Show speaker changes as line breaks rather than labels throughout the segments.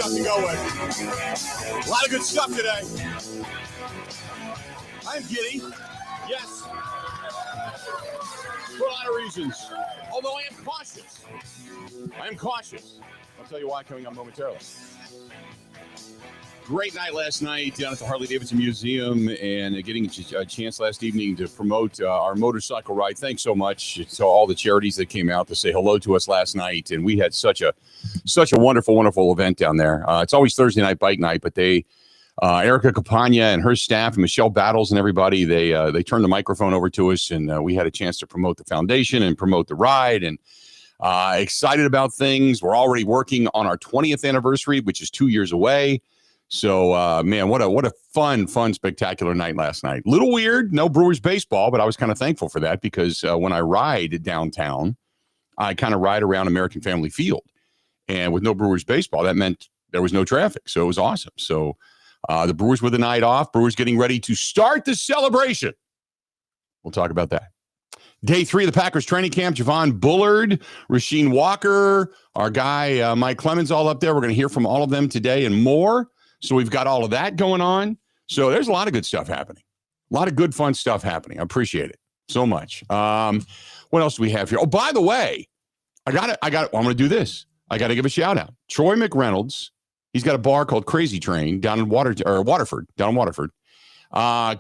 stuff to go with. A lot of good stuff today. I'm giddy. Yes. For a lot of reasons. Although I am cautious. I'll tell you why coming up momentarily. Great night last night down at the Harley-Davidson Museum and getting a chance last evening to promote our motorcycle ride. Thanks so much to all the charities that came out to say hello to us last night. And we had such a wonderful, wonderful event down there. It's always Thursday night bike night, but Erica Campagna and her staff and Michelle Battles and everybody, they turned the microphone over to us and we had a chance to promote the foundation and promote the ride and excited about things. We're already working on our 20th anniversary, which is 2 years away. So, man, what a fun, spectacular night last night. Little weird, no Brewers baseball, but I was kind of thankful for that because when I ride downtown, I kind of ride around American Family Field. And with no Brewers baseball, that meant there was no traffic. So it was awesome. So the Brewers with the night off, Brewers getting ready to start the celebration. We'll talk about that. Day 3 of the Packers training camp, Javon Bullard, Rasheed Walker, our guy, Mike Clemens, all up there. We're going to hear from all of them today and more. So we've got all of that going on. So there's a lot of good stuff happening. A lot of good, fun stuff happening. I appreciate it so much. What else do we have here? Oh, by the way, I'm going to do this. I got to give a shout out. Troy McReynolds. He's got a bar called Crazy Train down in Waterford.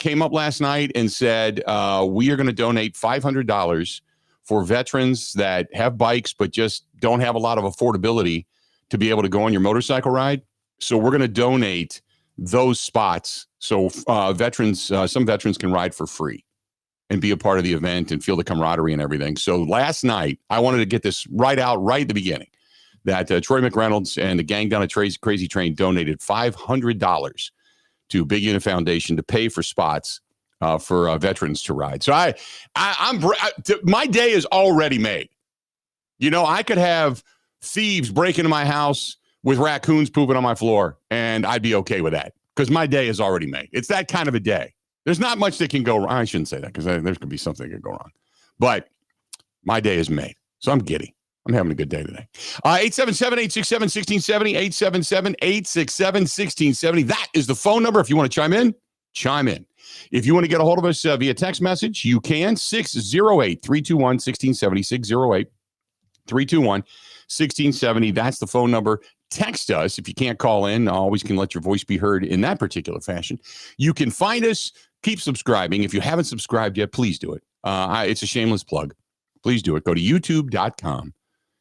Came up last night and said, we are going to donate $500 for veterans that have bikes, but just don't have a lot of affordability to be able to go on your motorcycle ride. So we're going to donate those spots so some veterans can ride for free and be a part of the event and feel the camaraderie and everything. So last night, I wanted to get this right at the beginning, that Troy McReynolds and the gang down at Crazy Train donated $500 to Big Unit Foundation to pay for spots for veterans to ride. So my day is already made. You know, I could have thieves break into my house with raccoons pooping on my floor, and I'd be okay with that because my day is already made. It's that kind of a day. There's not much that can go wrong. I shouldn't say that because there could be something that could go wrong. But my day is made. So I'm giddy. I'm having a good day today. 877-867-1670, 877-867-1670. That is the phone number. If you want to chime in, chime in. If you want to get a hold of us via text message, you can. 608-321-1670, 608-321-1670. That's the phone number. Text us if you can't call in. Always can let your voice be heard in that particular fashion. You can find us. Keep subscribing. If you haven't subscribed yet, please do it. It's a shameless plug. Please do it. Go to youtube.com.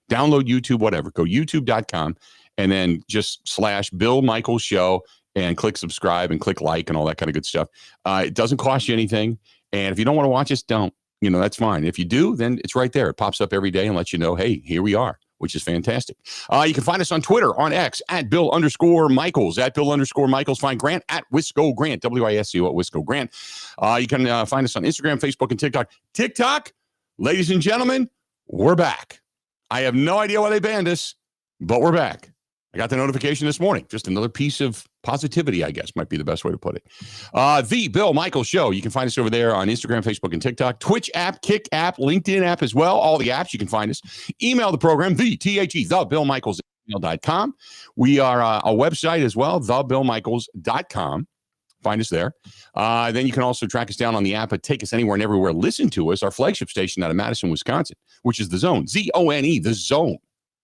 Download YouTube, whatever. Go youtube.com and then just / Bill Michaels Show and click subscribe and click like and all that kind of good stuff. It doesn't cost you anything. And if you don't want to watch us, don't. You know, that's fine. If you do, then it's right there. It pops up every day and lets you know, hey, here we are, which is fantastic. You can find us on Twitter, on X, at Bill_Michaels, at Bill_Michaels. Find Grant at Wisco Grant, WISCO at Wisco Grant. You can find us on Instagram, Facebook, and TikTok. TikTok, ladies and gentlemen, we're back. I have no idea why they banned us, but we're back. I got the notification this morning. Just another piece of positivity, I guess, might be the best way to put it. The Bill Michaels Show. You can find us over there on Instagram, Facebook, and TikTok. Twitch app, Kick app, LinkedIn app as well. All the apps, you can find us. Email the program, thebillmichaels@gmail.com. We are a website as well, thebillmichaels.com. Find us there. Then you can also track us down on the app at Take Us Anywhere and Everywhere. Listen to us, our flagship station out of Madison, Wisconsin, which is The Zone, Z-O-N-E, The Zone.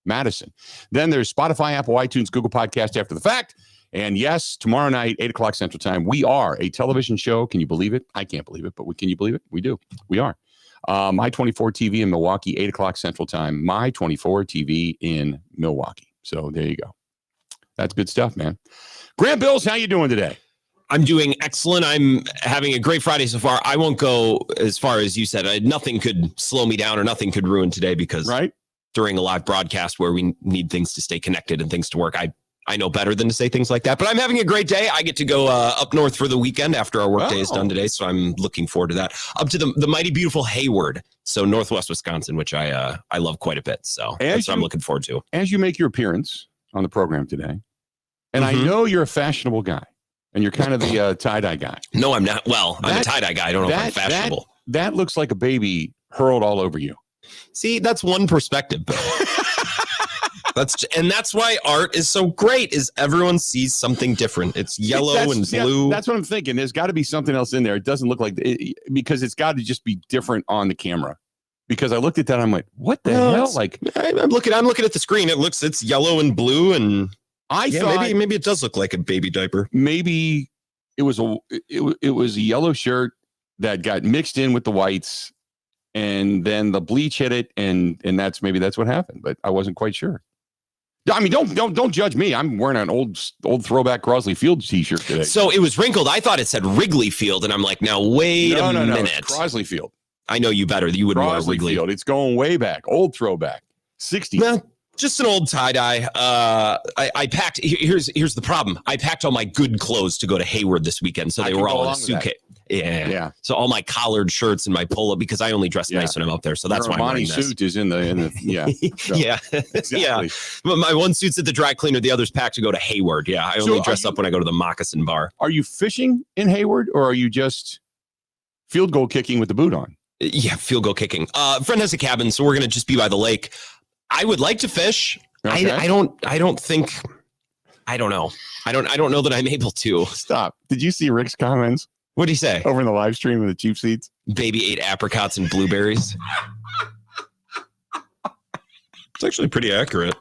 Madison. Then there's Spotify, Apple, iTunes, Google Podcast after the fact. And yes, tomorrow night, 8 o'clock Central Time, we are a television show. Can you believe it? I can't believe it, but can you believe it? We do. We are. My 24 TV in Milwaukee, 8 o'clock Central Time. My 24 TV in Milwaukee. So there you go. That's good stuff, man. Grant Bilse, how you doing today?
I'm doing excellent. I'm having a great Friday so far. I won't go as far as you said. Nothing could slow me down or nothing could ruin today because during a live broadcast where we need things to stay connected and things to work, I know better than to say things like that. But I'm having a great day. I get to go up north for the weekend after our work day is done today, so I'm looking forward to that. Up to the mighty beautiful Hayward, so northwest Wisconsin, which I love quite a bit. So that's what I'm looking forward to.
As you make your appearance on the program today, and I know you're a fashionable guy, and you're kind of the tie-dye guy.
No, I'm not. Well, I'm a tie-dye guy. I don't know if I'm fashionable.
That looks like a baby hurled all over you.
See, that's one perspective, Bill. That's why art is so great. Is everyone sees something different. It's yellow and blue.
That's what I'm thinking. There's got to be something else in there. It doesn't look like because it's got to just be different on the camera. Because I looked at that, I'm like, what the hell? Like
I'm looking at the screen. It's yellow and blue, and
I thought
maybe it does look like a baby diaper.
Maybe it was a yellow shirt that got mixed in with the whites, and then the bleach hit it, and that's what happened. But I wasn't quite sure. I mean, don't judge me. I'm wearing an old throwback Crosley Field t-shirt today.
So it was wrinkled. I thought it said Wrigley Field, and I'm like, now wait a minute.
No, Crosley Field.
I know you better. You would wear Wrigley
Field. It's going way back, old throwback, 60s.
Well, just an old tie-dye. I packed. Here's the problem. I packed all my good clothes to go to Hayward this weekend, so they were all in a suitcase. Yeah. So all my collared shirts and my polo, because I only dress nice when I'm up there. So that's why I'm wearing this.
Suit is in the yeah. So,
yeah. Exactly. Yeah. But my one suit's at the dry cleaner. The other's packed to go to Hayward. Yeah. I only dress up when I go to the Moccasin Bar.
Are you fishing in Hayward, or are you just field goal kicking with the boot on?
Yeah. Field goal kicking. Friend has a cabin, so we're going to just be by the lake. I would like to fish. Okay. I don't know. I don't know that I'm able to.
Stop. Did you see Rick's comments?
What did he say?
Over in the live stream of the cheap seats?
Baby ate apricots and blueberries. It's actually pretty accurate.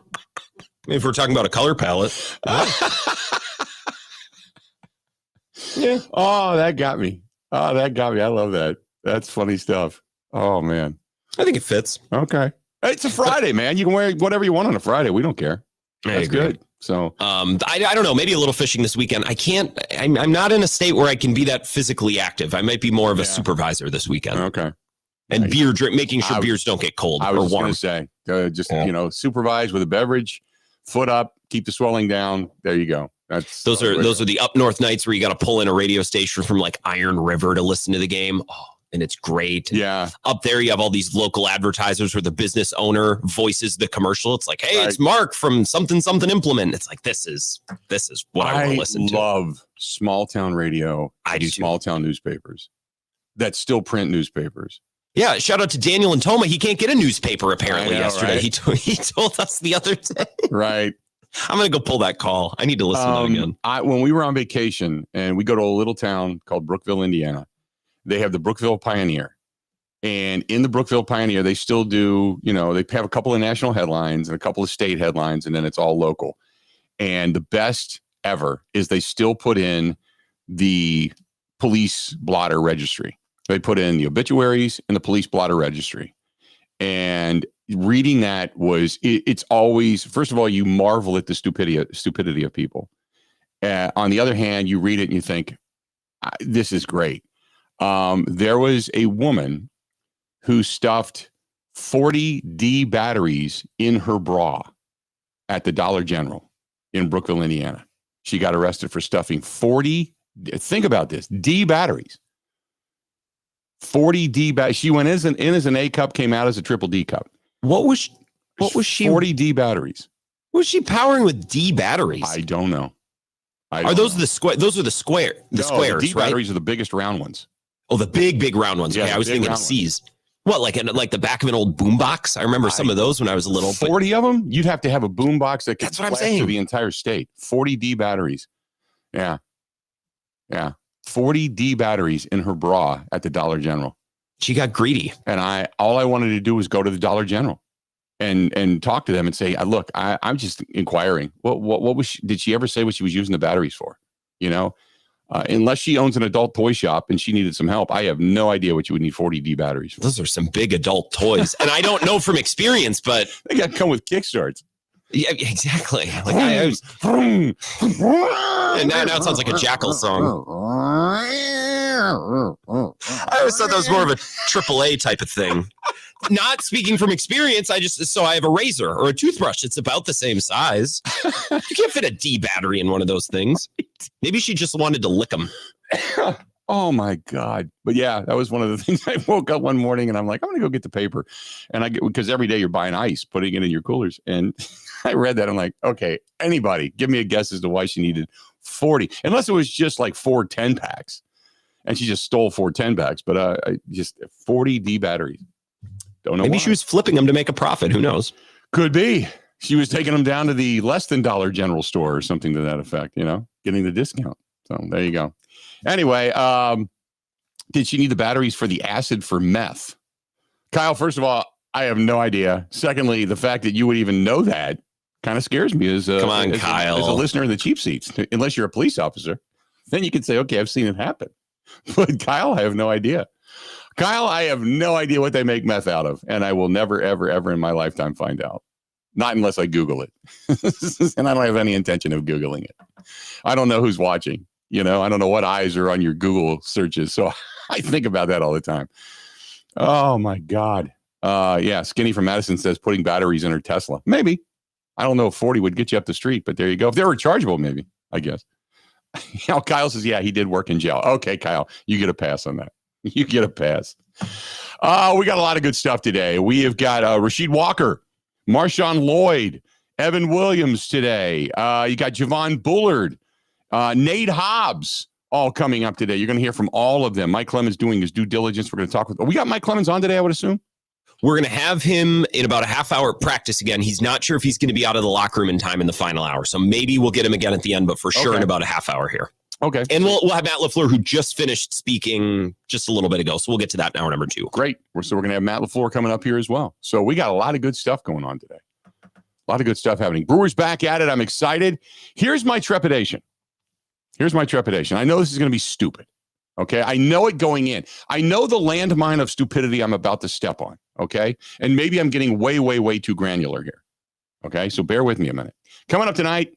I mean, if we're talking about a color palette.
Yeah. Oh, that got me. I love that. That's funny stuff. Oh, man.
I think it fits.
Okay. It's a Friday, man. You can wear whatever you want on a Friday. We don't care. That's good. So
I don't know, maybe a little fishing this weekend. I'm not in a state where I can be that physically active. I might be more of a supervisor this weekend.
Okay.
And making sure beers don't get cold or warm. I was going
to say, supervise with a beverage, foot up, keep the swelling down. There you go. Those
are the up north nights where you got to pull in a radio station from like Iron River to listen to the game. Oh, and it's great.
Yeah. Up
there, you have all these local advertisers where the business owner voices the commercial. It's like, hey, it's Mark from something implement. It's like, this is what I want to listen to.
I love small town radio.
I do
small town newspapers that still print newspapers.
Yeah. Shout out to Daniel and Toma. He can't get a newspaper apparently yesterday. Right? He told us the other day.
Right.
I'm going to go pull that call. I need to listen to that again.
When we were on vacation and we go to a little town called Brookville, Indiana, they have the Brookville Pioneer. And in the Brookville Pioneer, they still do, they have a couple of national headlines and a couple of state headlines, and then it's all local. And the best ever is they still put in the police blotter registry. They put in the obituaries and the police blotter registry. And reading that it's always, first of all, you marvel at the stupidity of people. On the other hand, you read it and you think, this is great. There was a woman who stuffed 40 D batteries in her bra at the Dollar General in Brookville, Indiana. She got arrested for stuffing 40. Think about this. D batteries. 40 D batteries. She went in as an A cup, came out as a triple D cup.
What was she?
40 D batteries.
What was she powering with D batteries?
I don't know.
Those the square? Those are the squares,
the D
right?
Batteries are the biggest round ones.
Oh, the big round ones.
Yeah,
okay, I was thinking of C's. What, like the back of an old boombox? I remember some of those when I was a little.
40 of them? You'd have to have a boombox that could
that's what I'm saying.
To the entire state. 40 D batteries. Yeah. 40 D batteries in her bra at the Dollar General.
She got greedy.
And all I wanted to do was go to the Dollar General and talk to them and say, look, I'm just inquiring. What was did she ever say what she was using the batteries for? Unless she owns an adult toy shop and she needed some help, I have no idea what you would need 40 D batteries for.
Those are some big adult toys. And I don't know from experience, but
they got to come with kickstarts.
Yeah, exactly. Like and now it sounds like a Jackal song. I always thought that was more of a AAA type of thing. Not speaking from experience, I have a razor or a toothbrush. It's about the same size. You can't fit a D battery in one of those things. Maybe she just wanted to lick them.
Oh my God. But yeah, that was one of the things. I woke up one morning and I'm like, I'm going to go get the paper. And because every day you're buying ice, putting it in your coolers. And I read that. I'm like, okay, anybody give me a guess as to why she needed 40, unless it was just like 4 10 packs. And she just stole 4 10 packs, but just 40 D batteries. Don't know.
Maybe
why.
She was flipping them to make a profit. Who knows?
Could be. She was taking them down to the less than dollar general store or something to that effect, getting the discount. So there you go. Anyway, did she need the batteries for the acid for meth? Kyle, first of all, I have no idea. Secondly, the fact that you would even know that kind of scares me as
Kyle.
As a listener in the cheap seats, unless you're a police officer. Then you can say, okay, I've seen it happen. But Kyle, I have no idea. Kyle, I have no idea what they make meth out of. And I will never, ever, ever in my lifetime find out. Not unless I Google it. And I don't have any intention of Googling it. I don't know who's watching. I don't know what eyes are on your Google searches. So I think about that all the time. Oh, my God. Yeah, Skinny from Madison says putting batteries in her Tesla. Maybe. I don't know if 40 would get you up the street, but there you go. If they were rechargeable, maybe, I guess. Kyle says, yeah, he did work in jail. Okay, Kyle, you get a pass on that. You get a pass. We got a lot of good stuff today. We have got Rasheed Walker, Marshawn Lloyd, Evan Williams today. You got Javon Bullard, Nate Hobbs, all coming up today. You're going to hear from all of them. Mike Clemens doing his due diligence. We're going to talk with. We got Mike Clemens on today, I would assume.
We're going to have him in about a half hour practice again. He's not sure if he's going to be out of the locker room in time in the final hour. So maybe we'll get him again at the end, but for sure in about a half hour here.
Okay.
And we'll have Matt LaFleur, who just finished speaking just a little bit ago. So we'll get to that in hour number 2.
Great. So we're going to have Matt LaFleur coming up here as well. So we got a lot of good stuff going on today. A lot of good stuff happening. Brewers back at it. I'm excited. Here's my trepidation. I know this is going to be stupid. Okay. I know it going in. I know the landmine of stupidity I'm about to step on. Okay. And maybe I'm getting way, way, way too granular here. Okay. So bear with me a minute. Coming up tonight,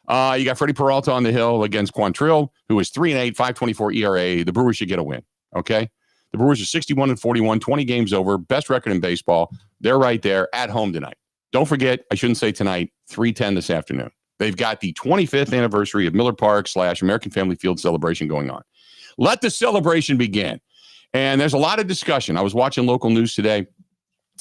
you got Freddie Peralta on the hill against Quantrill, who is 3-8, 5.24 ERA. The Brewers should get a win. Okay. The Brewers are 61-41, 20 games over, best record in baseball. They're right there at home tonight. Don't forget, I shouldn't say tonight, 3:10 this afternoon. They've got the 25th anniversary of Miller Park / American Family Field celebration going on. Let the celebration begin. And there's a lot of discussion. I was watching local news today,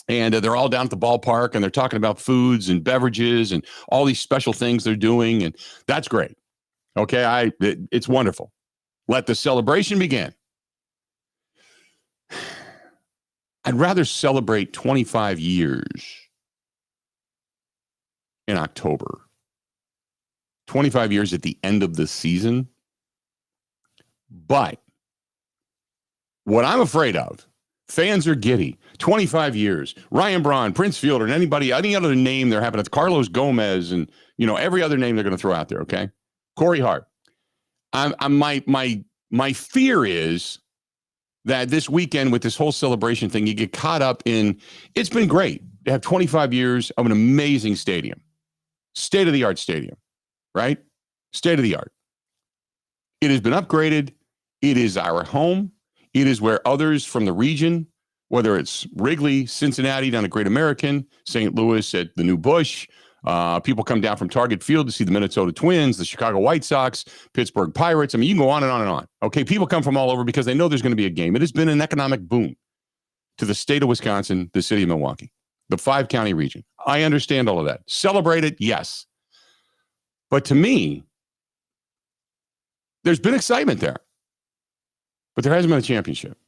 and they're all down at the ballpark, and they're talking about foods and beverages and all these special things they're doing, and that's great. Okay, it's wonderful. Let the celebration begin. I'd rather celebrate 25 years in October. 25 years at the end of the season. But what I'm afraid of, fans are giddy. 25 years. Ryan Braun, Prince Fielder, and any other name they're having. It's Carlos Gomez and, every other name they're going to throw out there, okay? Corey Hart. My fear is that this weekend with this whole celebration thing, you get caught up in, it's been great to have 25 years of an amazing stadium. State-of-the-art stadium, right? State-of-the-art. It has been upgraded. It is our home. It is where others from the region, whether it's Wrigley, Cincinnati down at Great American, St. Louis at the New Busch, people come down from Target Field to see the Minnesota Twins, the Chicago White Sox, Pittsburgh Pirates. I mean, you can go on and on and on. Okay, people come from all over because they know there's going to be a game. It has been an economic boom to the state of Wisconsin, the city of Milwaukee, the 5-county region. I understand all of that. Celebrate it, yes. But to me, there's been excitement there. But there hasn't been a championship.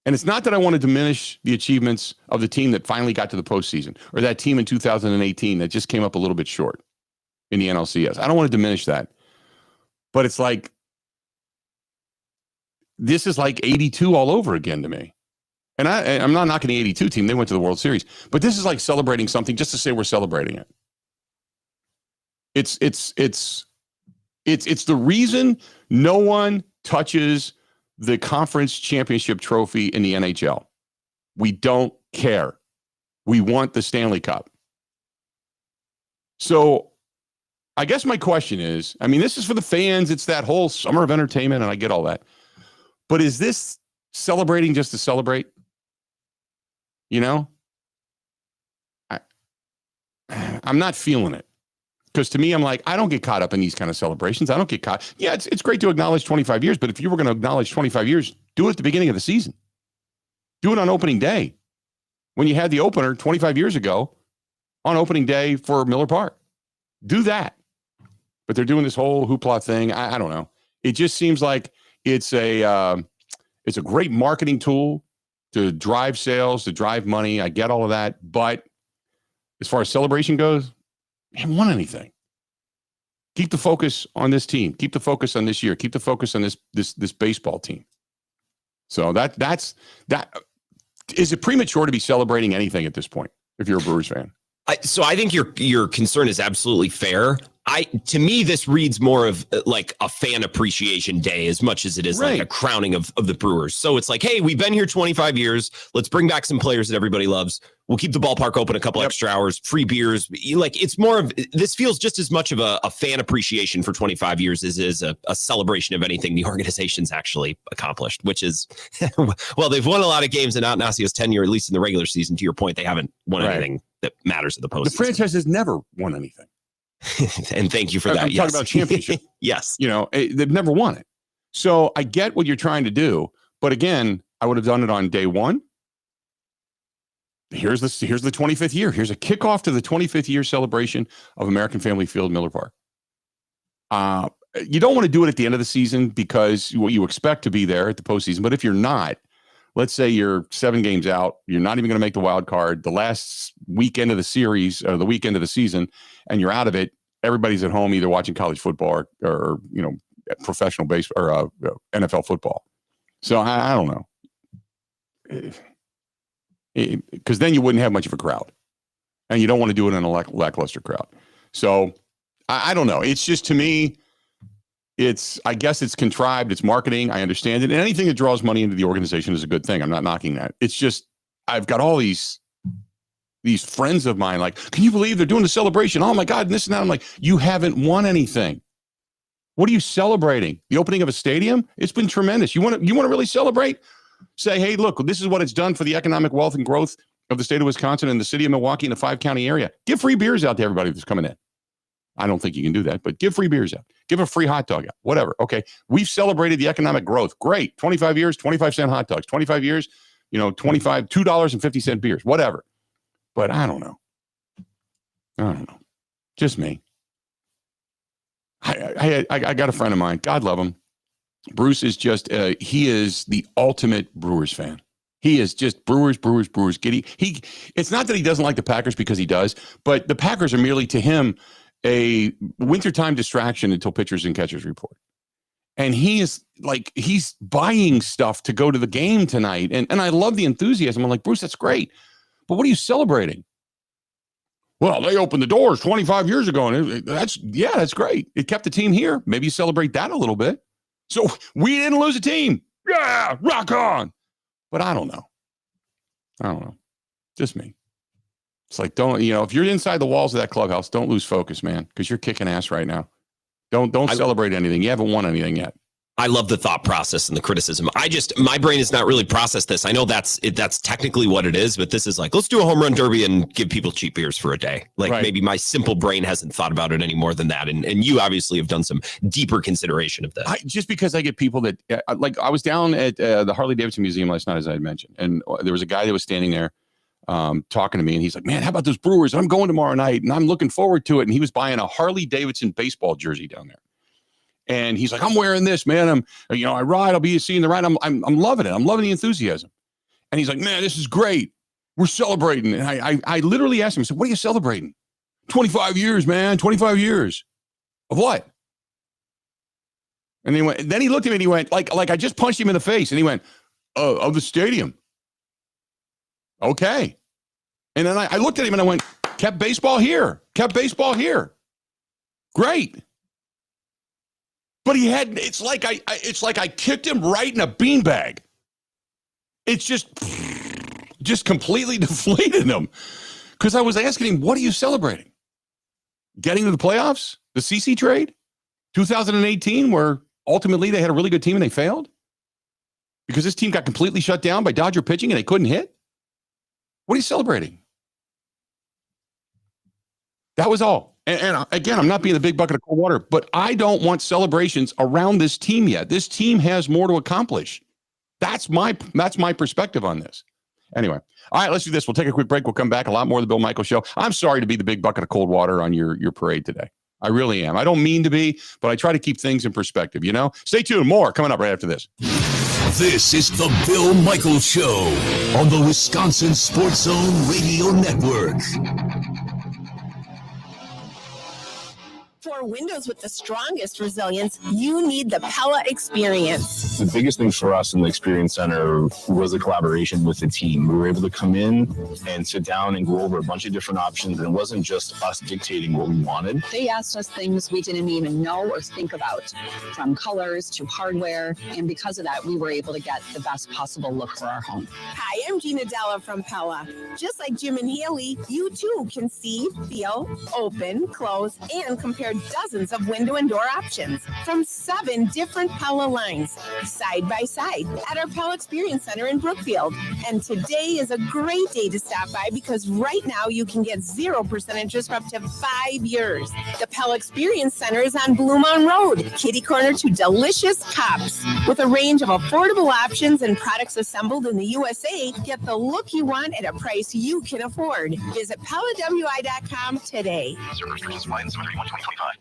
And it's not that I want to diminish the achievements of the team that finally got to the postseason or that team in 2018 that just came up a little bit short in the NLCS. I don't want to diminish that. But it's like, this is like 82 all over again to me. And I'm not knocking the 82 team. They went to the World Series. But this is like celebrating something just to say we're celebrating it. It's the reason no one touches the conference championship trophy in the NHL. We don't care. We want the Stanley Cup. So I guess my question is, I mean, this is for the fans. It's that whole summer of entertainment, and I get all that. But is this celebrating just to celebrate? I'm not feeling it. Because to me, I'm like, I don't get caught up in these kind of celebrations. I don't get caught. Yeah, it's great to acknowledge 25 years, but if you were going to acknowledge 25 years, do it at the beginning of the season. Do it on opening day. When you had the opener 25 years ago on opening day for Miller Park. Do that. But they're doing this whole hoopla thing. I don't know. It just seems like it's a great marketing tool to drive sales, to drive money. I get all of that, but as far as celebration goes, we haven't won anything. Keep the focus on this team. Keep the focus on this year. Keep the focus on this baseball team. So that's that. Is it premature to be celebrating anything at this point if you're a Brewers fan?
So I think your concern is absolutely fair. To me, this reads more of like a fan appreciation day as much as it is like a crowning of the Brewers. So it's like, hey, we've been here 25 years. Let's bring back some players that everybody loves. We'll keep the ballpark open a couple extra hours, free beers. Like it's more of, this feels just as much of a fan appreciation for 25 years as is a celebration of anything the organization's actually accomplished, which is, well, they've won a lot of games in Atanasio's tenure, at least in the regular season. To your point, they haven't won anything that matters at the postseason.
The franchise has never won anything.
And thank you for that.
I'm talking about championship.
Yes.
They've never won it. So I get what you're trying to do. But again, I would have done it on day one. Here's the 25th year. Here's a kickoff to the 25th year celebration of American Family Field, Miller Park. You don't want to do it at the end of the season because what you expect to be there at the postseason. But if you're not, let's say you're 7 games out, you're not even going to make the wild card, the last weekend of the series or the weekend of the season, and you're out of it. Everybody's at home either watching college football or professional baseball or NFL football. So I don't know. Because then you wouldn't have much of a crowd. And you don't want to do it in a lackluster crowd. So I don't know. It's just, to me, I guess it's contrived. It's marketing. I understand it. And anything that draws money into the organization is a good thing. I'm not knocking that. It's just, I've got all these friends of mine like, can you believe they're doing the celebration? Oh my God, and this and that. I'm like, you haven't won anything. What are you celebrating? The opening of a stadium? It's been tremendous. You want to really celebrate? Say, hey, look, this is what it's done for the economic wealth and growth of the state of Wisconsin and the city of Milwaukee and the 5-county area. Give free beers out to everybody that's coming in. I don't think you can do that, but give free beers out. Give a free hot dog out. Whatever. Okay. We've celebrated the economic growth. Great. 25 years, 25-cent hot dogs. 25 years, $2.50 beers. Whatever. But I don't know. Just me. I got a friend of mine. God love him. Bruce is just, he is the ultimate Brewers fan. He is just Brewers. Giddy. It's not that he doesn't like the Packers, because he does, but the Packers are merely to him a wintertime distraction until pitchers and catchers report. And he's buying stuff to go to the game tonight. And I love the enthusiasm. I'm like, Bruce, that's great. But what are you celebrating? Well, they opened the doors 25 years ago. And that's great. It kept the team here. Maybe you celebrate that a little bit. So we didn't lose a team. Yeah, rock on. But I don't know. Just me. It's like, if you're inside the walls of that clubhouse, don't lose focus, man, because you're kicking ass right now. Don't celebrate anything. You haven't won anything yet.
I love the thought process and the criticism. My brain has not really processed this. I know that's technically what it is, but this is like, let's do a home run derby and give people cheap beers for a day. Maybe my simple brain hasn't thought about it any more than that. And you obviously have done some deeper consideration of this.
Just because I get people that, I was down at the Harley Davidson Museum last night, as I had mentioned, and there was a guy that was standing there talking to me, and he's like, man, how about those Brewers? I'm going tomorrow night, and I'm looking forward to it. And he was buying a Harley Davidson baseball jersey down there. And he's like, I'm wearing this, man. I ride. I'll be seeing the ride. I'm loving it. I'm loving the enthusiasm. And he's like, man, this is great. We're celebrating. And I literally asked him, I said, what are you celebrating? 25 years, man. 25 years. Of what? And then he looked at me and he went, like I just punched him in the face. And he went, of the stadium. Okay. And then I looked at him and I went, kept baseball here. Great. But it's like I kicked him right in a beanbag. It's just completely deflated him. Because I was asking him, what are you celebrating? Getting to the playoffs? The CC trade? 2018, where ultimately they had a really good team and they failed? Because this team got completely shut down by Dodger pitching and they couldn't hit? What are you celebrating? That was all. And again, I'm not being a big bucket of cold water, but I don't want celebrations around this team yet. This team has more to accomplish. That's my perspective on this. Anyway, all right, let's do this. We'll take a quick break. We'll come back. A lot more of the Bill Michaels Show. I'm sorry to be the big bucket of cold water on your parade today. I really am. I don't mean to be, but I try to keep things in perspective, Stay tuned. More coming up right after this.
This is the Bill Michaels Show on the Wisconsin Sports Zone Radio Network.
or windows with the strongest resilience, you need the Pella experience.
The biggest thing for us in the Experience Center was the collaboration with the team. We were able to come in and sit down and go over a bunch of different options. And it wasn't just us dictating what we wanted.
They asked us things we didn't even know or think about, from colors to hardware. And because of that, we were able to get the best possible look for our home.
Hi, I'm Gina Della from Pella. Just like Jim and Haley, you too can see, feel, open, close, and compare dozens of window and door options from 7 different Pella lines, side by side, at our Pella Experience Center in Brookfield. And today is a great day to stop by because right now you can get 0% interest for up to 5 years. The Pella Experience Center is on Blue Mountain Road, kitty corner to delicious cups. With a range of affordable options and products assembled in the USA, get the look you want at a price you can afford. Visit PellaWI.com today.
Certain restrictions apply in 7/31/2025.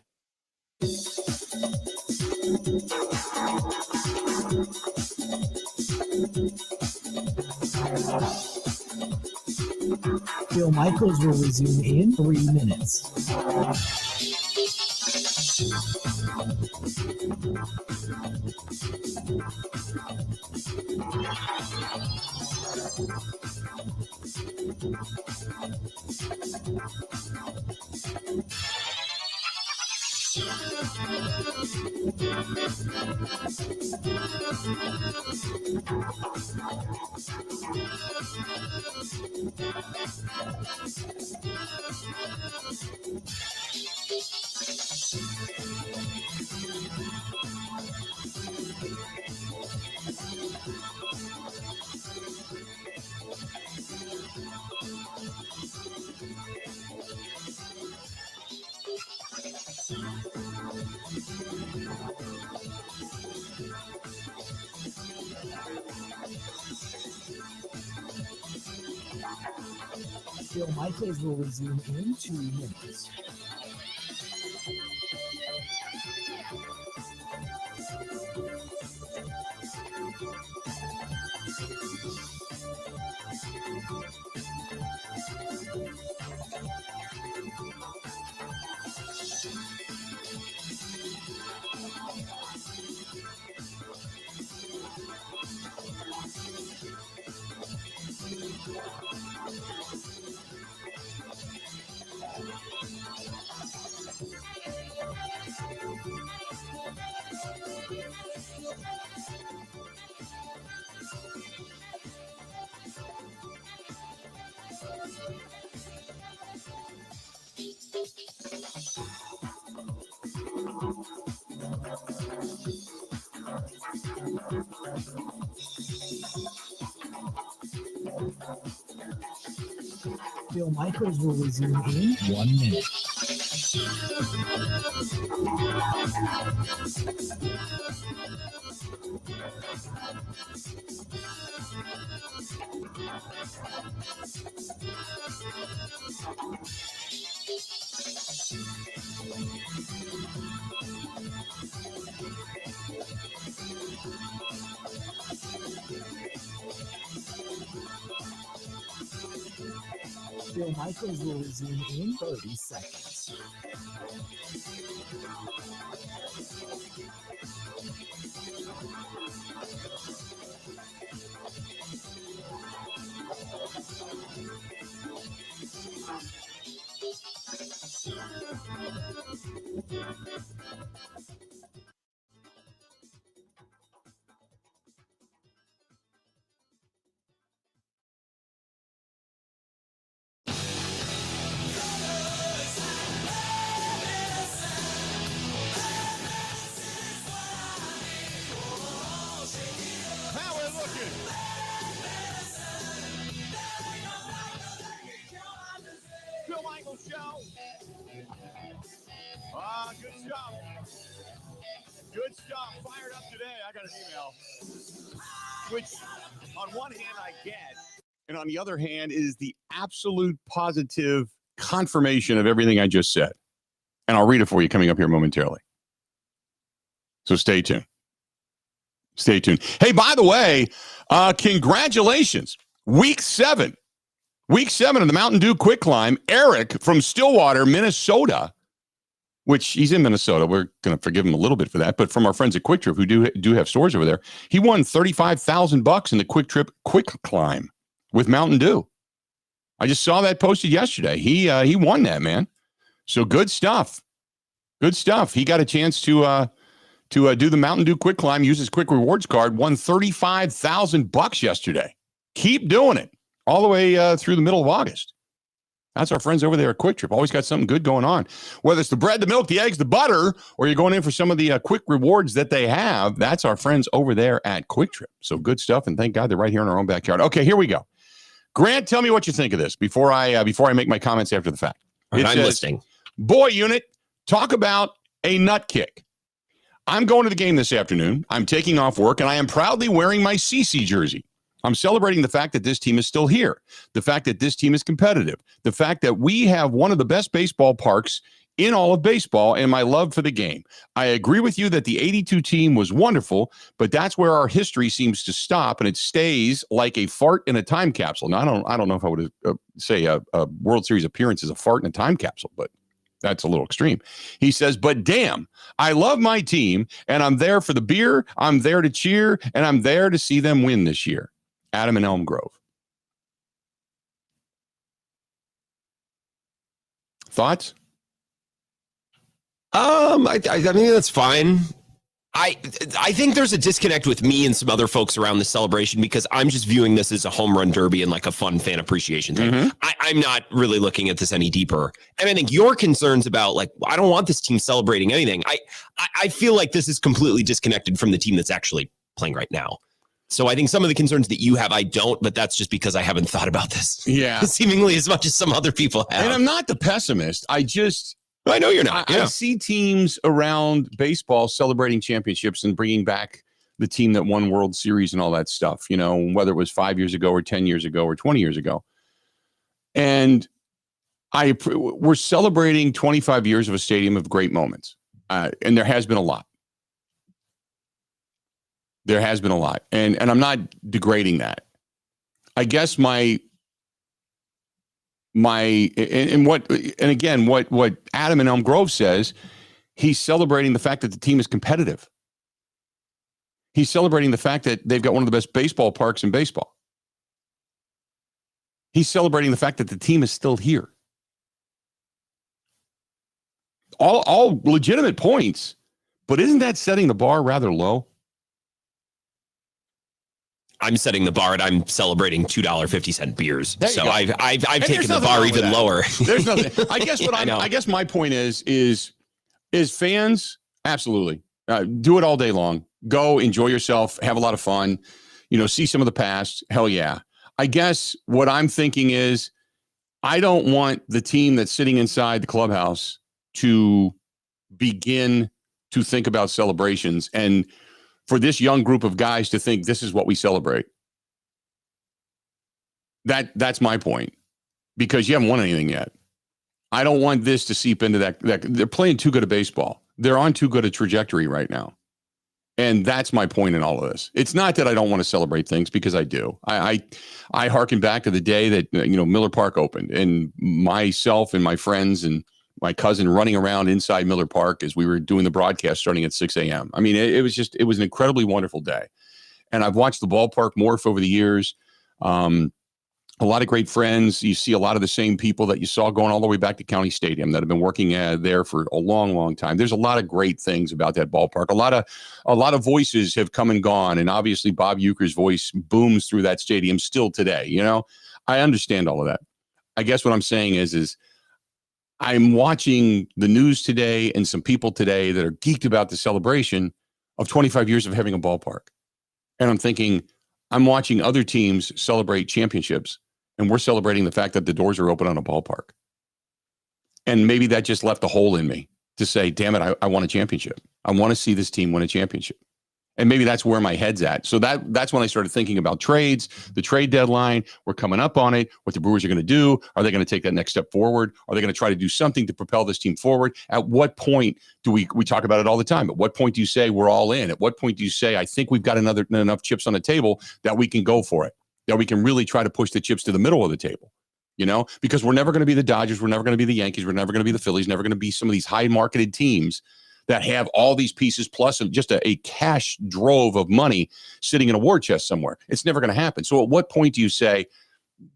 Bill Michaels will resume in 3 minutes. Bill Michaels will resume in 2 minutes. Bill Michaels will resume in 1 minute. Bill Michaels will resume in 30 seconds.
Bill Michaels Show. Good stuff. Good stuff. Fired up today. I got an email, which on one hand I get, and on the other hand is the absolute positive confirmation of everything I just said. And I'll read it for you coming up here momentarily. So stay tuned. Stay tuned. Hey, by the way, congratulations. Week 7 of the Mountain Dew Quick Climb. Eric from Stillwater, Minnesota, which he's in Minnesota. We're going to forgive him a little bit for that. But from our friends at Quick Trip, who do have stores over there, he won $35,000 in the Quick Trip Quick Climb with Mountain Dew. I just saw that posted yesterday. He won that, man. So good stuff. Good stuff. He got a chance to do the Mountain Dew Quick Climb, use his Quick Rewards card, won $35,000 yesterday. Keep doing it all the way through the middle of August. That's our friends over there at Quick Trip. Always got something good going on. Whether it's the bread, the milk, the eggs, the butter, or you're going in for some of the quick rewards that they have, that's our friends over there at Quick Trip. So good stuff, and thank God they're right here in our own backyard. Okay, here we go. Grant, tell me what you think of this before I make my comments after the fact.
I'm listening.
Boy unit, talk about a nut kick. I'm going to the game this afternoon. I'm taking off work, and I am proudly wearing my CC jersey. I'm celebrating the fact that this team is still here, the fact that this team is competitive, the fact that we have one of the best baseball parks in all of baseball, and my love for the game. I agree with you that the 82 team was wonderful, but that's where our history seems to stop, and it stays like a fart in a time capsule. Now, I don't know if I would say a World Series appearance is a fart in a time capsule, but that's a little extreme. He says, but damn, I love my team, and I'm there for the beer, I'm there to cheer, and I'm there to see them win this year. Adam in Elm Grove. Thoughts?
I mean, that's fine. I think there's a disconnect with me and some other folks around the celebration because I'm just viewing this as a home run derby and like a fun fan appreciation thing. Mm-hmm. I'm not really looking at this any deeper. And I think your concerns about like, I don't want this team celebrating anything. I feel like this is completely disconnected from the team that's actually playing right now. So I think some of the concerns that you have, I don't, but that's just because I haven't thought about this.
Yeah.
Seemingly as much as some other people have.
And I'm not the pessimist. I
know you're not.
I see teams around baseball celebrating championships and bringing back the team that won World Series and all that stuff, you know, whether it was 5 years ago or 10 years ago or 20 years ago. And we're celebrating 25 years of a stadium of great moments. And there has been a lot. There has been a lot. And I'm not degrading that. I guess what Adam in Elm Grove says, he's celebrating the fact that the team is competitive. He's celebrating the fact that they've got one of the best baseball parks in baseball. He's celebrating the fact that the team is still here. All legitimate points, but isn't that setting the bar rather low?
I'm setting the bar and I'm celebrating $2.50 beers. So
go.
I've taken the bar even lower.
There's nothing. I guess I guess my point is fans, absolutely. Do it all day long. Go enjoy yourself, have a lot of fun, see some of the past. Hell yeah. I guess what I'm thinking is I don't want the team that's sitting inside the clubhouse to begin to think about celebrations and for this young group of guys to think this is what we celebrate. That's my point, because you haven't won anything yet. I don't want this to seep into that. They're playing too good a baseball. They're on too good a trajectory right now. And that's my point in all of this. It's not that I don't want to celebrate things, because I do. I hearken back to the day that, Miller Park opened, and myself and my friends and my cousin running around inside Miller Park as we were doing the broadcast starting at 6 a.m. I mean, it was an incredibly wonderful day. And I've watched the ballpark morph over the years. A lot of great friends. You see a lot of the same people that you saw going all the way back to County Stadium that have been working there for a long, long time. There's a lot of great things about that ballpark. A lot of voices have come and gone. And obviously Bob Uecker's voice booms through that stadium still today. I understand all of that. I guess what I'm saying is I'm watching the news today and some people today that are geeked about the celebration of 25 years of having a ballpark. And I'm thinking, I'm watching other teams celebrate championships, and we're celebrating the fact that the doors are open on a ballpark. And maybe that just left a hole in me to say, damn it, I want a championship. I want to see this team win a championship. And maybe that's where my head's at. So that's when I started thinking about trades, the trade deadline. We're coming up on it. What the Brewers are going to do. Are they going to take that next step forward? Are they going to try to do something to propel this team forward? At what point do we talk about it all the time? At what point do you say we're all in? At what point do you say, I think we've got enough chips on the table that we can go for it, that we can really try to push the chips to the middle of the table? because we're never going to be the Dodgers. We're never going to be the Yankees. We're never going to be the Phillies, never going to be some of these high marketed teams that have all these pieces plus just a cash drove of money sitting in a war chest somewhere. It's never going to happen. So at what point do you say,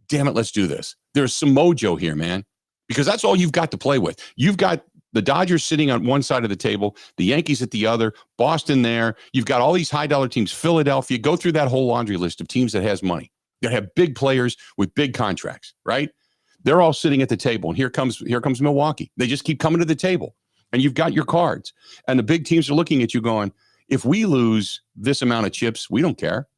damn it, let's do this? There's some mojo here, man, because that's all you've got to play with. You've got the Dodgers sitting on one side of the table, the Yankees at the other, Boston there. You've got all these high dollar teams, Philadelphia. Go through that whole laundry list of teams that has money, that have big players with big contracts, right? They're all sitting at the table. And here comes Milwaukee. They just keep coming to the table. And you've got your cards. And the big teams are looking at you going, if we lose this amount of chips, we don't care.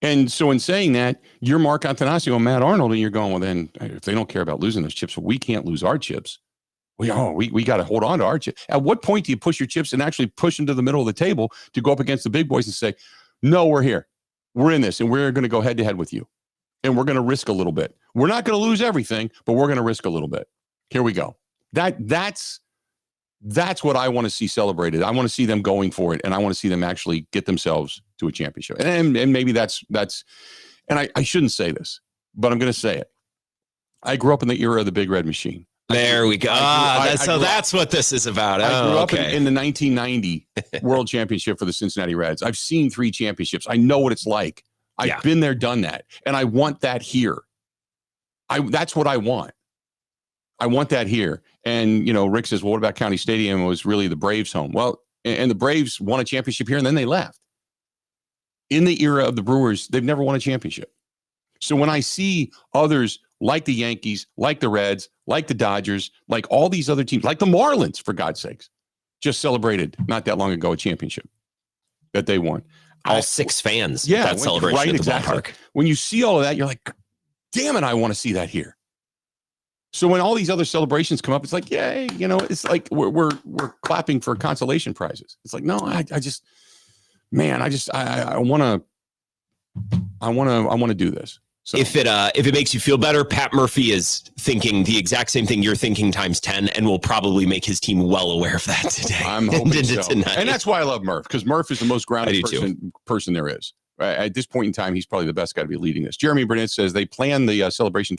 And so in saying that, you're Mark Antanasio and Matt Arnold, and you're going, well, then if they don't care about losing those chips, well, we can't lose our chips. We got to hold on to our chips. At what point do you push your chips and actually push them to the middle of the table to go up against the big boys and say, no, we're here. We're in this, and we're going to go head to head with you. And we're going to risk a little bit. We're not going to lose everything, but we're going to risk a little bit. Here we go. That's what I want to see celebrated. I want to see them going for it, and I want to see them actually get themselves to a championship. And maybe that's and I shouldn't say this, but I'm going to say it. I grew up in the era of the Big Red Machine.
There we go. That's what this is about.
I grew up in the 1990 World Championship for the Cincinnati Reds. I've seen 3 championships. I know what it's like. I've been there, done that. And I want that here. That's what I want. I want that here. And, Rick says, well, what about County Stadium? It was really the Braves' home. Well, and the Braves won a championship here, and then they left. In the era of the Brewers, they've never won a championship. So when I see others like the Yankees, like the Reds, like the Dodgers, like all these other teams, like the Marlins, for God's sakes, just celebrated not that long ago a championship that they won.
All 6 fans. That celebration
right,
at the
exactly.
ballpark.
When you see all of that, you're like, damn it, I want to see that here. So when all these other celebrations come up, it's like, yay, it's like we're clapping for consolation prizes. It's like, no, I want to do this. So
if it makes you feel better, Pat Murphy is thinking the exact same thing you're thinking times 10, and will probably make his team well aware of that today.
I'm hoping so. Tonight. And that's why I love Murph, because Murph is the most grounded person there is. At this point in time, he's probably the best guy to be leading this. Jeremy Burnett says they planned the celebration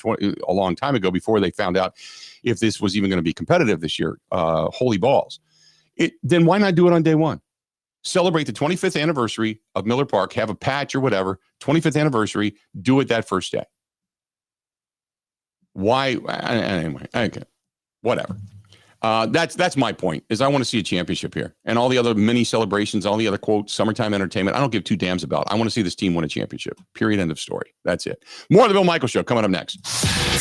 a long time ago before they found out if this was even going to be competitive this year. Holy balls. Then why not do it on day one? Celebrate the 25th anniversary of Miller Park, have a patch or whatever, 25th anniversary, do it that first day. Why? Anyway, okay, whatever. That's my point, is I want to see a championship here. And all the other mini celebrations, all the other, quote, summertime entertainment, I don't give 2 damns about. I want to see this team win a championship. Period. End of story. That's it. More of the Bill Michaels Show coming up next.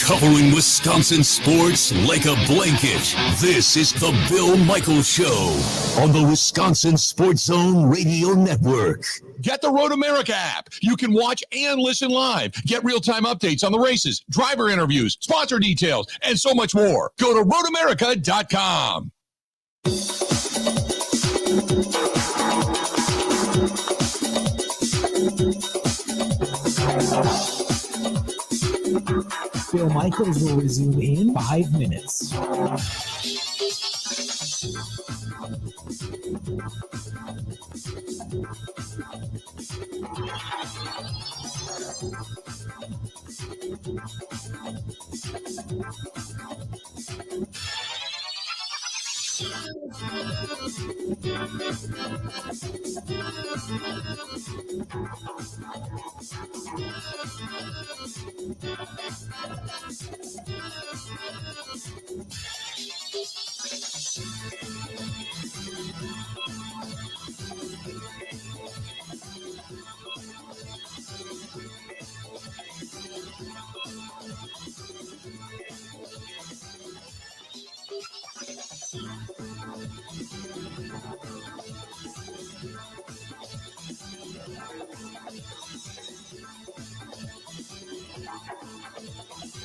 Covering Wisconsin sports like a blanket. This is the Bill Michaels Show on the Wisconsin Sports Zone Radio Network.
Get the Road America app. You can watch and listen live. Get real-time updates on the races, driver interviews, sponsor details, and so much more. Go to roadamerica.com.
Bill Michaels will resume in 5 minutes.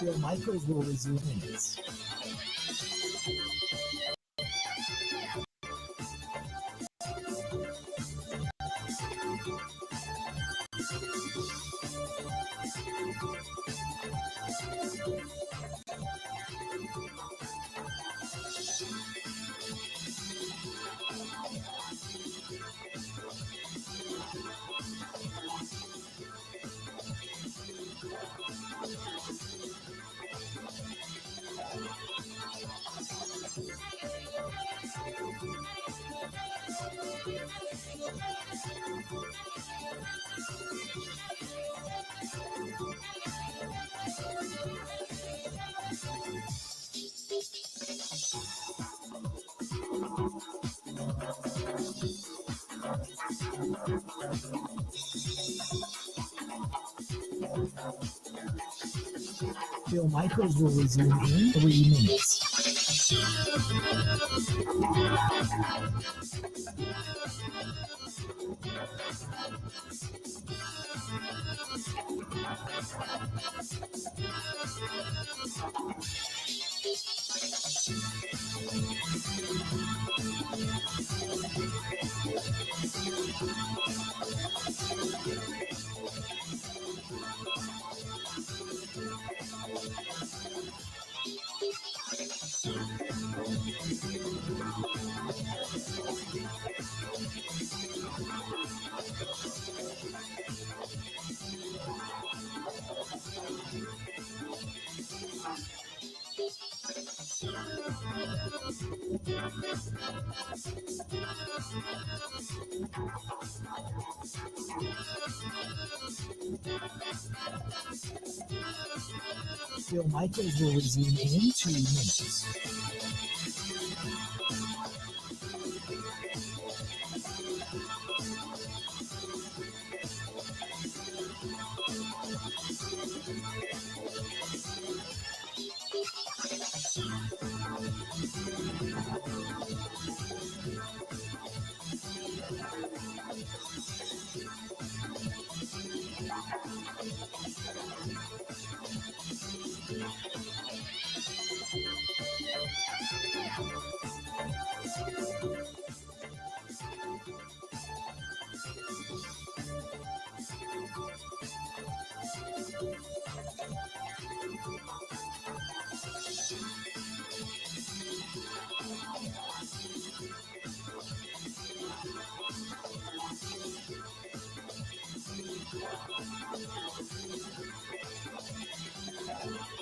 Bill Michaels will resume in minutes. Bill Michaels will resume in 3 minutes. Bill Michaels will resume in 2 minutes.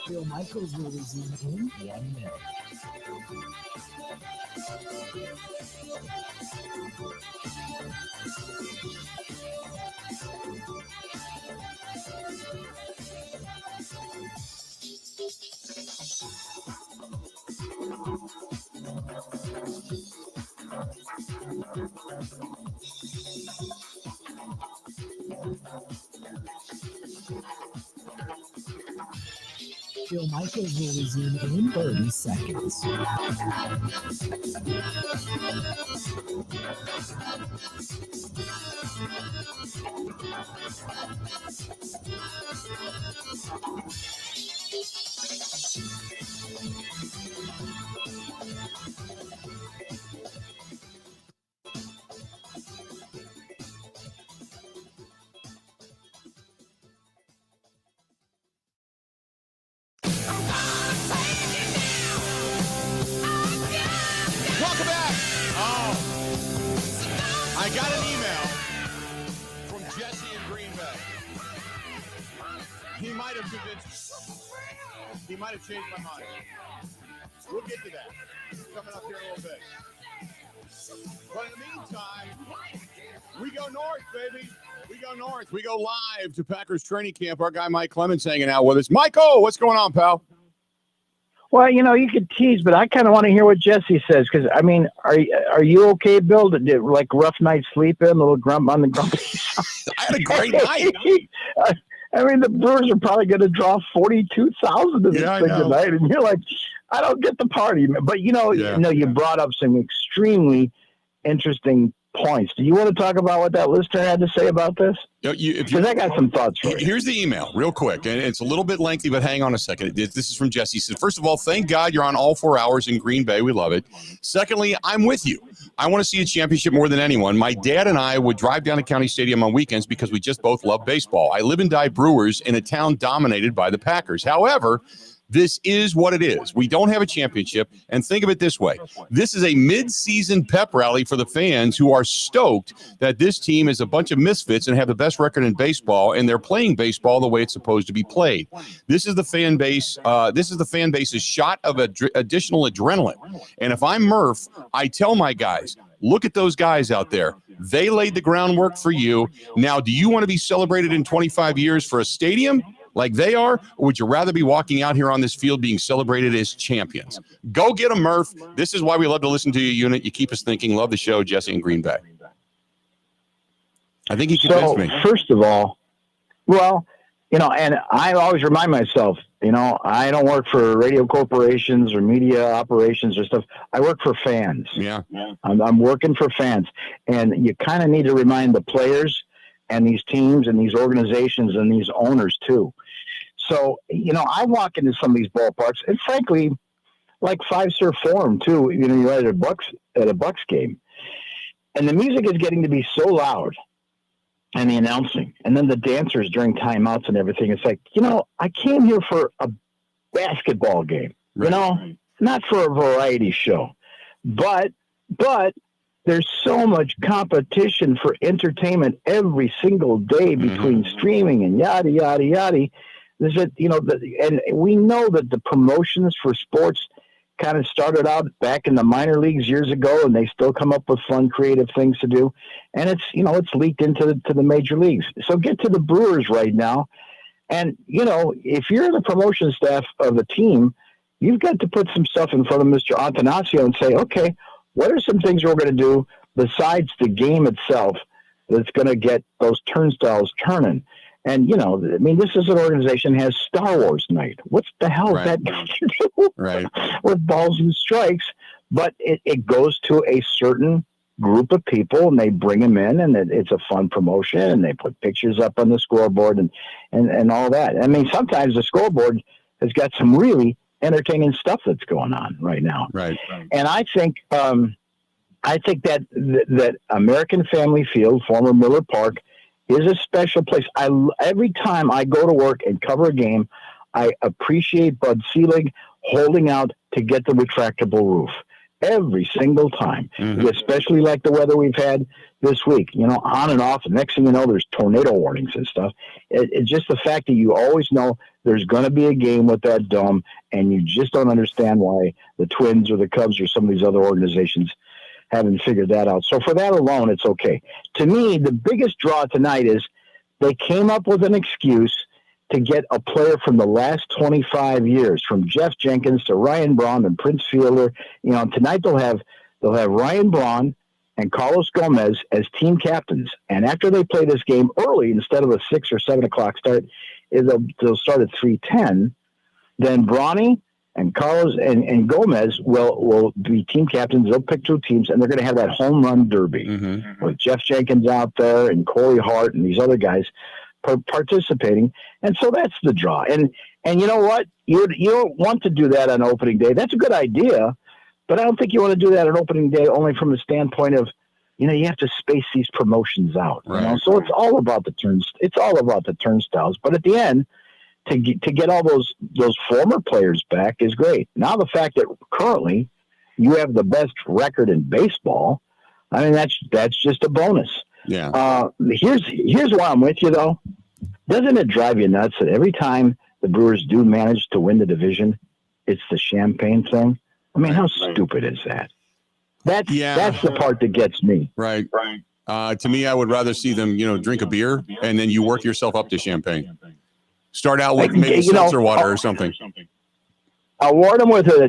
Bill Michaels will resume in 1 minute. Bill Michaels will resume in 30 seconds.
Welcome back. Oh, I got an email from Jesse in Green Bay. He might have convinced. He might have changed my mind. We'll get to that coming up here in a little bit. But in the meantime, we go north, baby. We go north. We go live to Packers training camp. Our guy Mike Clemens hanging out with us. Michael, what's going on, pal?
Well, you know, you could tease, but I kind of want to hear what Jesse says because, I mean, are you okay, Bill? Did like rough night's sleep in, a little grump on the grumpy side?
I had a great night.
I mean, the Brewers are probably going to draw 42,000 to this thing tonight, and you're like, I don't get the party. But, you know, you brought up some extremely interesting points. Do you want to talk about what that listener had to say about this? Because I got some thoughts for you.
Here's the email, real quick, and it's a little bit lengthy, but hang on a second. This is from Jesse. He says, first of all, thank God you're on all 4 hours in Green Bay. We love it. Secondly, I'm with you. I want to see a championship more than anyone. My dad and I would drive down to County Stadium on weekends because we just both love baseball. I live and die Brewers in a town dominated by the Packers. However, this is what it is. We don't have a championship. And think of it this way. This is a mid-season pep rally for the fans who are stoked that this team is a bunch of misfits and have the best record in baseball, and they're playing baseball the way it's supposed to be played. This is the fan base. This is the fan base's shot of additional adrenaline. And if I'm Murph, I tell my guys, Look at those guys out there. They laid the groundwork for you. Now, do you want to be celebrated in 25 years for a stadium like they are, or would you rather be walking out here on this field being celebrated as champions? Go get them, Murph. This is why we love to listen to you, Unit. You keep us thinking. Love the show, Jesse in Green Bay. I think he convinced me.
First of all, well, and I always remind myself, I don't work for radio corporations or media operations or stuff. I work for fans.
Yeah.
I'm working for fans. And you kind of need to remind the players and these teams and these organizations and these owners too. So, I walk into some of these ballparks, and frankly, like Five-Star Forum too, you're at a Bucks game, and the music is getting to be so loud, and the announcing, and then the dancers during timeouts and everything. It's like, I came here for a basketball game,
right.
Not for a variety show, but there's so much competition for entertainment every single day between streaming and yada, yada, yada. There's and we know that the promotions for sports kind of started out back in the minor leagues years ago, and they still come up with fun, creative things to do. And it's leaked into the major leagues. So get to the Brewers right now. And, if you're the promotion staff of a team, you've got to put some stuff in front of Mr. Antanasio and say, okay, what are some things we're going to do besides the game itself that's going to get those turnstiles turning? And, this is an organization that has Star Wars night. What the hell is that got to do with balls and strikes? But it goes to a certain group of people, and they bring them in, and it's a fun promotion, and they put pictures up on the scoreboard and all that. I mean, sometimes the scoreboard has got some really entertaining stuff that's going on right now.
Right.
And I think that American Family Field, former Miller Park, is a special place. Every time I go to work and cover a game, I appreciate Bud Selig holding out to get the retractable roof every single time, especially like the weather we've had this week, on and off. And next thing you know, there's tornado warnings and stuff. It's just the fact that you always know there's going to be a game with that dome, and you just don't understand why the Twins or the Cubs or some of these other organizations haven't figured that out. So for that alone, it's okay. To me, the biggest draw tonight is they came up with an excuse to get a player from the last 25 years, from Jeff Jenkins to Ryan Braun and Prince Fielder. Tonight they'll have Ryan Braun and Carlos Gomez as team captains. And after they play this game early, instead of a 6 or 7 o'clock start, they'll start at 3:10. Then Bronny and Carlos and Gomez will be team captains. They'll pick 2 teams, and they're going to have that home run derby with Jeff Jenkins out there and Corey Hart and these other guys participating. And so that's the draw. And you know what? You don't want to do that on opening day. That's a good idea, but I don't think you want to do that on opening day only from the standpoint of, you have to space these promotions out.
Right.
So it's all about the turnstiles. But at the end, to get all those former players back is great. Now the fact that currently you have the best record in baseball, I mean that's just a bonus.
Yeah.
Here's why I'm with you though. Doesn't it drive you nuts that every time the Brewers do manage to win the division, it's the champagne thing? I mean, how stupid is that? That's the part that gets me.
Right. To me, I would rather see them, drink a beer and then you work yourself up to champagne. Start out with maybe seltzer water or something.
Award them with a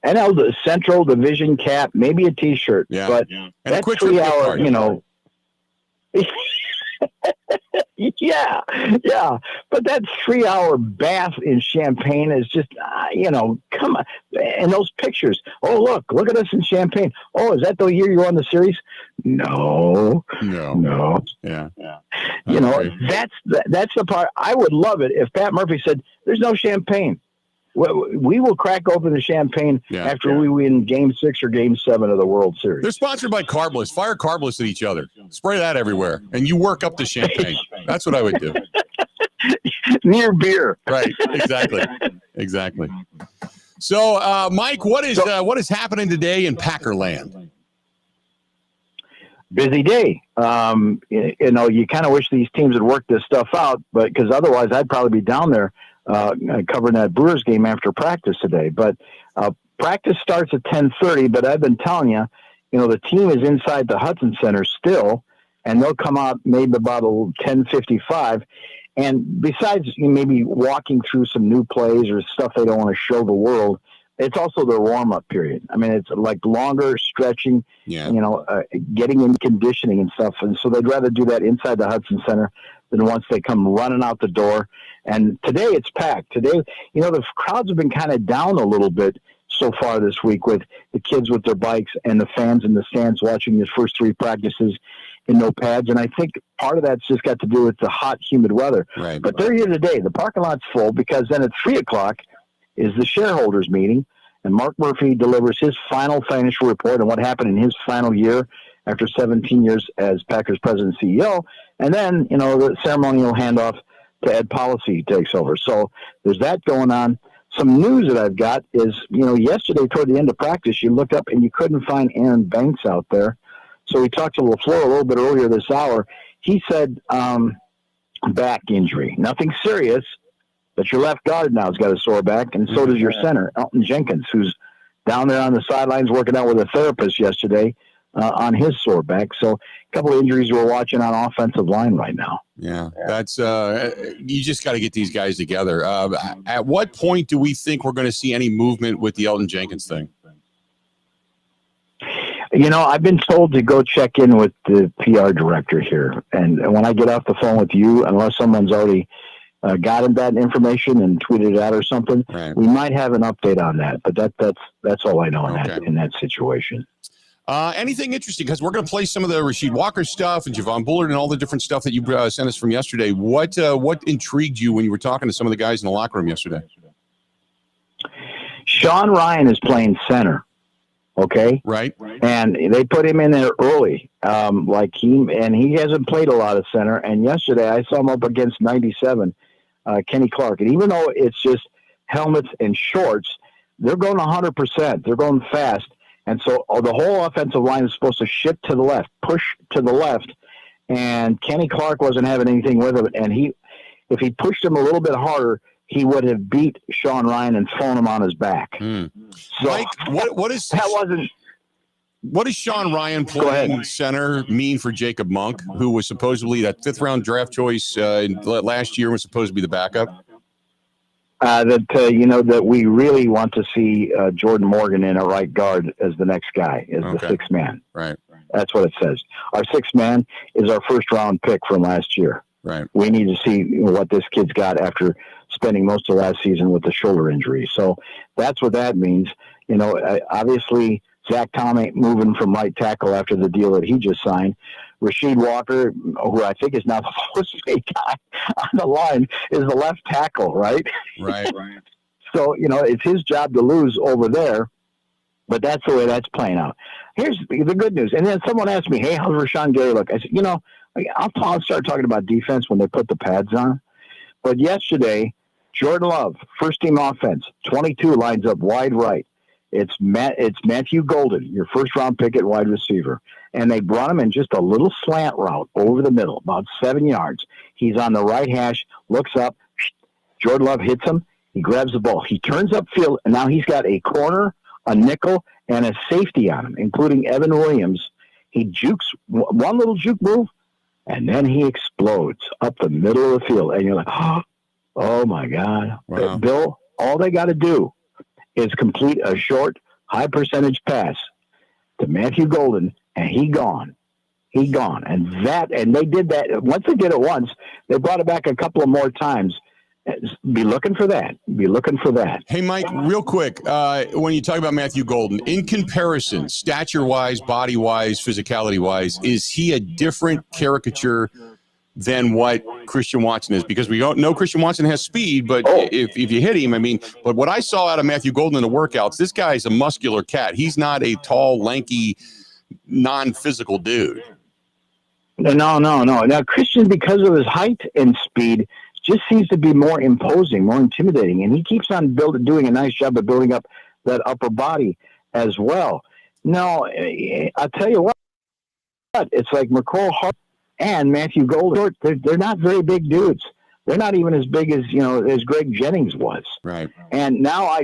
NL Central Division cap, maybe a T-shirt.
Yeah.
But
and
that
a quick
3 hour, yeah. But that 3 hour bath in champagne is just, come on. And those pictures. Oh, look at us in champagne. Oh, is that the year you won the series? No.
Yeah.
That's the part. I would love it if Pat Murphy said, "There's no champagne. We will crack open the champagne after we win Game 6 or Game 7 of the World Series."
They're sponsored by Carbliss. Fire Carbliss at each other. Spray that everywhere, and you work up the champagne. That's what I would do.
Near beer.
Right. Exactly. So, Mike, what is happening today in Packerland?
Busy day. You kind of wish these teams had worked this stuff out, but because otherwise I'd probably be down there covering that Brewers game after practice today. But practice starts at 10:30. But I've been telling you, the team is inside the Hudson Center still, and they'll come out maybe about 10:55. And besides maybe walking through some new plays or stuff they don't want to show the world, it's also their warm-up period. I mean, it's like longer stretching, getting in conditioning and stuff. And so they'd rather do that inside the Hudson Center than once they come running out the door. And today it's packed. Today, the crowds have been kind of down a little bit so far this week with the kids with their bikes and the fans in the stands watching the first 3 practices in no pads. And I think part of that's just got to do with the hot, humid weather.
Right.
But they're here today. The parking lot's full because then at 3:00 is the shareholders meeting, and Mark Murphy delivers his final financial report on what happened in his final year after 17 years as Packers president and CEO. And then, the ceremonial handoff to Ed Policy takes over. So there's that going on. Some news that I've got is, yesterday toward the end of practice, you looked up and you couldn't find Aaron Banks out there. So we talked to LaFleur a little bit earlier this hour. He said back injury. Nothing serious, but your left guard now has got a sore back, and so does your center, Elton Jenkins, who's down there on the sidelines working out with a therapist yesterday on his sore back. So a couple of injuries we're watching on offensive line right now.
Yeah, that's you just got to get these guys together. At what point do we think we're going to see any movement with the Elton Jenkins thing?
I've been told to go check in with the PR director here. And when I get off the phone with you, unless someone's already gotten that information and tweeted it out or something, we might have an update on that. But that's all I know in that situation.
Anything interesting? Because we're going to play some of the Rasheed Walker stuff and Javon Bullard and all the different stuff that you sent us from yesterday. What intrigued you when you were talking to some of the guys in the locker room yesterday?
Sean Ryan is playing center. Okay.
Right.
And they put him in there early. He hasn't played a lot of center. And yesterday I saw him up against 97, Kenny Clark. And even though it's just helmets and shorts, they're going 100%. They're going fast. And so the whole offensive line is supposed to shift to the left, push to the left. And Kenny Clark wasn't having anything with him. And if he pushed him a little bit harder, he would have beat Sean Ryan and thrown him on his back. So
Mike, what is Sean Ryan playing center mean for Jacob Monk, who was supposedly that 5th round draft choice last year, was supposed to be the backup?
That we really want to see Jordan Morgan in a right guard as the next guy, as the 6th man.
Right.
That's what it says. Our 6th man is our 1st round pick from last year.
Right.
We need to see what this kid's got after spending most of last season with the shoulder injury. So that's what that means. Obviously Zach Tom ain't moving from right tackle after the deal that he just signed. Rasheed Walker, who I think is now the first guy on the line, is the left tackle, right?
Right.
So, it's his job to lose over there, but that's the way that's playing out. Here's the good news. And then someone asked me, hey, how's Rashawn Gary look? I said, I'll start talking about defense when they put the pads on. But yesterday, Jordan Love, first team offense, 22 lines up wide right. It's Matthew Golden, your 1st round pick at wide receiver. And they brought him in just a little slant route over the middle, about 7 yards. He's on the right hash, looks up. Jordan Love hits him. He grabs the ball. He turns upfield, and now he's got a corner, a nickel, and a safety on him, including Evan Williams. He jukes one little juke move, and then he explodes up the middle of the field. And you're like, oh my God.
Wow.
Bill, all they got to do is complete a short, high percentage pass to Matthew Golden, and he gone. And they did that. Once they did it once, they brought it back a couple of more times. Be looking for that.
Hey, Mike, real quick, when you talk about Matthew Golden, in comparison, stature-wise, body-wise, physicality-wise, is he a different caricature than what Christian Watson is? Because we don't know Christian Watson has speed, but if you hit him, but what I saw out of Matthew Golden in the workouts, this guy's a muscular cat. He's not a tall, lanky, non-physical dude.
No. Now, Christian, because of his height and speed, just seems to be more imposing, more intimidating, and he keeps on doing a nice job of building up that upper body as well. No, I'll tell you what, it's like McCall Hart and Matthew Golden. They're not very big dudes. They're not even as big as as Greg Jennings was.
Right.
And now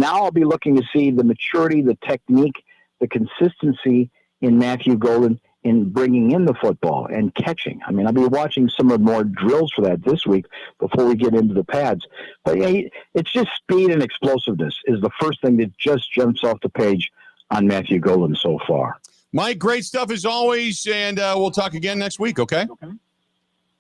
I'll be looking to see the maturity, the technique, the consistency in Matthew Golden in bringing in the football and catching. I mean, I'll be watching some of the more drills for that this week before we get into the pads. But yeah, it's just speed and explosiveness is the first thing that just jumps off the page on Matthew Golden so far.
Mike, great stuff as always, and we'll talk again next week, okay?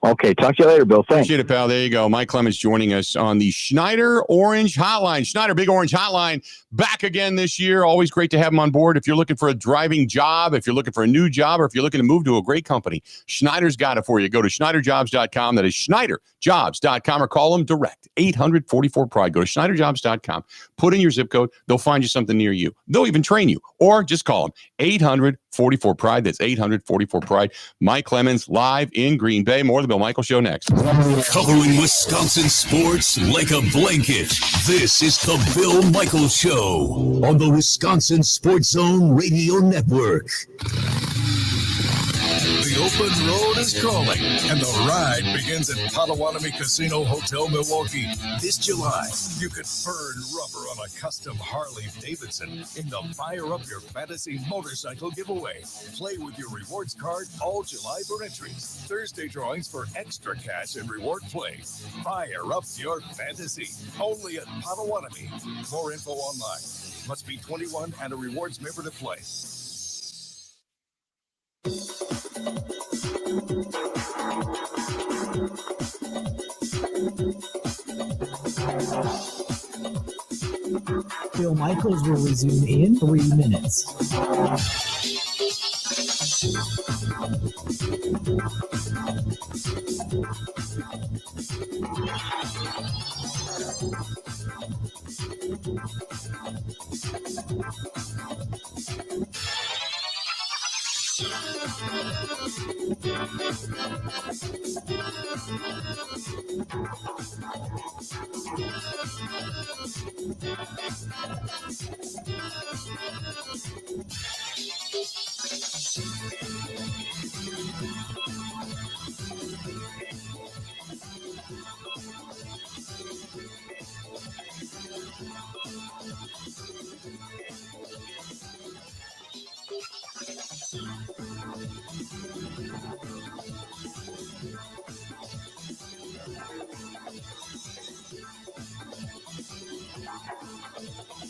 Okay, talk to you later, Bill. Thanks.
Appreciate it, pal. There you go. Mike Clemens joining us on the Schneider Orange Hotline. Schneider Big Orange Hotline back again this year. Always great to have him on board. If you're looking for a driving job, if you're looking for a new job, or if you're looking to move to a great company, Schneider's got it for you. Go to schneiderjobs.com. That is schneiderjobs.com, or call them direct. 844-PRIDE. Go to schneiderjobs.com. Put in your zip code. They'll find you something near you. They'll even train you. Or just call them. 844-PRIDE. That's 844-PRIDE. Mike Clemens live in Green Bay. More of the Bill Michael Show next.
Covering Wisconsin sports like a blanket. This is the Bill Michael Show on the Wisconsin Sports Zone Radio Network.
The open road is calling, and the ride begins at Potawatomi Casino Hotel, Milwaukee. This July, you can burn rubber on a custom Harley-Davidson in the Fire Up Your Fantasy motorcycle giveaway. Play with your rewards card all July for entries. Thursday drawings for extra cash and reward play. Fire Up Your Fantasy, only at Potawatomi. More info online. Must be 21 and a rewards member to play.
Bill Michaels will resume in 3 minutes.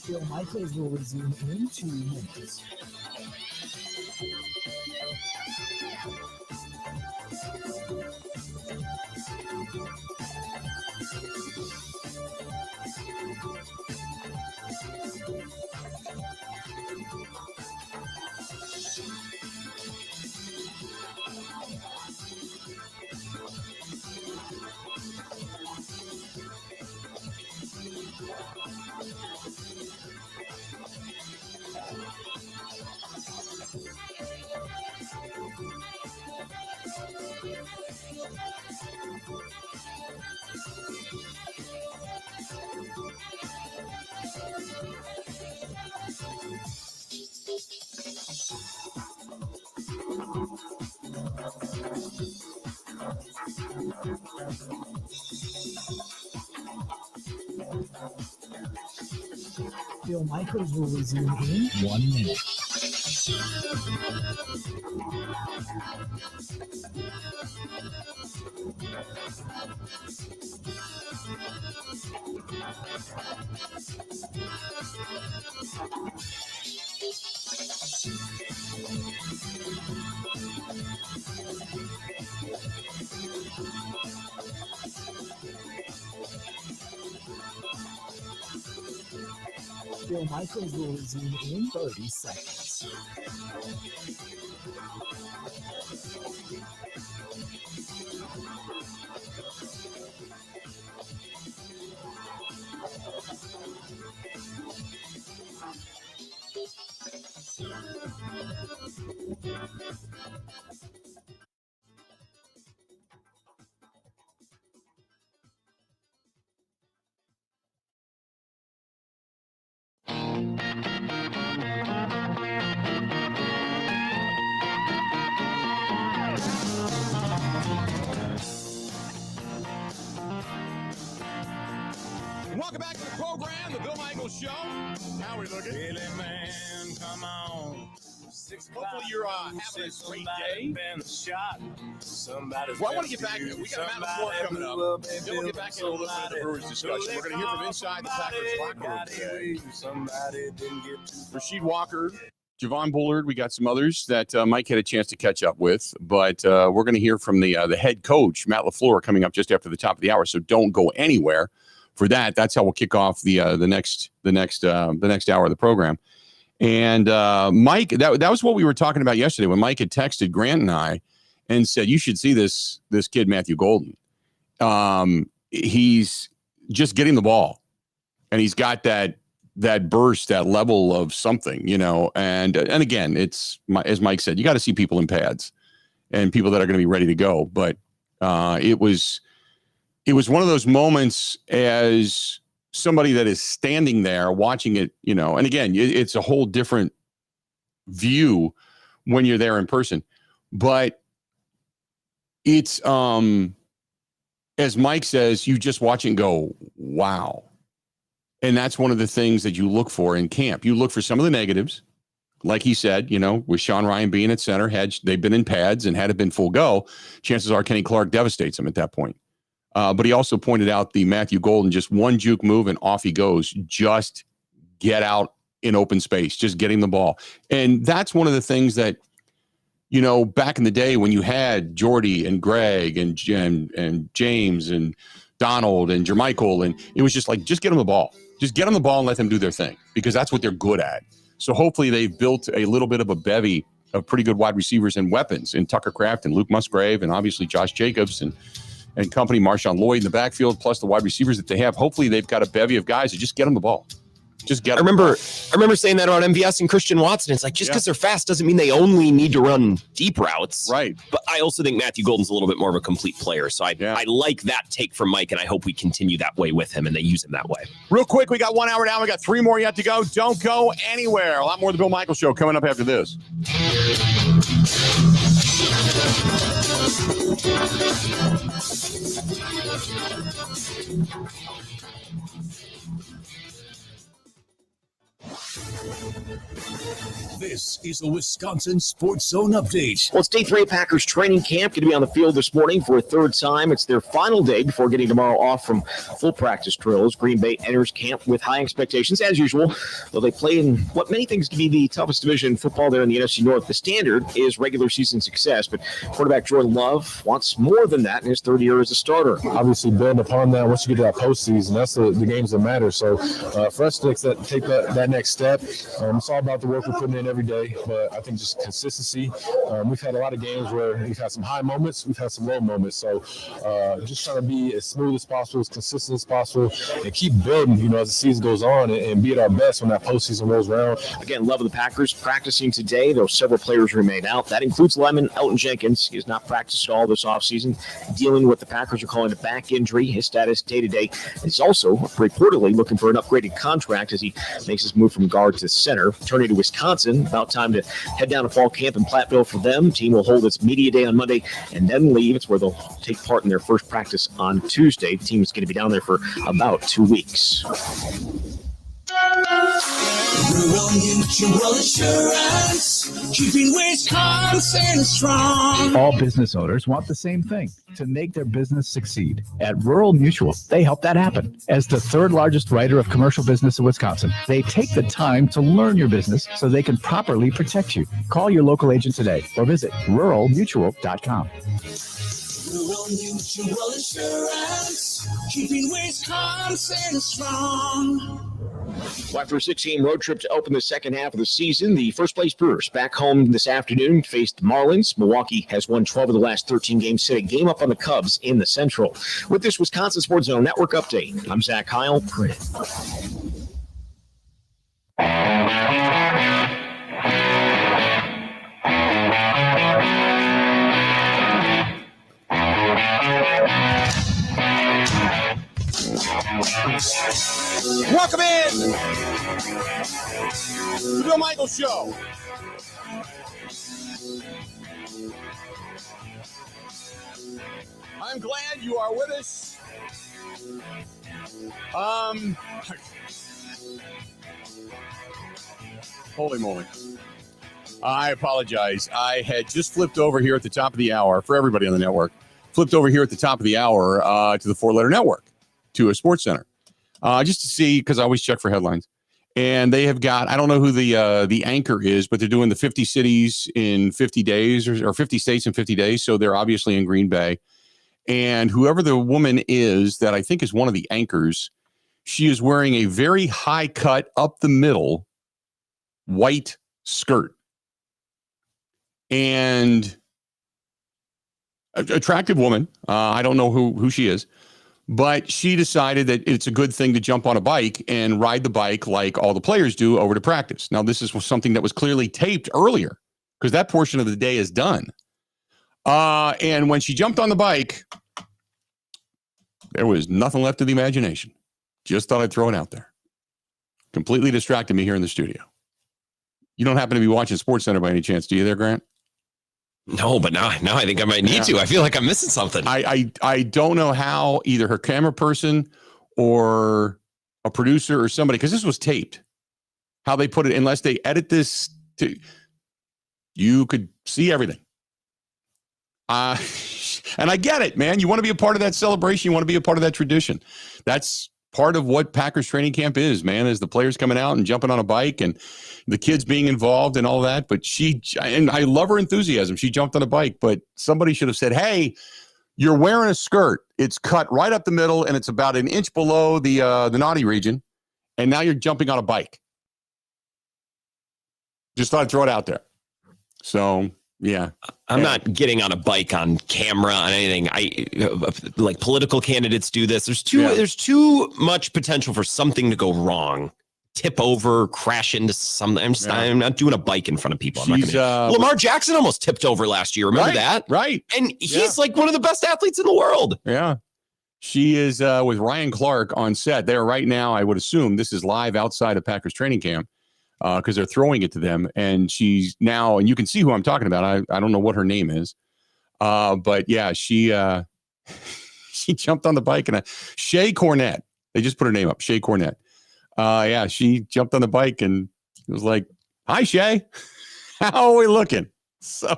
Bill Michaels will resume in 2 minutes. Bill Michaels will resume in 1 minute. Bill Michaels will resume in 30 seconds.
Welcome back to the program, the Bill Michaels Show. How are we looking?
Billy man, come on.
Hopefully you're having a great day. Well, I want to get back. We got Matt LaFleur coming up. Then we'll get back into a little bit of the Brewers discussion. We're going to hear from inside the Packers locker room today. Rasheed Walker, Javon Bullard. We got some others that Mike had a chance to catch up with, but we're going to hear from the head coach, Matt LaFleur, coming up just after the top of the hour. So don't go anywhere for that. That's how we'll kick off the next hour of the program. And Mike, that was what we were talking about yesterday when Mike had texted Grant and I and said, you should see this kid, Matthew Golden. He's just getting the ball, and he's got that burst, that level of something, and again, it's as Mike said, you got to see people in pads and people that are going to be ready to go. But it was one of those moments as somebody that is standing there watching it, and again, it's a whole different view when you're there in person, but it's, as Mike says, you just watch and go, wow. And that's one of the things that you look for in camp. You look for some of the negatives, like he said, with Sean Ryan being at center, they've been in pads, and had it been full go, chances are Kenny Clark devastates him at that point. But he also pointed out the Matthew Golden, just one juke move and off he goes. Just get out in open space, just getting the ball. And that's one of the things that, back in the day when you had Jordy and Greg and James and Donald and Jermichael, and it was just like, just get them the ball. Just get them the ball and let them do their thing, because that's what they're good at. So hopefully they've built a little bit of a bevy of pretty good wide receivers and weapons in Tucker Kraft and Luke Musgrave and obviously Josh Jacobs and company, Marshawn Lloyd in the backfield, plus the wide receivers that they have. Hopefully they've got a bevy of guys that just get them the ball. Just get them. I
remember saying that on MVS and Christian Watson. It's like, just because they're fast doesn't mean they only need to run deep routes.
Right.
But I also think Matthew Golden's a little bit more of a complete player. So I like that take from Mike, and I hope we continue that way with him and they use him that way.
Real quick, we got 1 hour down. We got 3 more yet to go. Don't go anywhere. A lot more of the Bill Michaels Show coming up after this.
This is a Wisconsin Sports Zone update.
Well, it's day 3 of Packers training camp. Going to be on the field this morning for a third time. It's their final day before getting tomorrow off from full practice drills. Green Bay enters camp with high expectations, as usual. Though they play in what many think to be the toughest division in football there in the NFC North. The standard is regular season success, but quarterback Jordan Love wants more than that in his third year as a starter.
Obviously, build upon that once you get to that postseason. That's the games that matter. So for us to take that next step, it's all about the work we're putting in every day, but I think just consistency. We've had a lot of games where we've had some high moments, we've had some low moments. So just trying to be as smooth as possible, as consistent as possible, and keep building, as the season goes on, and be at our best when that postseason rolls around.
Again, Love of the Packers practicing today, though several players remain out. That includes lineman Elton Jenkins. He has not practiced at all this offseason, dealing with the Packers are calling a back injury. His status day-to-day. He's also reportedly looking for an upgraded contract as he makes his move from guard to center. Turning to Wisconsin, about time to head down to fall camp in Platteville for them. Team will hold its media day on Monday and then leave. It's where they'll take part in their first practice on Tuesday. The team is going to be down there for about 2 weeks.
Rural Mutual Insurance, keeping Wisconsin strong.
All business owners want the same thing, to make their business succeed. At Rural Mutual, they help that happen. As the third largest writer of commercial business in Wisconsin, they take the time to learn your business so they can properly protect you. Call your local agent today or visit ruralmutual.com.
Rural Mutual Insurance, keeping Wisconsin strong.
Well, after a 6-game road trip to open the second half of the season, the first-place Brewers back home this afternoon faced the Marlins. Milwaukee has won 12 of the last 13 games, set a game up on the Cubs in the Central. With this Wisconsin Sports Zone Network update, I'm Zach Heil.
Welcome in the Bill Michaels Show. I'm glad you are with us. Holy moly. I apologize. I had just flipped over here at the top of the hour for everybody on the network. Flipped over here at the top of the hour to the 4-letter network, to a Sports Center, just to see, because I always check for headlines. And they have got, I don't know who the anchor is, but they're doing the 50 cities in 50 days or 50 states in 50 days. So they're obviously in Green Bay. And whoever the woman is that I think is one of the anchors, she is wearing a very high cut up the middle white skirt. And attractive woman. I don't know who she is, but she decided that it's a good thing to jump on a bike and ride the bike like all the players do over to practice. Now, this is something that was clearly taped earlier because that portion of the day is done. And when she jumped on the bike, there was nothing left of the imagination. Just thought I'd throw it out there. Completely distracted me here in the studio. You don't happen to be watching SportsCenter by any chance, do you there, Grant?
No, but now I think I might need to. I feel like I'm missing something.
I don't know how either her camera person or a producer or somebody, because this was taped, how they put it, unless they edit this, you could see everything. And I get it, man. You want to be a part of that celebration. You want to be a part of that tradition. That's part of what Packers training camp is, man, is the players coming out and jumping on a bike and the kids being involved and all that. But and I love her enthusiasm. She jumped on a bike, but somebody should have said, hey, you're wearing a skirt. It's cut right up the middle and it's about an inch below the naughty region. And now you're jumping on a bike. Just thought I'd throw it out there. So, yeah.
I'm not getting on a bike on camera on anything. Like political candidates do this. There's too much potential for something to go wrong. Tip over, crash into something. I'm not doing a bike in front of people. Lamar Jackson almost tipped over last year. Remember that?
Right.
And he's like one of the best athletes in the world.
Yeah. She is with Ryan Clark on set there right now. I would assume this is live outside of Packers training camp. Because they're throwing it to them, and she's now, and you can see who I'm talking about. I don't know what her name is, but yeah, she jumped on the bike, and Shay Cornett. They just put her name up, Shay Cornett. Yeah, she jumped on the bike and it was like, "Hi, Shay, how are we looking?" So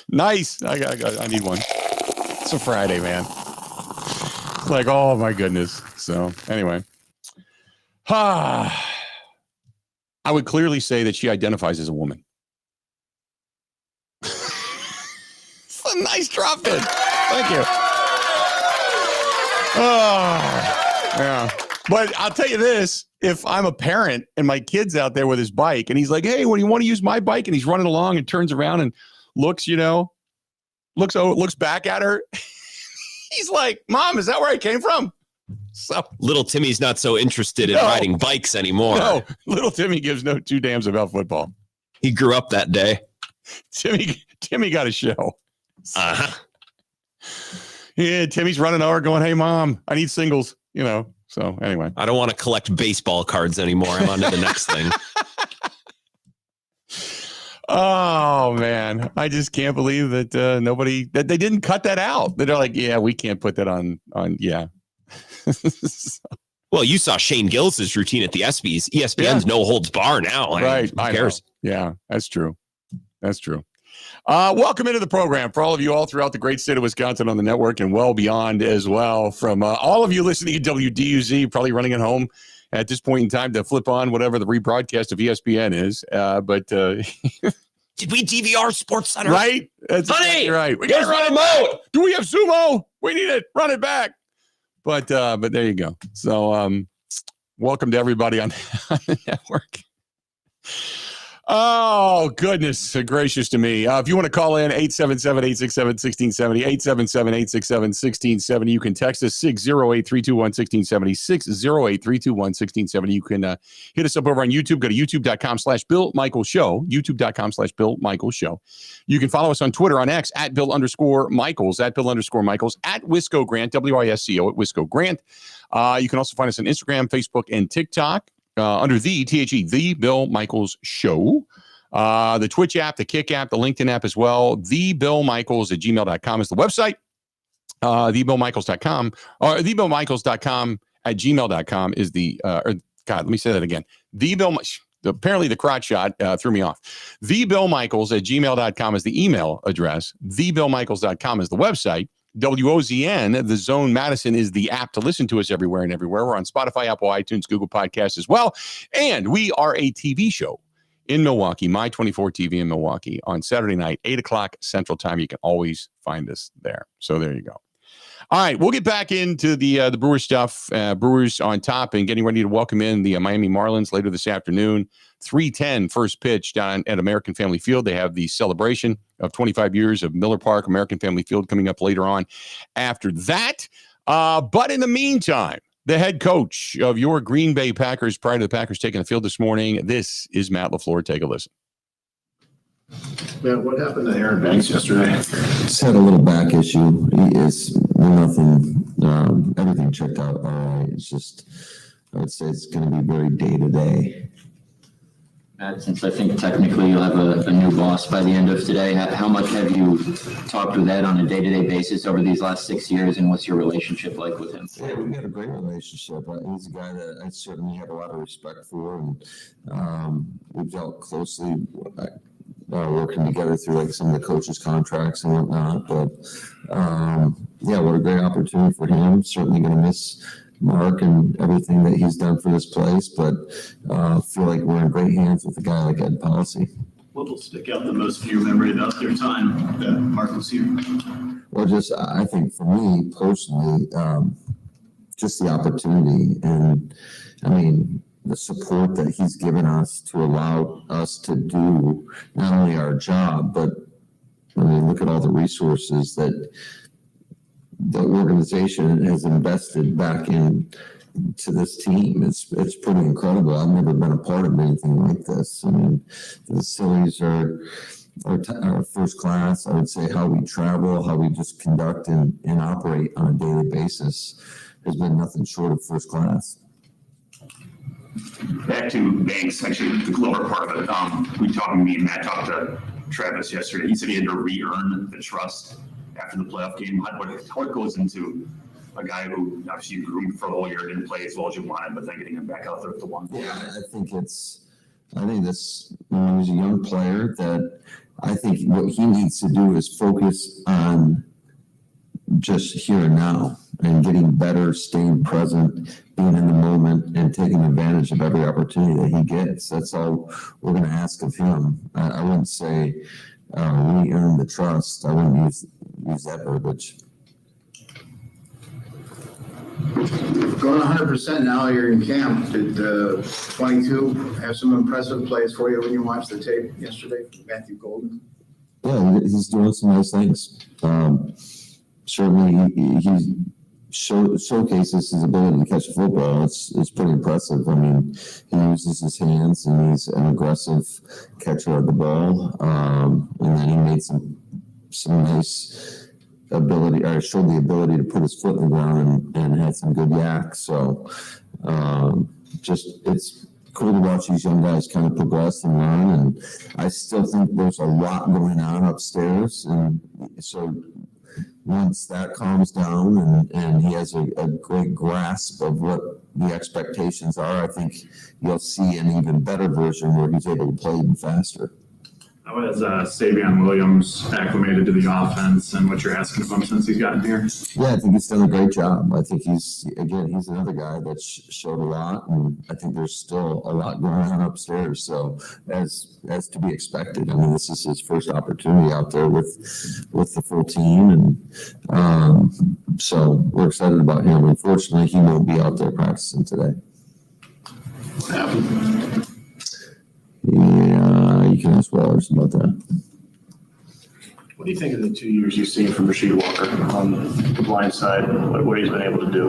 nice. I need one. It's a Friday, man. It's like, oh my goodness. So anyway, I would clearly say that she identifies as a woman. It's a nice drop in. Thank you. Oh, yeah. But I'll tell you this, if I'm a parent and my kid's out there with his bike and he's like, hey, what do you want to use my bike? And he's running along and turns around and looks back at her. He's like, Mom, is that where I came from? So
little Timmy's not so interested in riding bikes anymore.
No, little Timmy gives no two damns about football.
He grew up that day.
Timmy got a show.
Uh-huh.
Yeah, Timmy's running over going, hey, Mom, I need singles, So anyway.
I don't want to collect baseball cards anymore. I'm on to the next thing.
Oh, man. I just can't believe that that they didn't cut that out. They're like, yeah, we can't put that on. Yeah.
Well, you saw Shane Gillis' routine at the ESPYs. ESPN's no holds bar now.
Right.
Who cares?
Yeah, that's true. Welcome into the program for all of you all throughout the great state of Wisconsin on the network and well beyond as well. From all of you listening to WDUZ, probably running at home at this point in time to flip on whatever the rebroadcast of ESPN is. But
did we DVR Sports Center?
Right? That's exactly right. We got to run it back. Do we have sumo? We need it. Run it back. But there you go. So welcome to everybody on the network. Oh, goodness gracious to me. If you want to call in, 877-867-1670, 877-867-1670. You can text us 608-321-1670, 608-321-1670. You can hit us up over on YouTube. Go to youtube.com/Bill Michaels Show, youtube.com/Bill Michaels Show. You can follow us on Twitter on X at Bill_Michaels, at Bill_Michaels, at Wisco Grant, WISCO at Wisco Grant. You can also find us on Instagram, Facebook, and TikTok. Under the Bill Michaels Show, the Twitch app, the Kick app, the LinkedIn app as well. TheBillMichaels@gmail.com is the website. TheBillMichaels.com or TheBillMichaels.com@gmail.com is the, God, let me say that again. Apparently the crotch shot threw me off. TheBillMichaels@gmail.com is the email address. TheBillMichaels.com is the website. WOZN, the Zone Madison, is the app to listen to us everywhere and everywhere. We're on Spotify, Apple, iTunes, Google Podcasts as well. And we are a TV show in Milwaukee, My 24 TV in Milwaukee, on Saturday night, 8 o'clock Central Time. You can always find us there. So there you go. All right, we'll get back into the Brewers stuff. Brewers on top and getting ready to welcome in the Miami Marlins later this afternoon. 3:10 first pitch down at American Family Field. They have the celebration of 25 years of Miller Park, American Family Field, coming up later on after that. But in the meantime, the head coach of your Green Bay Packers, prior to the Packers taking the field this morning, this is Matt LaFleur. Take a listen.
Matt, what happened to Aaron Banks yesterday?
Just had a little back issue. It's nothing. Everything checked out all right. It's just, I would say it's going to be very day-to-day.
Matt, since I think technically you'll have a new boss by the end of today, how much have you talked with Ed on a day-to-day basis over these last 6 years, and what's your relationship like with him?
Yeah, we've got a great relationship. He's a guy that I certainly have a lot of respect for, and we've dealt closely working together through like some of the coaches' contracts and whatnot. But yeah, what a great opportunity for him. Certainly going to miss Mark and everything that he's done for this place, but feel like we're in great hands with a guy like Ed Policy.
What will stick out the most from your memory about their time that Mark was here?
Well, just I think for me personally, just the opportunity, and I mean the support that he's given us to allow us to do not only our job, but I mean look at all the resources that the organization has invested back in to this team. It's pretty incredible. I've never been a part of anything like this. I mean, the facilities are first class. I would say how we travel, how we just conduct and operate on a daily basis has been nothing short of first class.
Back to Banks, actually the lower part of it. Me and Matt talked to Travis yesterday. He said he had to re-earn the trust after the playoff game. How it goes into a guy who obviously you groomed for the whole year, didn't play as well as you wanted, but then getting him back out there at the one.
Yeah, I think this, he's a young player that I think what he needs to do is focus on just here and now and getting better, staying present, being in the moment, and taking advantage of every opportunity that he gets. That's all we're going to ask of him. I wouldn't say we earn the trust. I wouldn't use that verbiage.
Going 100% now, you're in camp. Did 22 have some impressive plays for you when you watched the tape yesterday from Matthew Golden?
Yeah, he's doing some nice things. Certainly, he showcases his ability to catch a football. It's pretty impressive. I mean, he uses his hands, and he's an aggressive catcher of the ball. And then he made some nice ability, or showed the ability to put his foot in the ground and had some good yak. So it's cool to watch these young guys kind of progress and learn. And I still think there's a lot going on upstairs. And so once that calms down and he has a great grasp of what the expectations are, I think you'll see an even better version where he's able to play even faster.
How has Savion Williams acclimated to the offense and what you're asking of him since he's gotten here?
Yeah, I think he's done a great job. I think he's another guy that showed a lot, and I think there's still a lot going on upstairs. So as to be expected, I mean, this is his first opportunity out there with the full team, and so we're excited about him. Unfortunately, he won't be out there practicing today. Yeah, you can ask Wallers about that.
What do you think of the 2 years you've seen from Rasheed Walker on the blind side, what he's been able to do?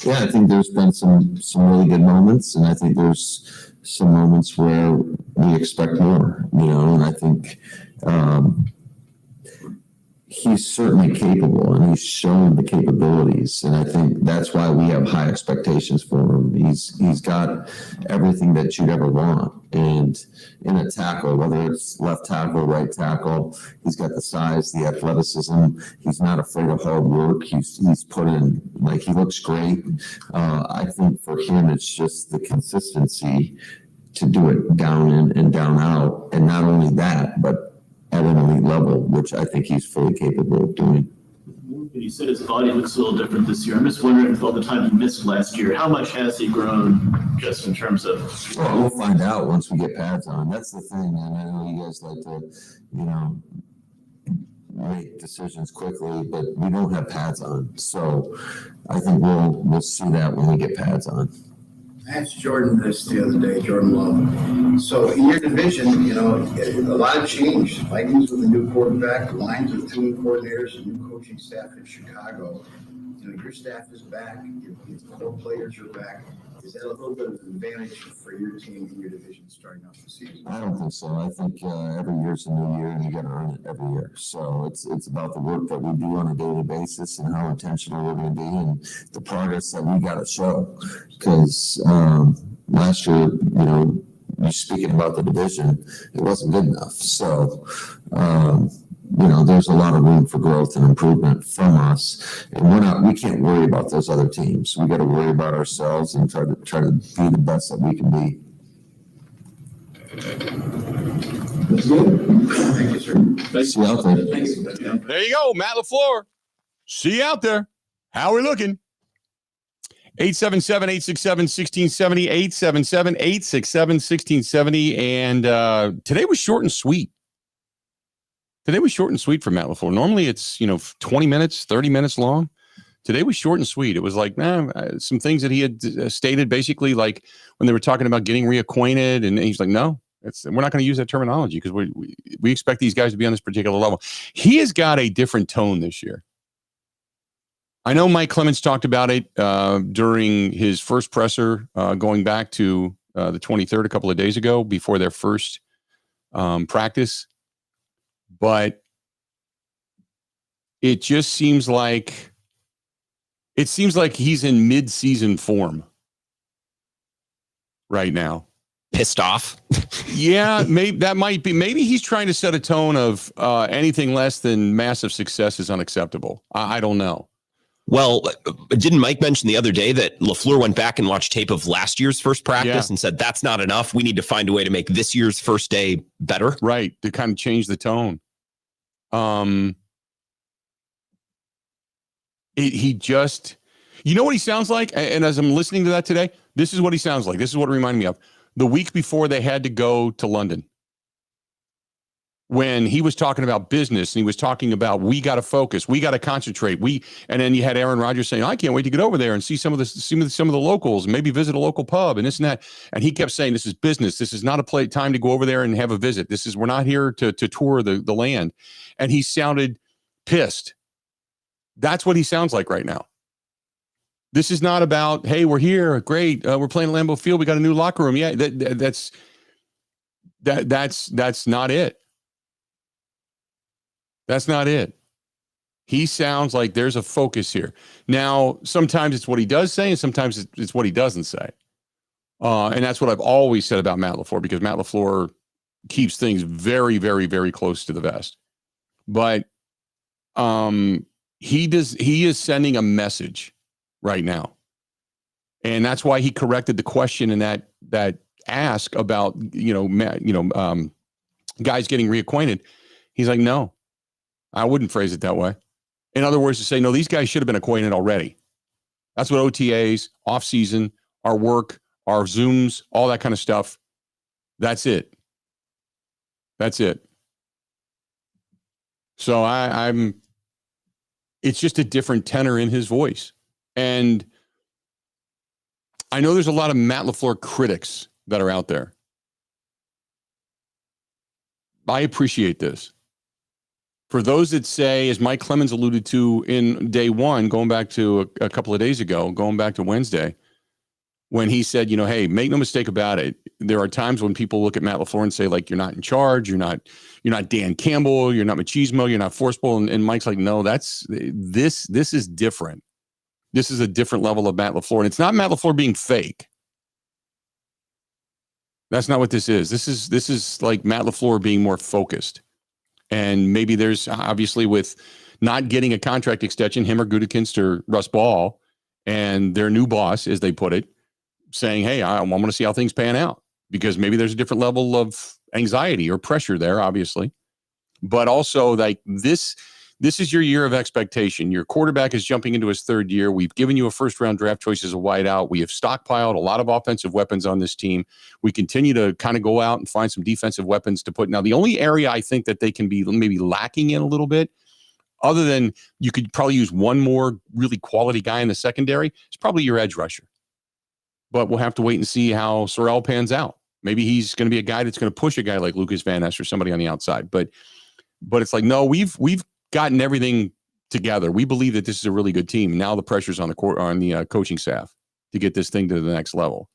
Yeah, I think there's been some really good moments, and I think there's some moments where we expect more, and I think he's certainly capable, and he's shown the capabilities, and I think that's why we have high expectations for him. He's got everything that you'd ever want, and in a tackle, whether it's left tackle, right tackle, he's got the size, the athleticism. He's not afraid of hard work. He's put in, he looks great. I think for him, it's just the consistency to do it down in and down out. And not only that, but at an elite level, which I think he's fully capable of doing.
You said his body looks a little different this year. I'm just wondering, with all the time he missed last year, how much has he grown just in terms of?
Well, we'll find out once we get pads on. That's the thing, and I know you guys like to, make decisions quickly, but we don't have pads on. So I think we'll see that when we get pads on.
I asked Jordan this the other day, Jordan Love. So in your division, a lot of change. Vikings with a new quarterback, the Lions with 2 new coordinators, a new coaching staff in Chicago. Your staff is back. Your core players are back. Is that a little bit of an advantage for your team in your division starting off the season?
I don't think so. I think every year's a new year, and you got to earn it every year. So it's about the work that we do on a daily basis and how intentional we're going to be and the progress that we got to show. Because last year, you speaking about the division, it wasn't good enough. So, there's a lot of room for growth and improvement from us, and we can't worry about those other teams. We got to worry about ourselves and try to be the best that we can be.
That's good. Thank you, sir.
See you out there.
Thanks.
There you go, Matt LaFleur. See you out there. How are we looking? 877-867-1670, 877-867-1670. And today was short and sweet. Today was short and sweet for Matt LaFleur. Normally it's, 20 minutes, 30 minutes long. Today was short and sweet. It was like, some things that he had stated basically, like when they were talking about getting reacquainted, and he's like, no, we're not going to use that terminology because we expect these guys to be on this particular level. He has got a different tone this year. I know Mike Clemens talked about it during his first presser going back to the 23rd a couple of days ago before their first practice. But it just seems like he's in mid-season form right now.
Pissed off.
Yeah, maybe he's trying to set a tone of anything less than massive success is unacceptable. I don't know.
Well, didn't Mike mention the other day that LaFleur went back and watched tape of last year's first practice and said, that's not enough. We need to find a way to make this year's first day better.
Right. To kind of change the tone. He just, what he sounds like? And as I'm listening to that today, this is what he sounds like. This is what it reminded me of. The week before they had to go to London, when he was talking about business and he was talking about, we got to focus, we got to concentrate. And then you had Aaron Rodgers saying, I can't wait to get over there and see some of the locals, and maybe visit a local pub and this and that. And he kept saying, this is business. This is not a time to go over there and have a visit. We're not here to tour the land. And he sounded pissed. That's what he sounds like right now. This is not about, hey, we're here. Great. We're playing Lambeau Field. We got a new locker room. Yeah. That's not it. That's not it. He sounds like there's a focus here. Now, sometimes it's what he does say, and sometimes it's what he doesn't say. And that's what I've always said about Matt LaFleur, because Matt LaFleur keeps things very, very, very close to the vest. But he is sending a message right now. And that's why he corrected the question in that ask about, guys getting reacquainted. He's like, no. I wouldn't phrase it that way. In other words, to say, no, these guys should have been acquainted already. That's what OTAs, off-season, our work, our Zooms, all that kind of stuff. That's it. That's it. So it's just a different tenor in his voice. And I know there's a lot of Matt LaFleur critics that are out there. I appreciate this. For those that say, as Mike Clemens alluded to in day one, going back to a couple of days ago, going back to Wednesday, when he said, hey, make no mistake about it. There are times when people look at Matt LaFleur and say, like, you're not in charge. You're not Dan Campbell. You're not Machismo. You're not forceful. And Mike's like, no, this is different. This is a different level of Matt LaFleur. And it's not Matt LaFleur being fake. That's not what this is. This is like Matt LaFleur being more focused. And maybe there's obviously, with not getting a contract extension, him or Gutekunst or Russ Ball and their new boss, as they put it, saying, hey, I want to see how things pan out. because maybe there's a different level of anxiety or pressure there, obviously. But also, like, this is your year of expectation. Your quarterback is jumping into his third year. We've given you a first-round draft choice as a wideout. We have stockpiled a lot of offensive weapons on this team. We continue to kind of go out and find some defensive weapons to put. Now, the only area I think that they can be maybe lacking in a little bit, other than you could probably use one more really quality guy in the secondary, is probably your edge rusher. But we'll have to wait and see how Sorrell pans out. Maybe he's going to be a guy that's going to push a guy like Lucas Van Ness or somebody on the outside. But it's like, no, we've gotten everything together. We believe that this is a really good team. Now the pressure's on the coaching staff to get this thing to the next level.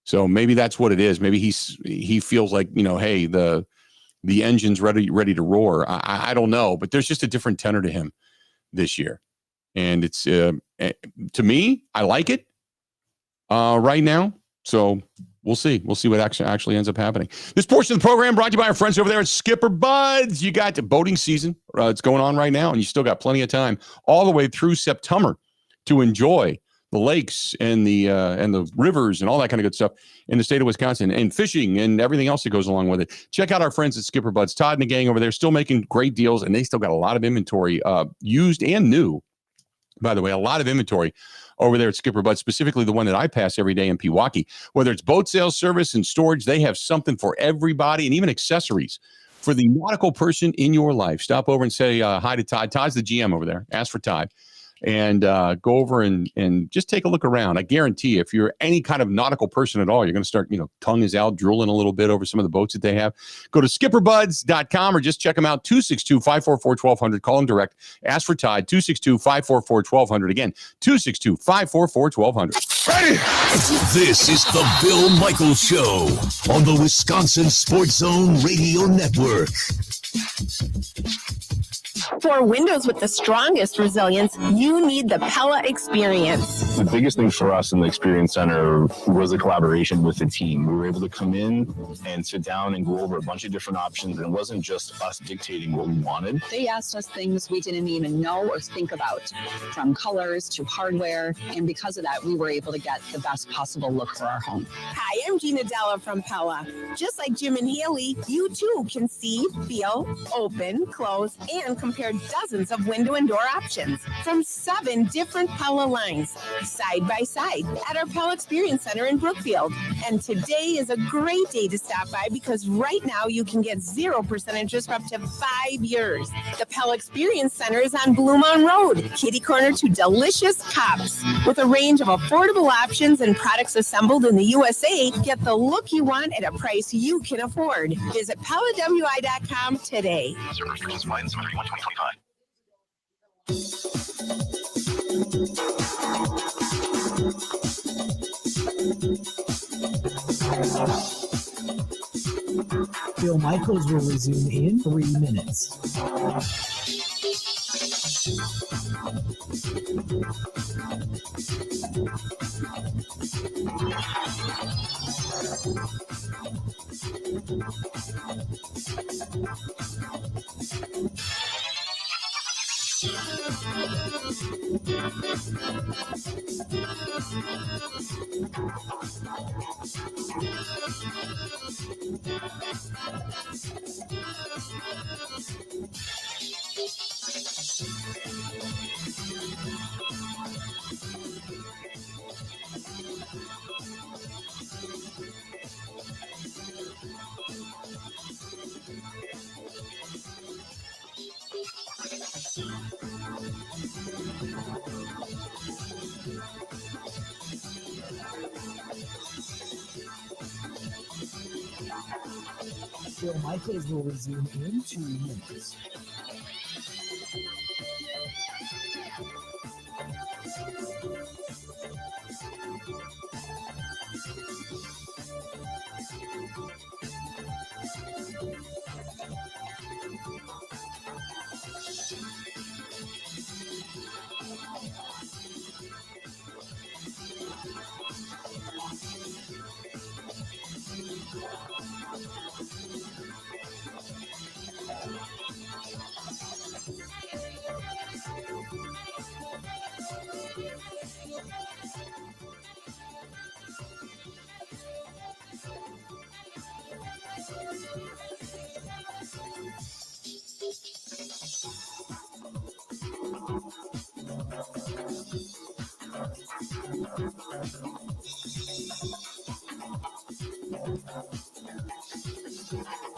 So maybe that's what it is. Maybe he feels like, hey, the engine's ready to roar. I don't know, but there's just a different tenor to him this year. And it's, to me, I like it right now. So we'll see. We'll see what actually ends up happening. This portion of the program brought to you by our friends over there at Skipper Buds. You got the boating season. It's going on right now, and you still got plenty of time all the way through September to enjoy the lakes and the rivers and all that kind of good stuff in the state of Wisconsin, and fishing and everything else that goes along with it. Check out our friends at Skipper Buds. Todd and the gang over there still making great deals, and they still got a lot of inventory, used and new. By the way, a lot of inventory over there at Skipper Buds, specifically the one that I pass every day in Pewaukee. Whether it's boat sales, service, and storage, they have something for everybody, and even accessories for the nautical person in your life. Stop over and say hi to Todd. Todd's the GM over there. Ask for Todd. And go over and just take a look around. I guarantee if you're any kind of nautical person at all, you're going to start, tongue is out, drooling a little bit over some of the boats that they have. Go to skipperbuds.com or just check them out, 262-544-1200. Call them direct. Ask for Todd, 262-544-1200. Again, 262-544-1200.
Ready? This is the Bill Michaels Show on the Wisconsin Sports Zone Radio Network.
For windows with the strongest resilience, you need the Pella Experience.
The biggest thing for us in the Experience Center was the collaboration with the team. We were able to come in and sit down and go over a bunch of different options. And it wasn't just us dictating what we wanted.
They asked us things we didn't even know or think about, from colors to hardware. And because of that, we were able to get the best possible look for our home.
Hi, I'm Gina Della from Pella. Just like Jim and Haley, you too can see, feel, open, close, and compare dozens of window and door options from 7 different Pella lines, side by side at our Pella Experience Center in Brookfield. And today is a great day to stop by because right now you can get 0% interest for up to 5 years. The Pella Experience Center is on Blue Mountain Road, kitty corner to delicious cups. With a range of affordable options and products assembled in the USA, get the look you want at a price you can afford. Visit PellaWI.com today.
Bill Michaels will resume in 3 minutes. Bill Michaels will resume in 2 minutes.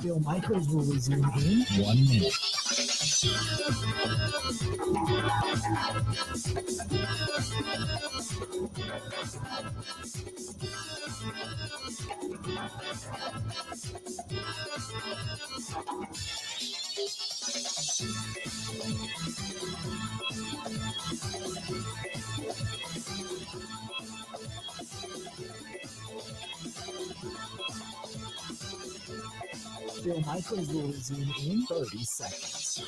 Bill Michaels will resume in 1 minute. Bill Michaels will resume in 30 seconds.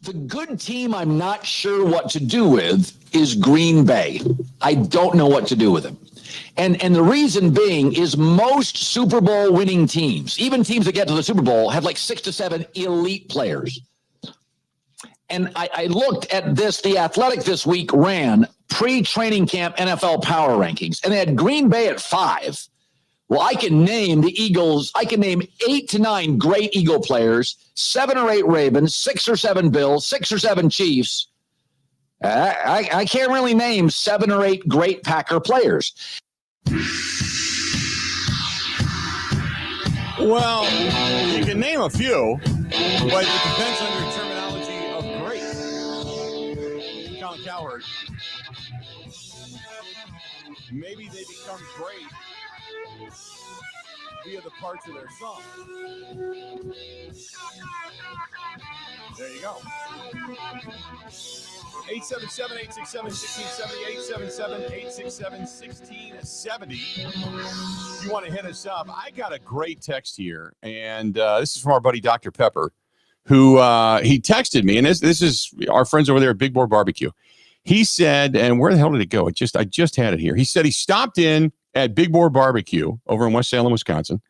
The good team I'm not sure what to do with is Green Bay. I don't know what to do with them. And the reason being is most Super Bowl winning teams, even teams that get to the Super Bowl, have like 6 to 7 elite players. And I looked at this, The Athletic this week ran pre-training camp NFL power rankings, and they had Green Bay at 5. Well, I can name the Eagles. I can name 8 to 9 great Eagle players, 7 or 8 Ravens, 6 or 7 Bills, 6 or 7 Chiefs. I can't really name 7 or 8 great Packer players.
Well, you can name a few, but it depends on your terminology of great. Colin Cowherd. Maybe they become great via the parts of their song. There you go. 877-867-1670, 877-867-1670. You want to hit us up? I got a great text here, and this is from our buddy Dr. Pepper, who he texted me, and this is our friends over there at Big Boar Barbecue. He said, and where the hell did it go? I just had it here. He said he stopped in at Big Boar Barbecue over in West Salem, Wisconsin.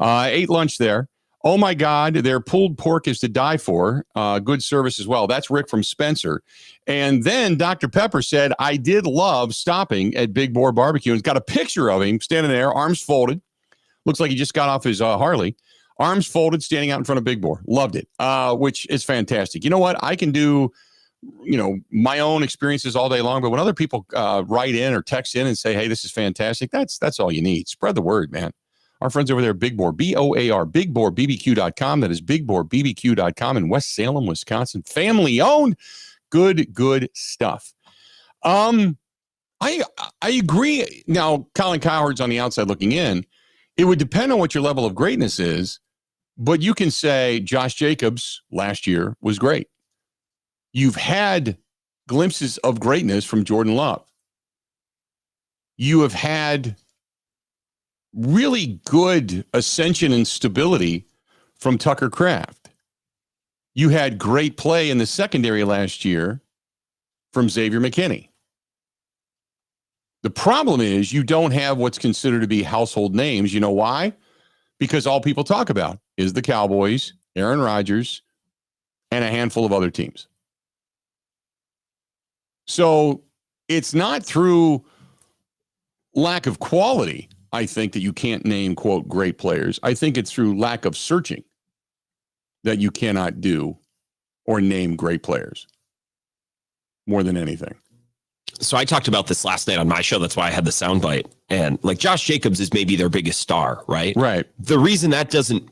Ate lunch there. Oh, my God, their pulled pork is to die for. Good service as well. That's Rick from Spencer. And then Dr. Pepper said, I did love stopping at Big Boar Barbecue. And it's got a picture of him standing there, arms folded. Looks like he just got off his Harley. Arms folded, standing out in front of Big Boar. Loved it, which is fantastic. You know what? I can do, my own experiences all day long. But when other people write in or text in and say, hey, this is fantastic, that's all you need. Spread the word, man. Our friends over there, Big Boar, BOAR, BigBoarBBQ.com. That is BigBoarBBQ.com in West Salem, Wisconsin. Family owned. Good stuff. I agree. Now, Colin Cowherd's on the outside looking in. It would depend on what your level of greatness is, but you can say Josh Jacobs last year was great. You've had glimpses of greatness from Jordan Love. You have had really good ascension and stability from Tucker Kraft. You had great play in the secondary last year from Xavier McKinney. The problem is you don't have what's considered to be household names. You know why? Because all people talk about is the Cowboys, Aaron Rodgers, and a handful of other teams. So it's not through lack of quality, I think, that you can't name, quote, great players. I think it's through lack of searching that you cannot do or name great players more than anything.
So I talked about this last night on my show. That's why I had the soundbite. And like Josh Jacobs is maybe their biggest star, right?
Right.
The reason that doesn't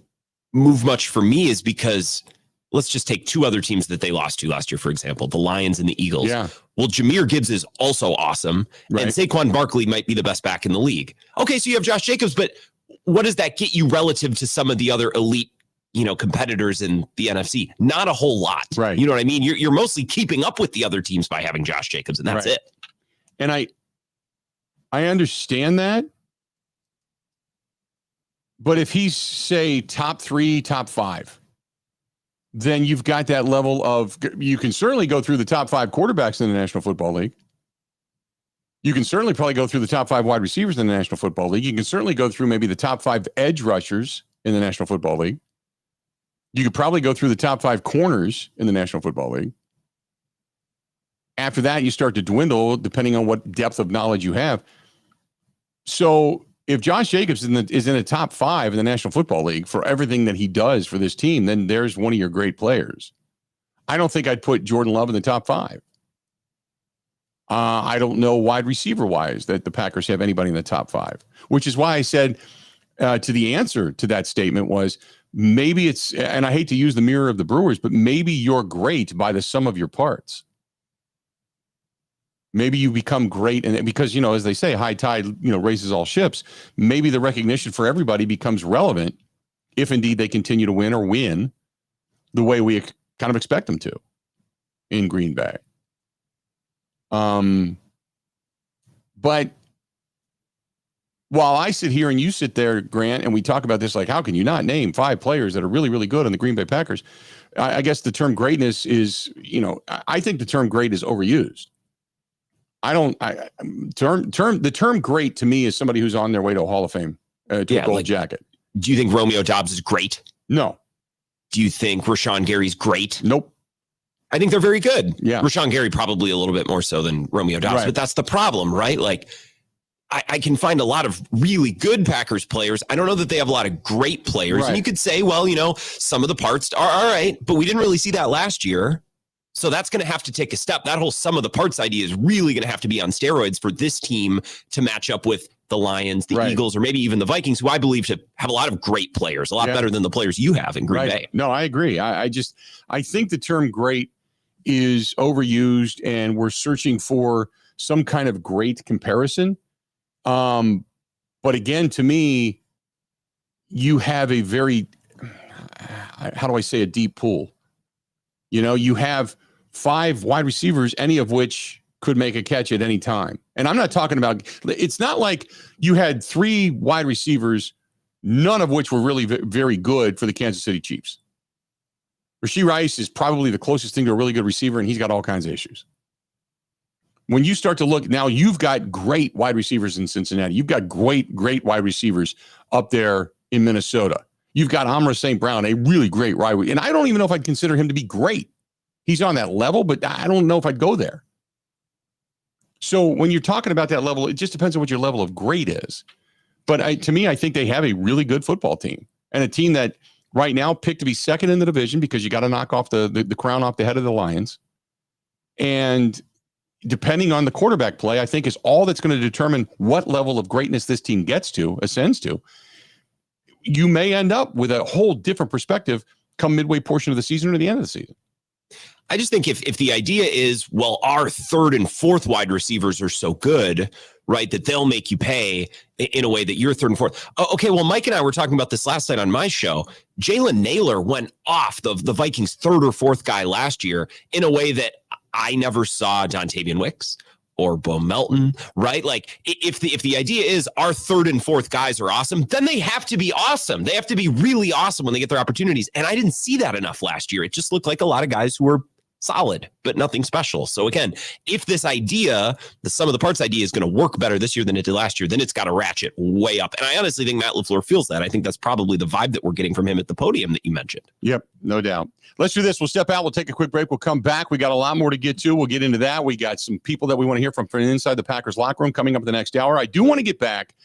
move much for me is because let's just take 2 other teams that they lost to last year, for example, the Lions and the Eagles.
Yeah.
Well, Jahmyr Gibbs is also awesome. Right. And Saquon Barkley might be the best back in the league. Okay, so you have Josh Jacobs, but what does that get you relative to some of the other elite, competitors in the NFC? Not a whole lot.
Right.
You know what I mean? You're mostly keeping up with the other teams by having Josh Jacobs, and that's
right.
it.
And I understand that. But if he's, say, top 3, top 5, then you've got that level of, you can certainly go through the top 5 quarterbacks in the National Football League. You can certainly probably go through the top 5 wide receivers in the National Football League. You can certainly go through maybe the top 5 edge rushers in the National Football League. You could probably go through the top 5 corners in the National Football League. After that, you start to dwindle depending on what depth of knowledge you have. So if Josh Jacobs is in the top 5 in the National Football League for everything that he does for this team, then there's one of your great players. I don't think I'd put Jordan Love in the top 5. I don't know wide receiver-wise that the Packers have anybody in the top 5, which is why I said to the answer to that statement was maybe it's, and I hate to use the mirror of the Brewers, but maybe you're great by the sum of your parts. Maybe you become great, and because, as they say, high tide, raises all ships. Maybe the recognition for everybody becomes relevant if indeed they continue to win or win the way we kind of expect them to in Green Bay. But while I sit here and you sit there, Grant, and we talk about this, like, how can you not name 5 players that are really, really good on the Green Bay Packers? I guess the term greatness is, I think the term great is overused. The term great to me is somebody who's on their way to a Hall of Fame, to a gold jacket.
Do you think Romeo Doubs is great?
No.
Do you think Rashawn Gary's great?
Nope.
I think they're very good.
Yeah.
Rashawn Gary probably a little bit more so than Romeo Doubs, but that's the problem, right? Like, I can find a lot of really good Packers players. I don't know that they have a lot of great players.
Right.
And you could say, well, some of the parts are all right, but we didn't really see that last year. So that's going to have to take a step. That whole sum of the parts idea is really going to have to be on steroids for this team to match up with the Lions, the Eagles, or maybe even the Vikings, who I believe to have a lot of great players, a lot better than the players you have in Green Bay.
No, I agree. I think the term great is overused, and we're searching for some kind of great comparison. But again, to me, you have a very, how do I say, a deep pool. You have 5 wide receivers, any of which could make a catch at any time. And I'm not talking about, it's not like you had 3 wide receivers, none of which were really very good for the Kansas City Chiefs. Rasheed Rice is probably the closest thing to a really good receiver, and he's got all kinds of issues. When you start to look, now you've got great wide receivers in Cincinnati. You've got great wide receivers up there in Minnesota. You've got Amon-Ra St. Brown, a really great wide receiver. And I don't even know if I'd consider him to be great. He's on that level, but I don't know if I'd go there. So when you're talking about that level, it just depends on what your level of great is. But to me, I think they have a really good football team, and a team that right now picked to be second in the division because you got to knock off the crown off the head of the Lions. And depending on the quarterback play, I think is all that's going to determine what level of greatness this team ascends to. You may end up with a whole different perspective come midway portion of the season or the end of the season.
I just think if the idea is, well, our 3rd and 4th wide receivers are so good, right, that they'll make you pay in a way that your 3rd and 4th. Oh, okay, well, Mike and I were talking about this last night on my show. Jalen Naylor went off the Vikings' 3rd or 4th guy last year in a way that I never saw Dontavian Wicks or Bo Melton, right? Like, if the idea is our 3rd and 4th guys are awesome, then they have to be awesome. They have to be really awesome when they get their opportunities. And I didn't see that enough last year. It just looked like a lot of guys who were solid, but nothing special. So again, if this idea, the sum of the parts idea, is going to work better this year than it did last year, then it's got to ratchet way up. And I honestly think Matt LaFleur feels that. I think that's probably the vibe that we're getting from him at the podium that you mentioned.
Yep, no doubt. Let's do this. We'll step out. We'll take a quick break. We'll come back. We got a lot more to get to. We'll get into that. We got some people that we want to hear from inside the Packers locker room coming up in the next hour. I do want to get back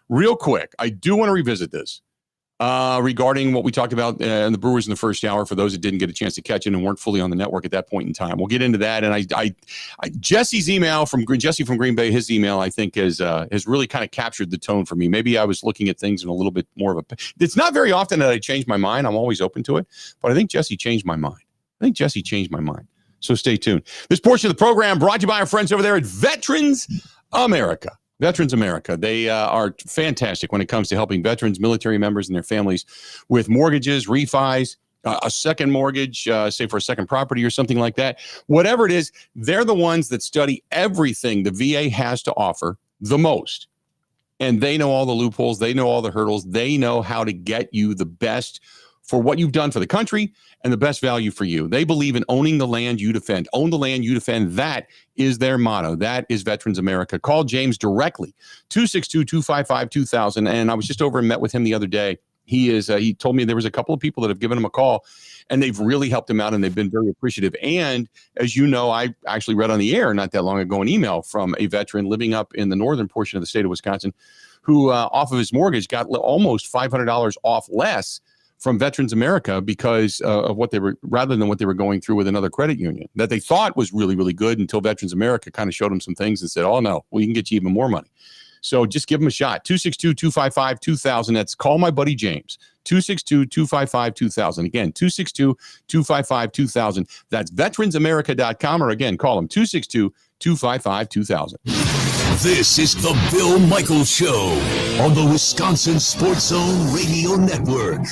real quick. I do want to revisit this. Regarding what we talked about in the Brewers in the first hour, for those that didn't get a chance to catch it and weren't fully on the network at that point in time. We'll get into that. And I Jesse's email from Jesse from Green Bay, his email, I think has really kind of captured the tone for me. Maybe I was looking at things in a little bit more of a, it's not very often that I change my mind. I'm always open to it, but I think Jesse changed my mind. So stay tuned. This portion of the program brought to you by our friends over there at Veterans America. Veterans America. They are fantastic when it comes to helping veterans, military members, and their families with mortgages, refis, a second mortgage, say for a second property or something like that. Whatever it is, they're the ones that study everything the VA has to offer the most. And they know all the loopholes. They know all the hurdles. They know how to get you the best for what you've done for the country and the best value for you. They believe in owning the land you defend. Own the land you defend. That is their motto. That is Veterans America. Call James directly, 262-255-2000. And I was just over and met with him the other day. He told me there was a couple of people that have given him a call, and they've really helped him out, and they've been very appreciative. And as you know, I actually read on the air not that long ago an email from a veteran living up in the northern portion of the state of Wisconsin who off of his mortgage got almost $500 off less from Veterans America because of what they were, rather than what they were going through with another credit union that they thought was really, really good until Veterans America kind of showed them some things and said, oh no, we can get you even more money. So just give them a shot. 262-255-2000. That's call my buddy James. 262-255-2000. Again, 262-255-2000. That's veteransamerica.com, or again, call them 262-255-2000.
This is the Bill Michaels Show on the Wisconsin Sports Zone Radio Network.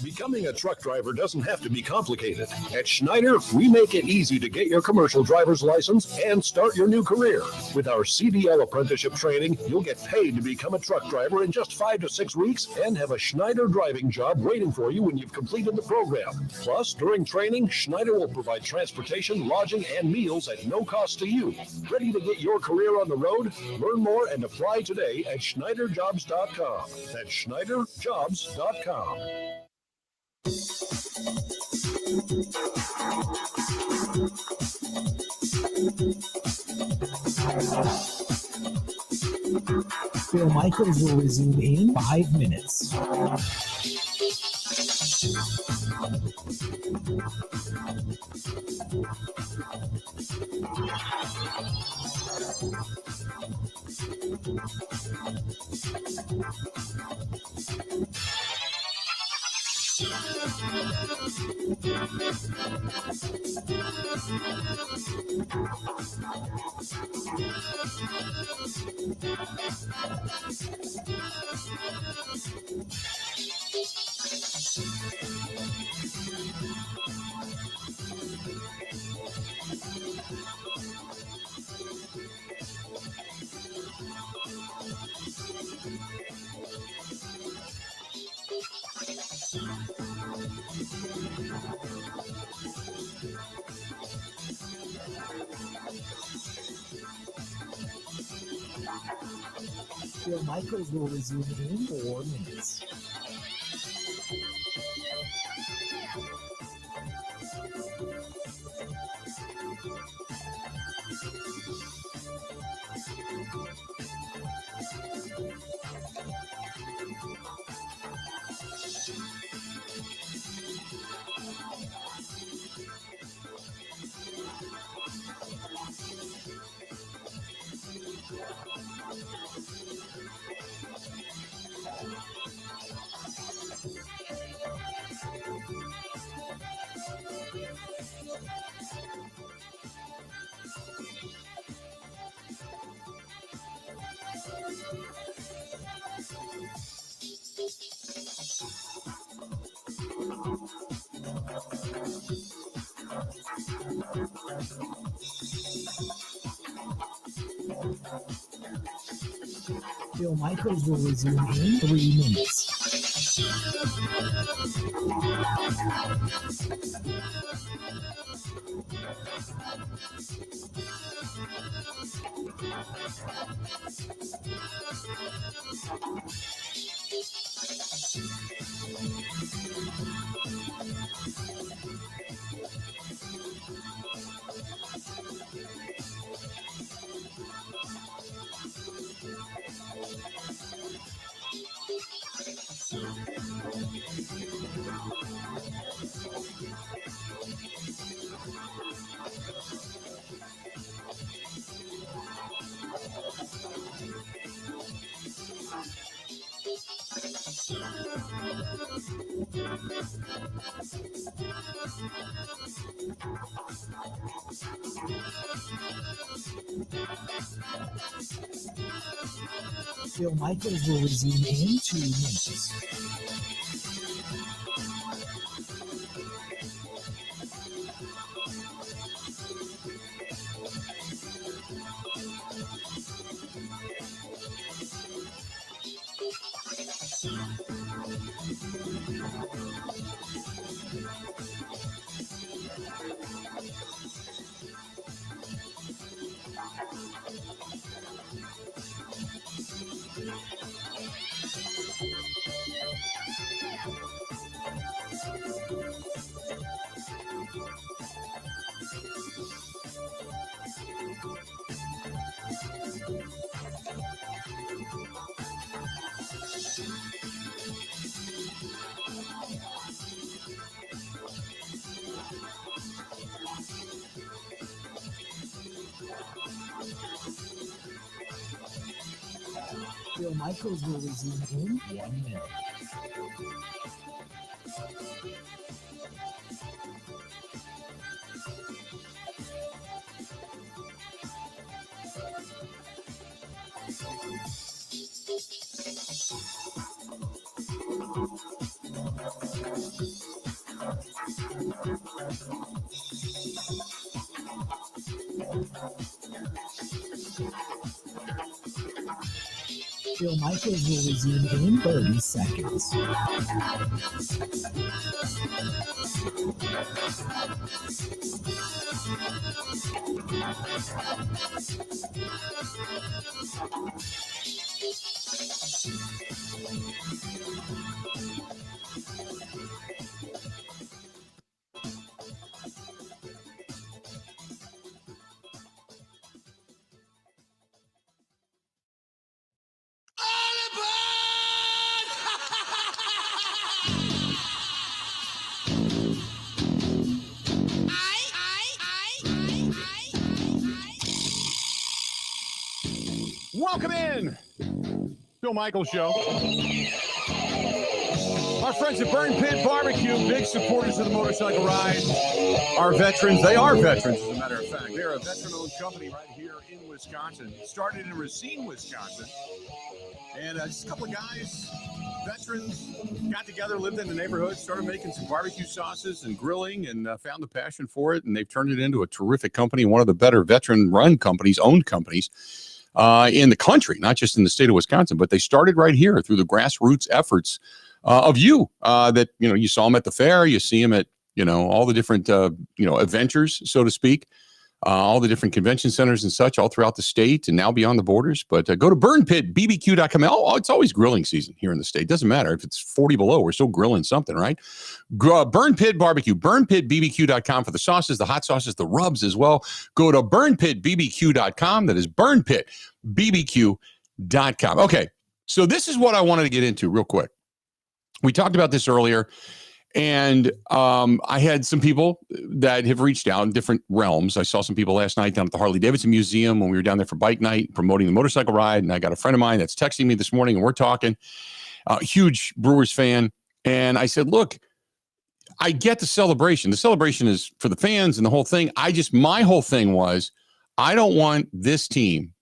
Becoming a truck driver doesn't have to be complicated. At Schneider, we make it easy to get your commercial driver's license and start your new career. With our CDL apprenticeship training, you'll get paid to become a truck driver in just 5 to 6 weeks and have a Schneider driving job waiting for you when you've completed the program. Plus, during training, Schneider will provide transportation, lodging, and meals at no cost to you. Ready to get your career on the road? Learn more and apply today at SchneiderJobs.com. That's SchneiderJobs.com.
Bill Michaels will resume in 5 minutes. Bill Michaels will resume in 4 minutes. Bill Michaels will resume in 3 minutes. Bill Michaels will resume in 2 minutes. Bill Michaels will resume in 1 minute. Bill Michaels will resume in 30 seconds.
Welcome in. Bill Michaels Show. Our friends at Burn Pit Barbecue, big supporters of the motorcycle ride. Our veterans, they are veterans, as a matter of fact. They're a veteran-owned company right here in Wisconsin. Started in Racine, Wisconsin. And just a couple of guys, veterans, got together, lived in the neighborhood, started making some barbecue sauces and grilling, and found the passion for it. And they've turned it into a terrific company, one of the better veteran-run companies, owned companies in the country, not just in the state of Wisconsin. But they started right here through the grassroots efforts of you that, you saw them at the fair, you see them at, all the different, adventures, so to speak. All the different convention centers and such all throughout the state and now beyond the borders. But go to burnpitbbq.com. Oh, it's always grilling season here in the state. Doesn't matter if it's 40 below. We're still grilling something, right? Burn Pit Barbecue, burnpitbbq.com for the sauces, the hot sauces, the rubs as well. Go to burnpitbbq.com. That is burnpitbbq.com. Okay, so this is what I wanted to get into real quick. We talked about this earlier. And I had some people that have reached out in different realms. I saw some people last night down at the Harley Davidson Museum when we were down there for bike night, promoting the motorcycle ride. And I got a friend of mine that's texting me this morning, and we're talking. Huge Brewers fan. And I said, look, I get the celebration. The celebration is for the fans and the whole thing. My whole thing was, I don't want this team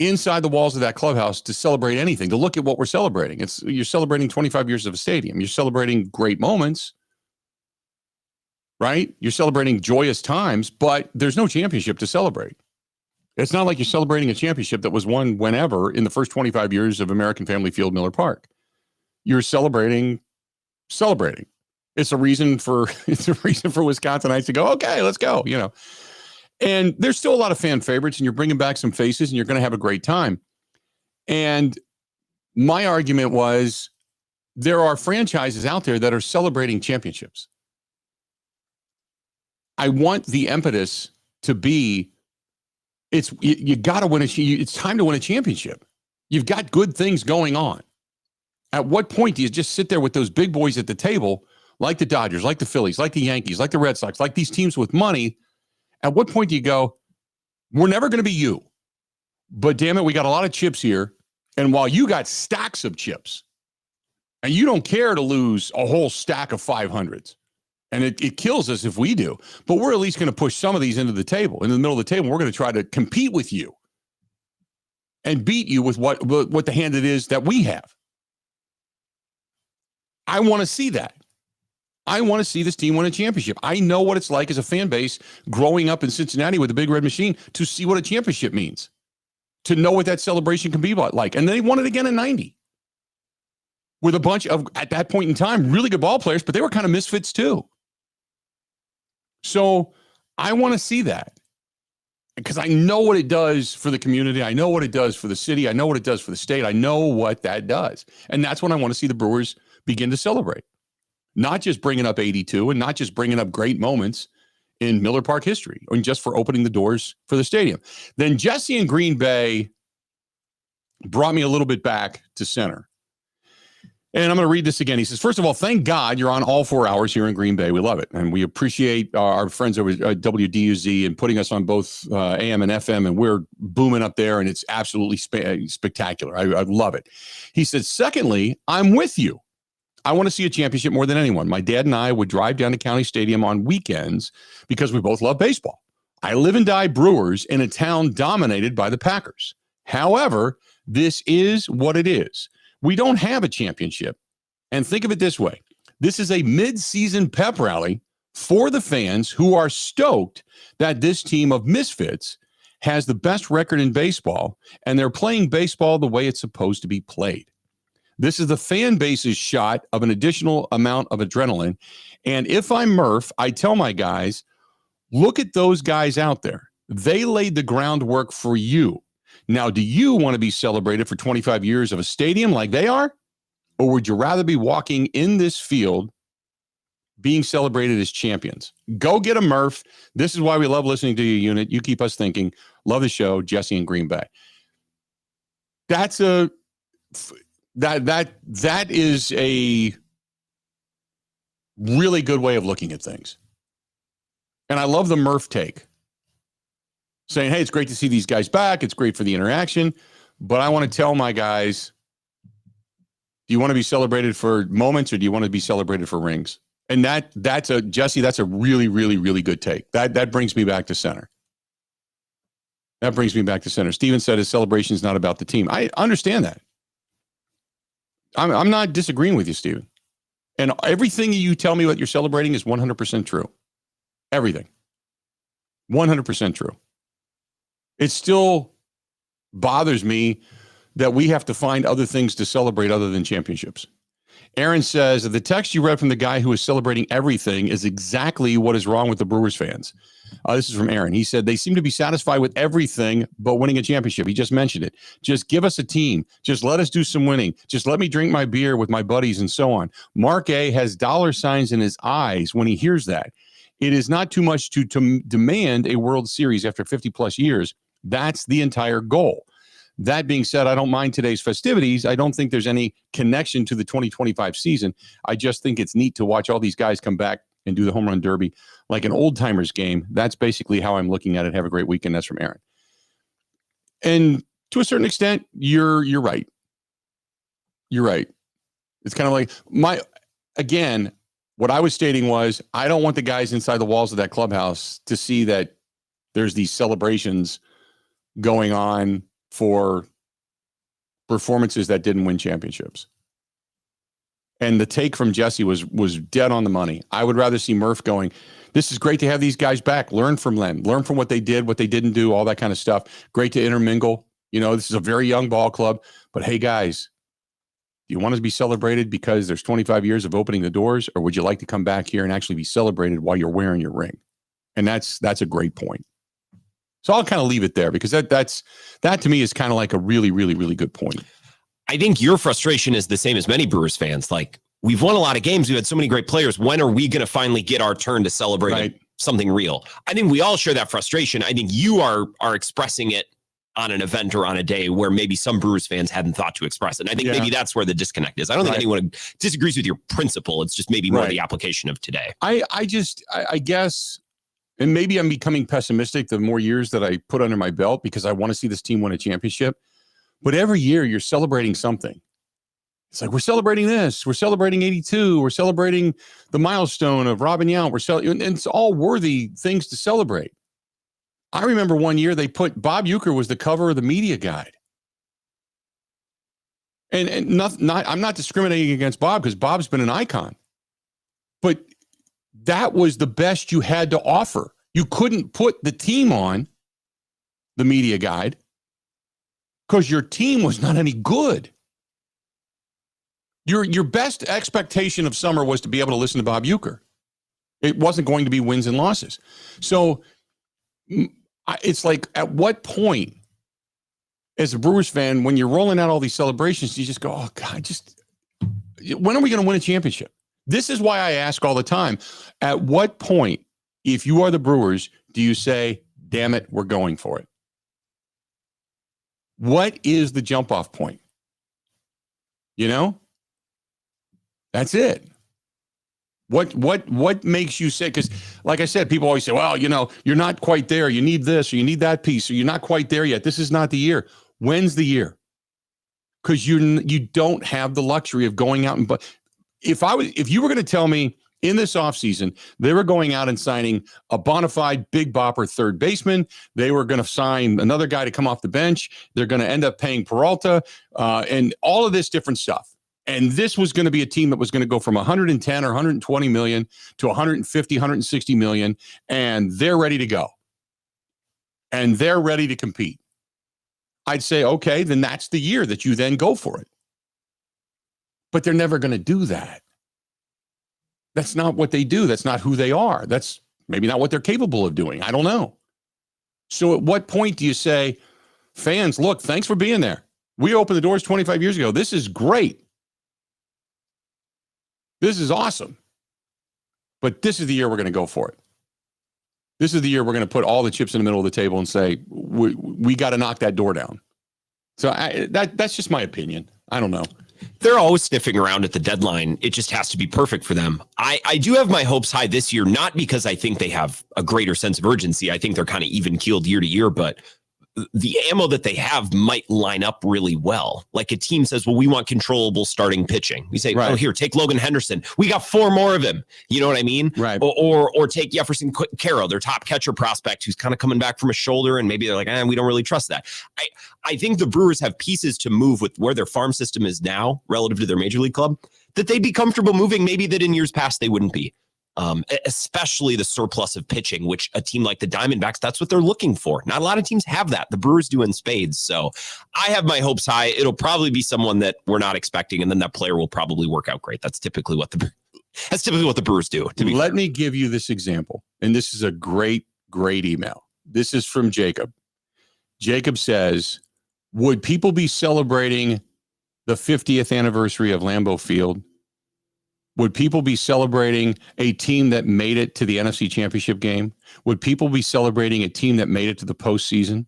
inside the walls of that clubhouse to celebrate anything, to look at what we're celebrating. You're celebrating 25 years of a stadium. You're celebrating great moments, right? You're celebrating joyous times, but there's no championship to celebrate. It's not like you're celebrating a championship that was won whenever in the first 25 years of American Family Field, Miller Park. You're celebrating. It's a reason for Wisconsinites to go, okay, let's go, And there's still a lot of fan favorites, and you're bringing back some faces, and you're going to have a great time. And my argument was, there are franchises out there that are celebrating championships. I want the impetus to be, you got to win it's time to win a championship. You've got good things going on. At what point do you just sit there with those big boys at the table, like the Dodgers, like the Phillies, like the Yankees, like the Red Sox, like these teams with money? At what point do you go, we're never going to be you, but damn it, we got a lot of chips here. And while you got stacks of chips and you don't care to lose a whole stack of 500s, and it kills us if we do, but we're at least going to push some of these into the table, into the middle of the table. We're going to try to compete with you and beat you with what the hand it is that we have. I want to see that. I want to see this team win a championship. I know what it's like as a fan base growing up in Cincinnati with the Big Red Machine to see what a championship means, to know what that celebration can be like. And they won it again in 90 with a bunch of, at that point in time, really good ball players, but they were kind of misfits too. So I want to see that because I know what it does for the community. I know what it does for the city. I know what it does for the state. I know what that does. And that's when I want to see the Brewers begin to celebrate. Not just bringing up 82 and not just bringing up great moments in Miller Park history or just for opening the doors for the stadium. Then Jesse in Green Bay brought me a little bit back to center. And I'm going to read this again. He says, first of all, thank God you're on all 4 hours here in Green Bay. We love it. And we appreciate our friends over at WDUZ and putting us on both AM and FM. And we're booming up there, and it's absolutely spectacular. I love it. He said, secondly, I'm with you. I want to see a championship more than anyone. My dad and I would drive down to County Stadium on weekends because we both love baseball. I live and die Brewers in a town dominated by the Packers. However, this is what it is. We don't have a championship. And think of it this way. This is a mid-season pep rally for the fans who are stoked that this team of misfits has the best record in baseball, and they're playing baseball the way it's supposed to be played. This is the fan base's shot of an additional amount of adrenaline. And if I'm Murph, I tell my guys, look at those guys out there. They laid the groundwork for you. Now, do you want to be celebrated for 25 years of a stadium like they are? Or would you rather be walking in this field being celebrated as champions? Go get a Murph. This is why we love listening to your unit. You keep us thinking. Love the show, Jesse in Green Bay. That is a really good way of looking at things. And I love the Murph take. Saying, hey, it's great to see these guys back. It's great for the interaction. But I want to tell my guys, do you want to be celebrated for moments, or do you want to be celebrated for rings? And that's a really, really, really good take. That brings me back to center. That brings me back to center. Steven said his celebration is not about the team. I understand that. I'm not disagreeing with you, Steven. And everything you tell me what you're celebrating is 100% true. Everything. 100% true. It still bothers me that we have to find other things to celebrate other than championships. Aaron says that the text you read from the guy who is celebrating everything is exactly what is wrong with the Brewers fans. This is from Aaron. He said they seem to be satisfied with everything but winning a championship. He just mentioned it. Just give us a team. Just let us do some winning. Just let me drink my beer with my buddies and so on. Mark A has dollar signs in his eyes when he hears that. It is not too much to demand a World Series after 50 plus years. That's the entire goal. That being said, I don't mind today's festivities. I don't think there's any connection to the 2025 season. I just think it's neat to watch all these guys come back and do the home run derby like an old timers game. That's basically how I'm looking at it. Have a great weekend. That's from Aaron. And to a certain extent, you're right. You're right. It's kind of like what I was stating was, I don't want the guys inside the walls of that clubhouse to see that there's these celebrations going on for performances that didn't win championships. And the take from Jesse was dead on the money. I would rather see Murph going, this is great to have these guys back. Learn from them. Learn from what they did, what they didn't do, all that kind of stuff. Great to intermingle. You know, this is a very young ball club. But hey, guys, do you want to be celebrated because there's 25 years of opening the doors? Or would you like to come back here and actually be celebrated while you're wearing your ring? And that's a great point. So I'll kind of leave it there because that to me is kind of like a really, really, really good point.
I think your frustration is the same as many Brewers fans. Like, we've won a lot of games. We've had so many great players. When are we going to finally get our turn to celebrate something real? I think we all share that frustration. I think you are expressing it on an event or on a day where maybe some Brewers fans hadn't thought to express it. And I think maybe that's where the disconnect is. I don't think anyone disagrees with your principle. It's just maybe more the application of today.
I guess, and maybe I'm becoming pessimistic the more years that I put under my belt because I want to see this team win a championship. But every year you're celebrating something. It's like, we're celebrating this. We're celebrating 82. We're celebrating the milestone of Robin Yount. And it's all worthy things to celebrate. I remember one year they put Bob Uecker was the cover of the media guide. And I'm not discriminating against Bob because Bob's been an icon. But that was the best you had to offer. You couldn't put the team on the media guide because your team was not any good. Your best expectation of summer was to be able to listen to Bob Uecker. It wasn't going to be wins and losses. So it's like, at what point, as a Brewers fan, when you're rolling out all these celebrations, you just go, oh, God, when are we going to win a championship? This is why I ask all the time, at what point, if you are the Brewers, do you say, damn it, we're going for it? What is the jump off point? You know? That's it. What makes you say, because like I said, people always say, well, you're not quite there. You need this, or you need that piece, or you're not quite there yet. This is not the year. When's the year? Because you don't have the luxury of going out but if you were going to tell me in this offseason they were going out and signing a bona fide big bopper third baseman, they were going to sign another guy to come off the bench, they're going to end up paying Peralta and all of this different stuff. And this was going to be a team that was going to go from 110 or 120 million to 150, 160 million, and they're ready to go. And they're ready to compete. I'd say, okay, then that's the year that you then go for it. But they're never going to do that. That's not what they do. That's not who they are. That's maybe not what they're capable of doing. I don't know. So at what point do you say, fans, look, thanks for being there. We opened the doors 25 years ago. This is great. This is awesome. But this is the year we're going to go for it. This is the year we're going to put all the chips in the middle of the table and say, we got to knock that door down. So that's just my opinion. I don't know.
They're always sniffing around at the deadline. It just has to be perfect for them. I do have my hopes high this year, not because I think they have a greater sense of urgency. I think they're kind of even keeled year to year, but the ammo that they have might line up really well. Like a team says, well, we want controllable starting pitching. We say, right. Oh, here, take Logan Henderson. We got 4 more of him. You know what I mean?
Right.
Or take Jefferson Caro, their top catcher prospect, who's kind of coming back from a shoulder, and maybe they're like, we don't really trust that. I think the Brewers have pieces to move with where their farm system is now relative to their major league club that they'd be comfortable moving, maybe that in years past they wouldn't be. Especially the surplus of pitching, which a team like the Diamondbacks, that's what they're looking for. Not a lot of teams have that. The Brewers do in spades. So I have my hopes high. It'll probably be someone that we're not expecting, and then that player will probably work out great. That's typically what the Brewers do.
Let me give you this example, and this is a great email. This is from Jacob. Jacob says, would people be celebrating the 50th anniversary of Lambeau Field? Would people be celebrating a team that made it to the NFC Championship game? Would people be celebrating a team that made it to the postseason?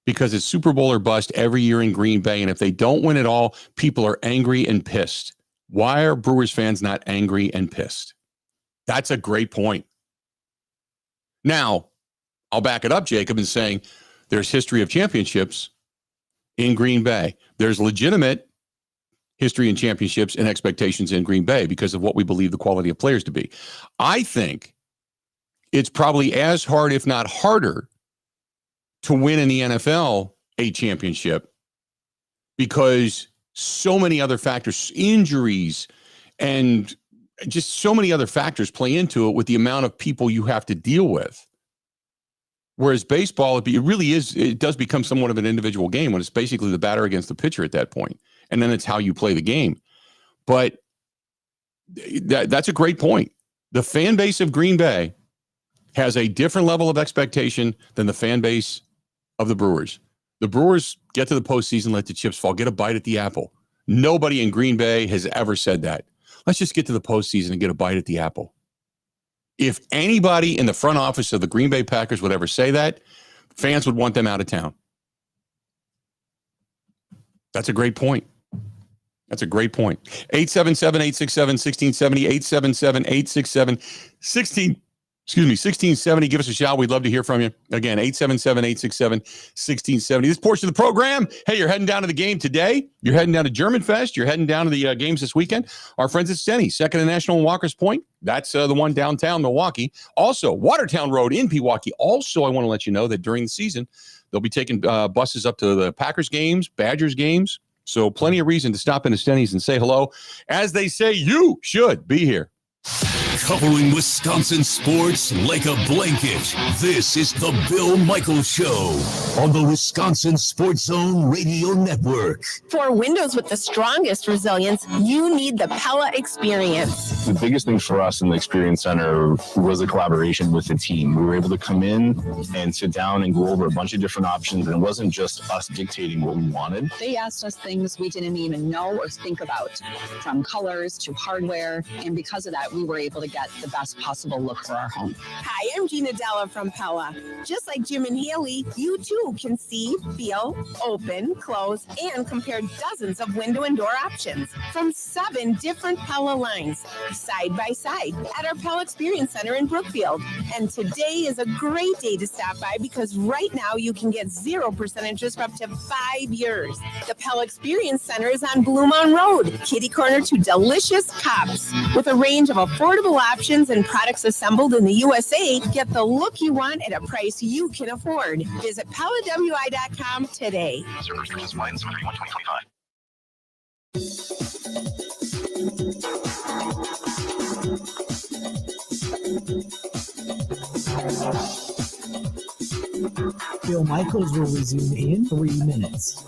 Because it's Super Bowl or bust every year in Green Bay, and if they don't win it all, people are angry and pissed. Why are Brewers fans not angry and pissed? That's a great point. Now, I'll back it up, Jacob, in saying there's history of championships in Green Bay. There's legitimate history and championships and expectations in Green Bay because of what we believe the quality of players to be. I think it's probably as hard, if not harder, to win in the NFL a championship because so many other factors, injuries, and just so many other factors play into it with the amount of people you have to deal with. Whereas baseball, it does become somewhat of an individual game when it's basically the batter against the pitcher at that point. And then it's how you play the game. But that's a great point. The fan base of Green Bay has a different level of expectation than the fan base of the Brewers. The Brewers get to the postseason, let the chips fall, get a bite at the apple. Nobody in Green Bay has ever said that. Let's just get to the postseason and get a bite at the apple. If anybody in the front office of the Green Bay Packers would ever say that, fans would want them out of town. That's a great point. 877-867-1670, 877-867-1670. Give us a shout. We'd love to hear from you. Again, 877-867-1670. This portion of the program, hey, you're heading down to the game today. You're heading down to German Fest. You're heading down to the games this weekend. Our friends at Stenny's, 2nd and National in Walker's Point. That's the one downtown Milwaukee. Also, Watertown Road in Pewaukee. Also, I want to let you know that during the season, they'll be taking buses up to the Packers games, Badgers games. So plenty of reason to stop into Stenny's and say hello. As they say, you should be here.
Covering Wisconsin sports like a blanket. This is the Bill Michaels Show on the Wisconsin Sports Zone Radio Network.
For windows with the strongest resilience, you need the Pella experience.
The biggest thing for us in the Experience Center was the collaboration with the team. We were able to come in and sit down and go over a bunch of different options, and it wasn't just us dictating what we wanted.
They asked us things we didn't even know or think about, from colors to hardware, and because of that, we were able to to get the best possible look for our home.
Hi, I'm Gina Della from Pella. Just like Jim and Haley, you too can see, feel, open, close, and compare dozens of window and door options from 7 different Pella lines, side by side, at our Pella Experience Center in Brookfield. And today is a great day to stop by because right now you can get 0% interest for up to 5 years. The Pella Experience Center is on Blue Mountain Road, kitty corner to delicious cups. With a range of affordable options and products assembled in the USA, get the look you want at a price you can afford. Visit PellaWI.com today.
Service restrictions apply in 7/31/2025.
Bill Michaels will resume in 3 minutes.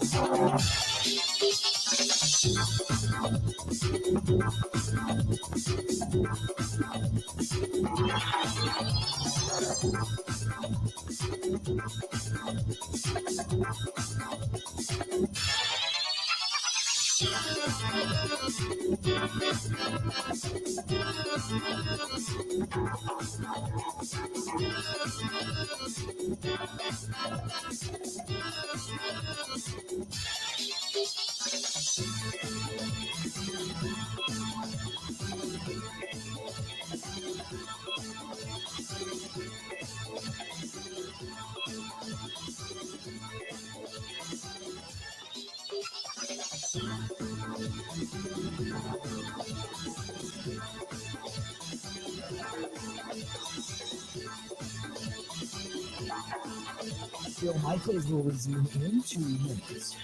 Bill Michaels will resume in 2 minutes.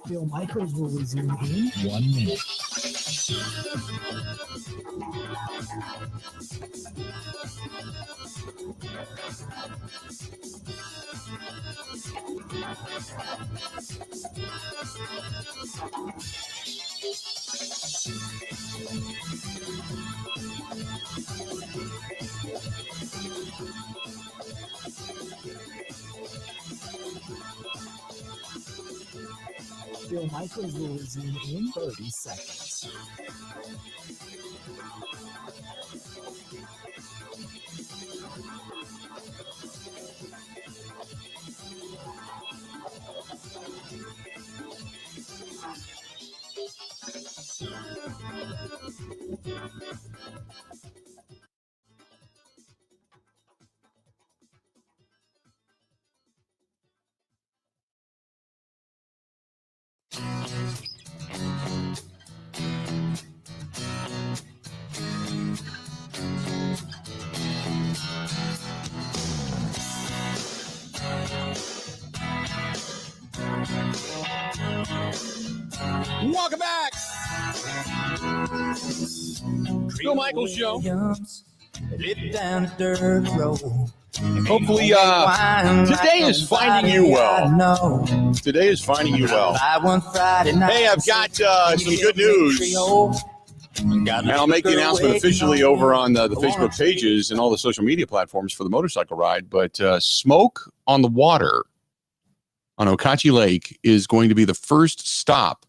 Bill Michaels will resume in 1 minute. Bill Michaels will resume in 30 seconds.
Welcome back. Bill Michaels Show. Hopefully, today is finding you well. Today is finding you well. Hey, I've got some good news. And I'll make the announcement officially over on the Facebook pages and all the social media platforms for the motorcycle ride. But Smoke on the Water on Okauchee Lake is going to be the first stop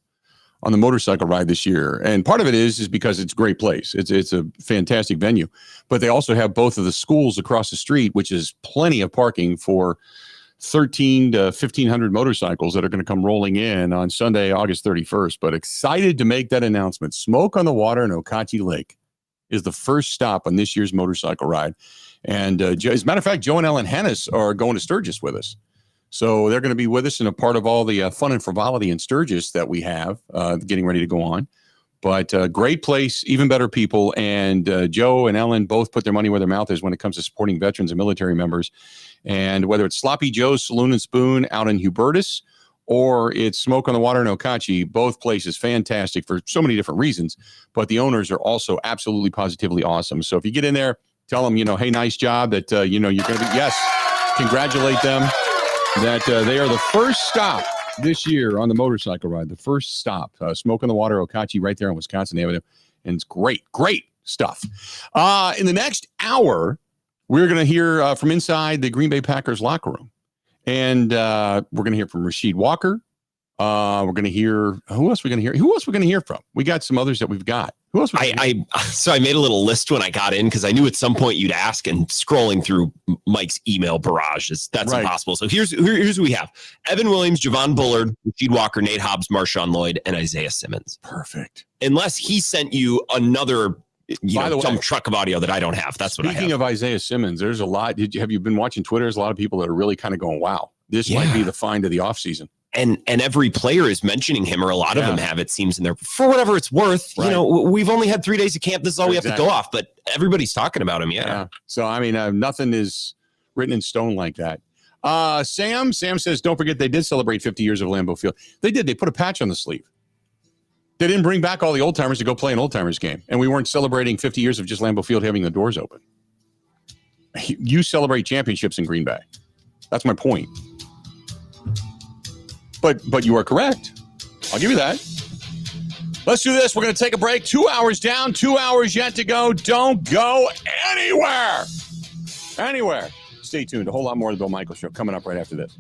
on the motorcycle ride this year. And part of it is because it's a great place. It's a fantastic venue. But they also have both of the schools across the street, which is plenty of parking for 1,300 to 1,500 motorcycles that are going to come rolling in on Sunday, August 31st. But excited to make that announcement. Smoke on the Water in Okauchee Lake is the first stop on this year's motorcycle ride. And as a matter of fact, Joe and Ellen Hennis are going to Sturgis with us. So they're going to be with us and a part of all the fun and frivolity in Sturgis that we have getting ready to go on. But great place, even better people. And Joe and Ellen both put their money where their mouth is when it comes to supporting veterans and military members. And whether it's Sloppy Joe's Saloon and Spoon out in Hubertus or it's Smoke on the Water in Okauchee, both places fantastic for so many different reasons. But the owners are also absolutely positively awesome. So if you get in there, tell them, hey, nice job that, you're going to be, yes, congratulate them that they are the first stop this year on the motorcycle ride, the first stop, Smoke on the Water, Okauchee, right there on Wisconsin Avenue. And it's great stuff. In the next hour, we're going to hear from inside the Green Bay Packers locker room. And we're going to hear from Rasheed Walker. We're going to hear, who else are we going to hear? Who else are we going to hear from? We got some others that we've got. Who else?
So I made a little list when I got in because I knew at some point you'd ask, and scrolling through Mike's email barrage that's right. Impossible. So here's who we have: Evan Williams, Javon Bullard, Rasheed Walker, Nate Hobbs, Marshawn Lloyd, and Isaiah Simmons.
Perfect.
Unless he sent you another, some truck of audio that I don't have. That's what I have.
Speaking of Isaiah Simmons, there's a lot. Have you been watching Twitter? There's a lot of people that are really kind of going, "Wow, this might be the find of the offseason."
And every player is mentioning him, or a lot of them have, it seems, in there for whatever it's worth. Right. We've only had 3 days of camp. This is all we have to go off, but everybody's talking about him. Yeah.
So, I mean, nothing is written in stone like that. Sam says, don't forget they did celebrate 50 years of Lambeau Field. They did. They put a patch on the sleeve. They didn't bring back all the old timers to go play an old timers game. And we weren't celebrating 50 years of just Lambeau Field having the doors open. You celebrate championships in Green Bay. That's my point. But you are correct. I'll give you that. Let's do this. We're going to take a break. 2 hours down, 2 hours yet to go. Don't go anywhere. Stay tuned. A whole lot more of the Bill Michaels Show coming up right after this.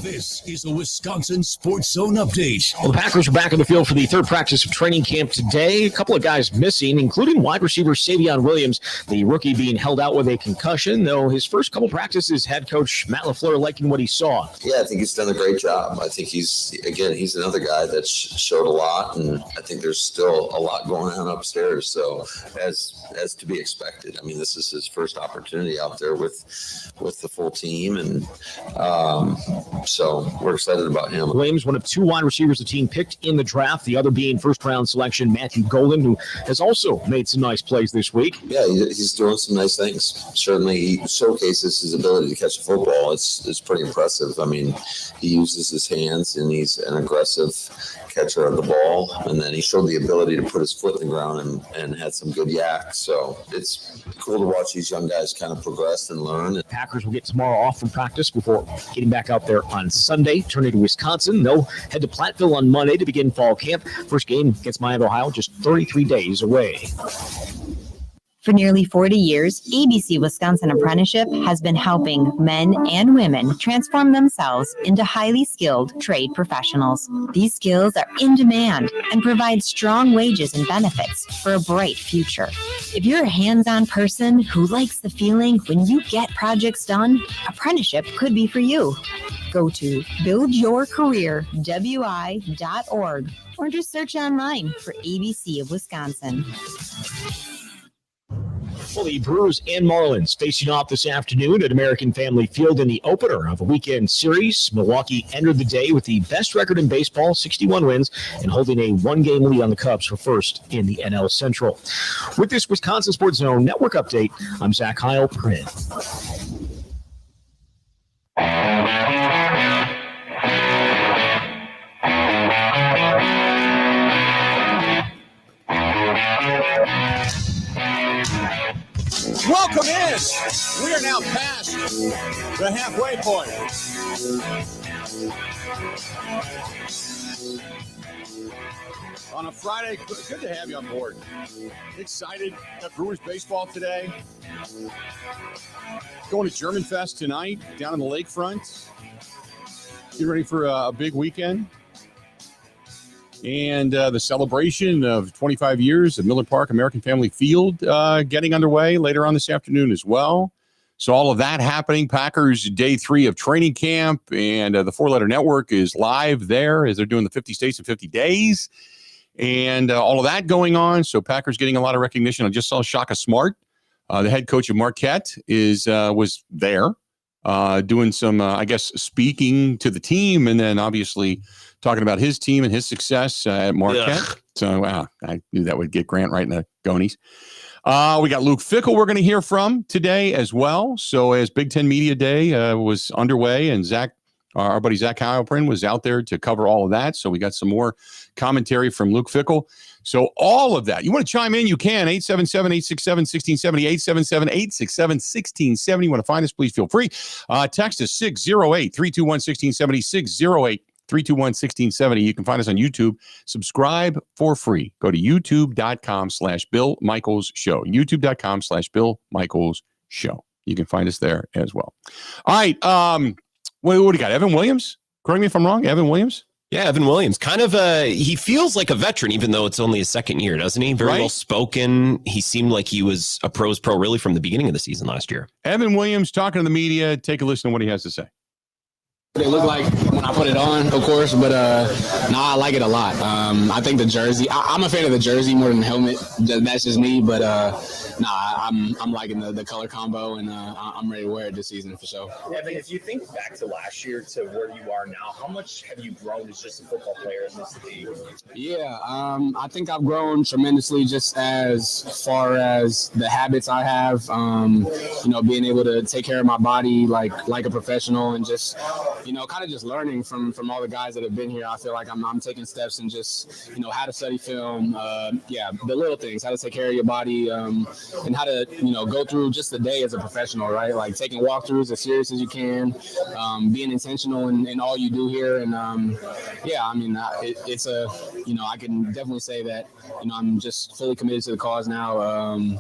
This is a Wisconsin Sports Zone update.
Well, the Packers are back in the field for the third practice of training camp today. A couple of guys missing, including wide receiver Savion Williams, the rookie being held out with a concussion, though his first couple practices, head coach Matt LaFleur liking what he saw.
Yeah, I think he's done a great job. I think he's another guy that showed a lot, and I think there's still a lot going on upstairs. So as to be expected, I mean, this is his first opportunity out there with the full team, and so we're excited about him.
Williams, one of two wide receivers the team picked in the draft, the other being first-round selection Matthew Golden, who has also made some nice plays this week.
Yeah, he's doing some nice things. Certainly, he showcases his ability to catch a football. It's pretty impressive. I mean, he uses his hands, and he's an aggressive catcher of the ball. And then he showed the ability to put his foot in the ground and had some good yak. So it's cool to watch these young guys kind of progress and learn.
The Packers will get tomorrow off from practice before getting back out there on Sunday, turning to Wisconsin. They'll head to Platteville on Monday to begin fall camp. First game against Miami, Ohio, just 33 days away.
For nearly 40 years, ABC Wisconsin Apprenticeship has been helping men and women transform themselves into highly skilled trade professionals. These skills are in demand and provide strong wages and benefits for a bright future. If you're a hands-on person who likes the feeling when you get projects done, apprenticeship could be for you. Go to buildyourcareerwi.org or just search online for ABC of Wisconsin.
Well, the Brewers and Marlins facing off this afternoon at American Family Field in the opener of a weekend series. Milwaukee entered the day with the best record in baseball, 61 wins, and holding a one-game lead on the Cubs for first in the NL Central. With this Wisconsin Sports Zone Network update, I'm Zach Heil, Print.
Welcome in We are now past the halfway point. On a Friday, good to have you on board. Excited at Brewers baseball today. Going to German Fest tonight down on the lakefront. Get ready for a big weekend. And the celebration of 25 years of Miller Park American Family Field getting underway later on this afternoon as well. So all of that happening. Packers day 3 of training camp, and the 4-letter network is live there as they're doing the 50 states in 50 days. And all of that going on. So Packers getting a lot of recognition. I just saw Shaka Smart, the head coach of Marquette, was there doing some, I guess, speaking to the team, and then obviously talking about his team and his success at Marquette. Ugh. So, wow, I knew that would get Grant right in the gonies. We got Luke Fickle we're going to hear from today as well. So as Big Ten Media Day was underway, and our buddy Zach Heilprin was out there to cover all of that. So we got some more commentary from Luke Fickle. So all of that. You want to chime in, you can. 877-867-1670, 877-867-1670. You want to find us, please feel free. Text us 608-321-1670, 608-321-1670. You can find us on YouTube. Subscribe for free. Go to youtube.com/Bill Michaels Show. youtube.com/Bill Michaels Show. You can find us there as well. All right. What do you got? Evan Williams? Correct me if I'm wrong. Evan Williams?
Yeah, Evan Williams. Kind of he feels like a veteran, even though it's only his second year, doesn't he? Very well spoken. He seemed like he was a pro's pro really from the beginning of the season last year.
Evan Williams talking to the media. Take a listen to what he has to say.
They look like when I put it on, of course, but I like it a lot. I think the jersey, I'm a fan of the jersey more than the helmet. That's just me, but I'm liking the color combo, and I'm ready to wear it this season for sure.
Yeah, but if you think back to last year to where you are now, how much have you grown as just a football player in this league?
Yeah, I think I've grown tremendously just as far as the habits I have, being able to take care of my body like a professional, and just, kind of just learning from all the guys that have been here. I feel like I'm taking steps and just, how to study film, the little things, how to take care of your body, and how to, go through just the day as a professional, right? Like taking walkthroughs as serious as you can, being intentional in all you do here. And it's a, I can definitely say that, I'm just fully committed to the cause now. I'm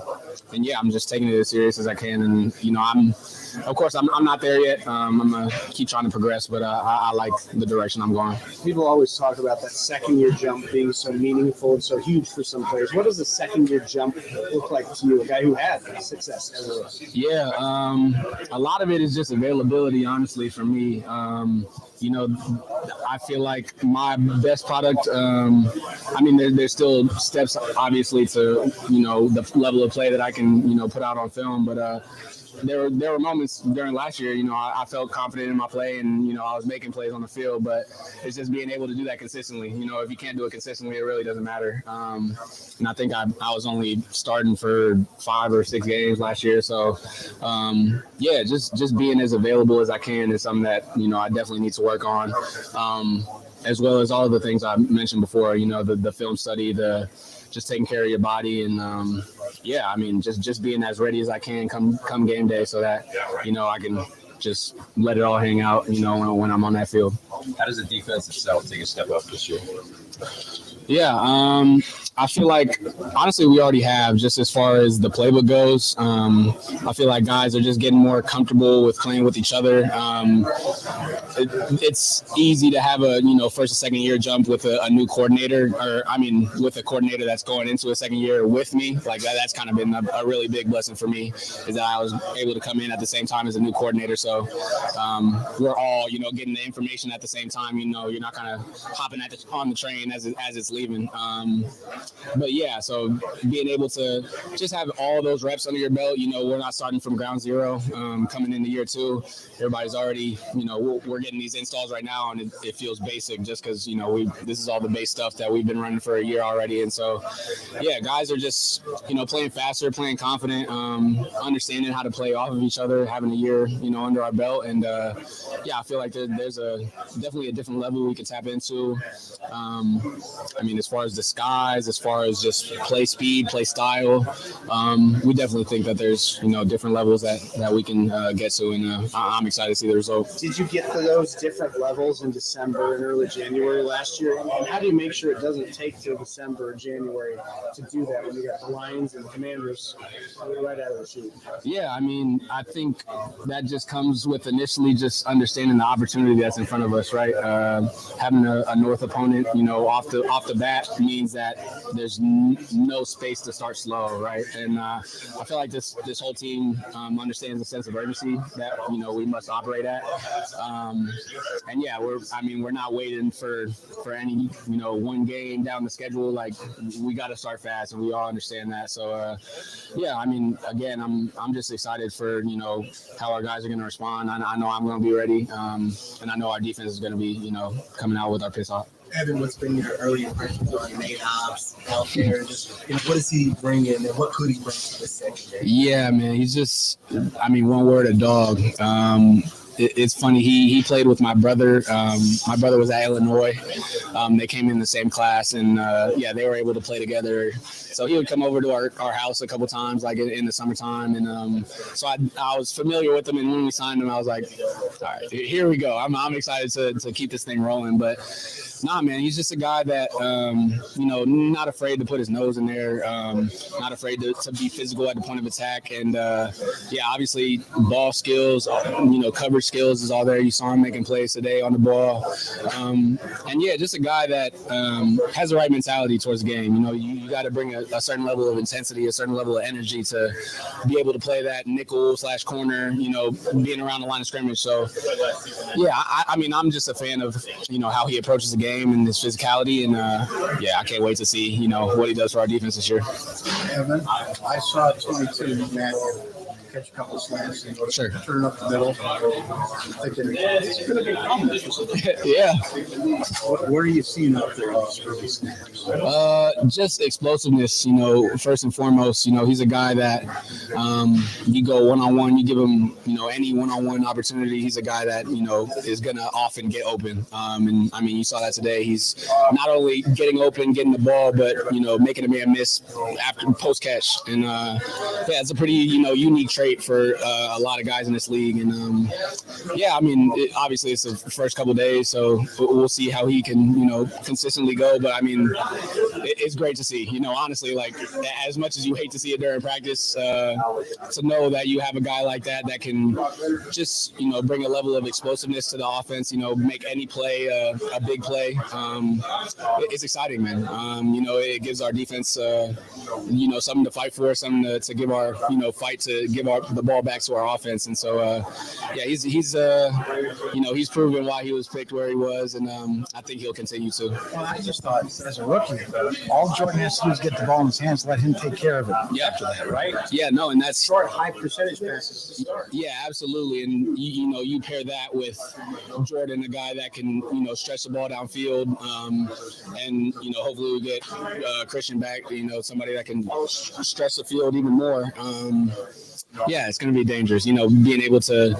just taking it as serious as I can. And, I'm not there yet. I'm going to keep trying to progress, but I like the direction I'm going.
People always talk about that second-year jump being so meaningful and so huge for some players. What does a second-year jump look like to you, a guy who had success as a rookie?
Yeah, a lot of it is just availability, honestly, for me. I feel like my best product, there's still steps, obviously, to, the level of play that I can, put out on film, but there were moments during last year, I felt confident in my play, and, I was making plays on the field, but it's just being able to do that consistently. If you can't do it consistently, it really doesn't matter. And I think I was only starting for 5 or 6 games last year. So, just being as available as I can is something that, I definitely need to work on, as well as all of the things I mentioned before, the film study, just taking care of your body, and just being as ready as I can come game day, so that I can just let it all hang out, when I'm on that field.
How does the defense itself take a step up this year?
Yeah, I feel like, honestly, we already have, just as far as the playbook goes. I feel like guys are just getting more comfortable with playing with each other. It's easy to have a, first and second year jump with a new coordinator, with a coordinator that's going into a second year with me. Like that's kind of been a really big blessing for me, is that I was able to come in at the same time as a new coordinator. So we're all, getting the information at the same time. You're not kind of hopping on the train as it's leaving. But yeah, so being able to just have all those reps under your belt, we're not starting from ground zero coming into year 2. Everybody's already, we're getting these installs right now, and it feels basic just because, this is all the base stuff that we've been running for a year already. And so, yeah, guys are just, playing faster, playing confident, understanding how to play off of each other, having a year, under our belt. And I feel like there's definitely a different level we can tap into. As far as the skies, as far as just play speed, play style. We definitely think that there's, different levels that we can get to, and I'm excited to see the results.
Did you get to those different levels in December and early January last year? And how do you make sure it doesn't take till December or January to do that when you got the Lions and the Commanders right out of the chute?
Yeah, I mean, I think that just comes with initially just understanding the opportunity that's in front of us, right? Having a North opponent, off the bat means that there's no space to start slow, right? And I feel like this whole team understands the sense of urgency that we must operate at. And yeah, we're not waiting for any one game down the schedule. Like, we got to start fast, and we all understand that. So yeah, I mean, again, I'm just excited for how our guys are going to respond. I know I'm going to be ready, and I know our defense is going to be coming out with our piss off.
Evan, what's been your early impressions on Nate Hobbs out there? Just what does he bring in, and what could he bring to the secondary?
Yeah, man, he's just, one word, a dog. It's funny. He played with my brother. My brother was at Illinois. They came in the same class, and they were able to play together. So he would come over to our house a couple times, like in the summertime, and so I was familiar with him. And when we signed him, I was like, all right, here we go. I'm excited to keep this thing rolling. But nah, man, he's just a guy that not afraid to put his nose in there, not afraid to be physical at the point of attack, and obviously ball skills, coverage skills is all there. You saw him making plays today on the ball, and just a guy that has the right mentality towards the game. You got to bring a certain level of intensity, a certain level of energy to be able to play that nickel/corner, being around the line of scrimmage. So yeah, I'm just a fan of how he approaches the game and his physicality, and I can't wait to see what he does for our defense this year.
Evan, I saw 22 Matthew catch a couple of slants and
sure.
Turn up the middle. Thinking it's going to be a problem.
Yeah.
What are you seeing out there on early snaps?
Just explosiveness, first and foremost. He's a guy that you go one-on-one, you give him, any one-on-one opportunity. He's a guy that, is going to often get open. And you saw that today. He's not only getting open, getting the ball, but, making a man miss after post catch. And it's a pretty, unique trait for a lot of guys in this league. And obviously it's the first couple of days, so we'll see how he can, consistently go. But it's great to see, honestly, like, as much as you hate to see it during practice, to know that you have a guy like that can just, bring a level of explosiveness to the offense, make any play a big play. It's exciting, man. It gives our defense, something to fight for, something to give our, fight to give the ball back to our offense. And so, he's proven why he was picked where he was, and I think he'll continue to.
Well, I just thought, as a rookie, all Jordan has to do is get the ball in his hands, let him take care of it.
Yeah.
After that, right?
Yeah, no, and that's
short, high percentage passes to start.
Yeah, absolutely. And you pair that with Jordan, a guy that can stretch the ball downfield, and hopefully we get Christian back, somebody that can stretch the field even more. It's going to be dangerous, being able to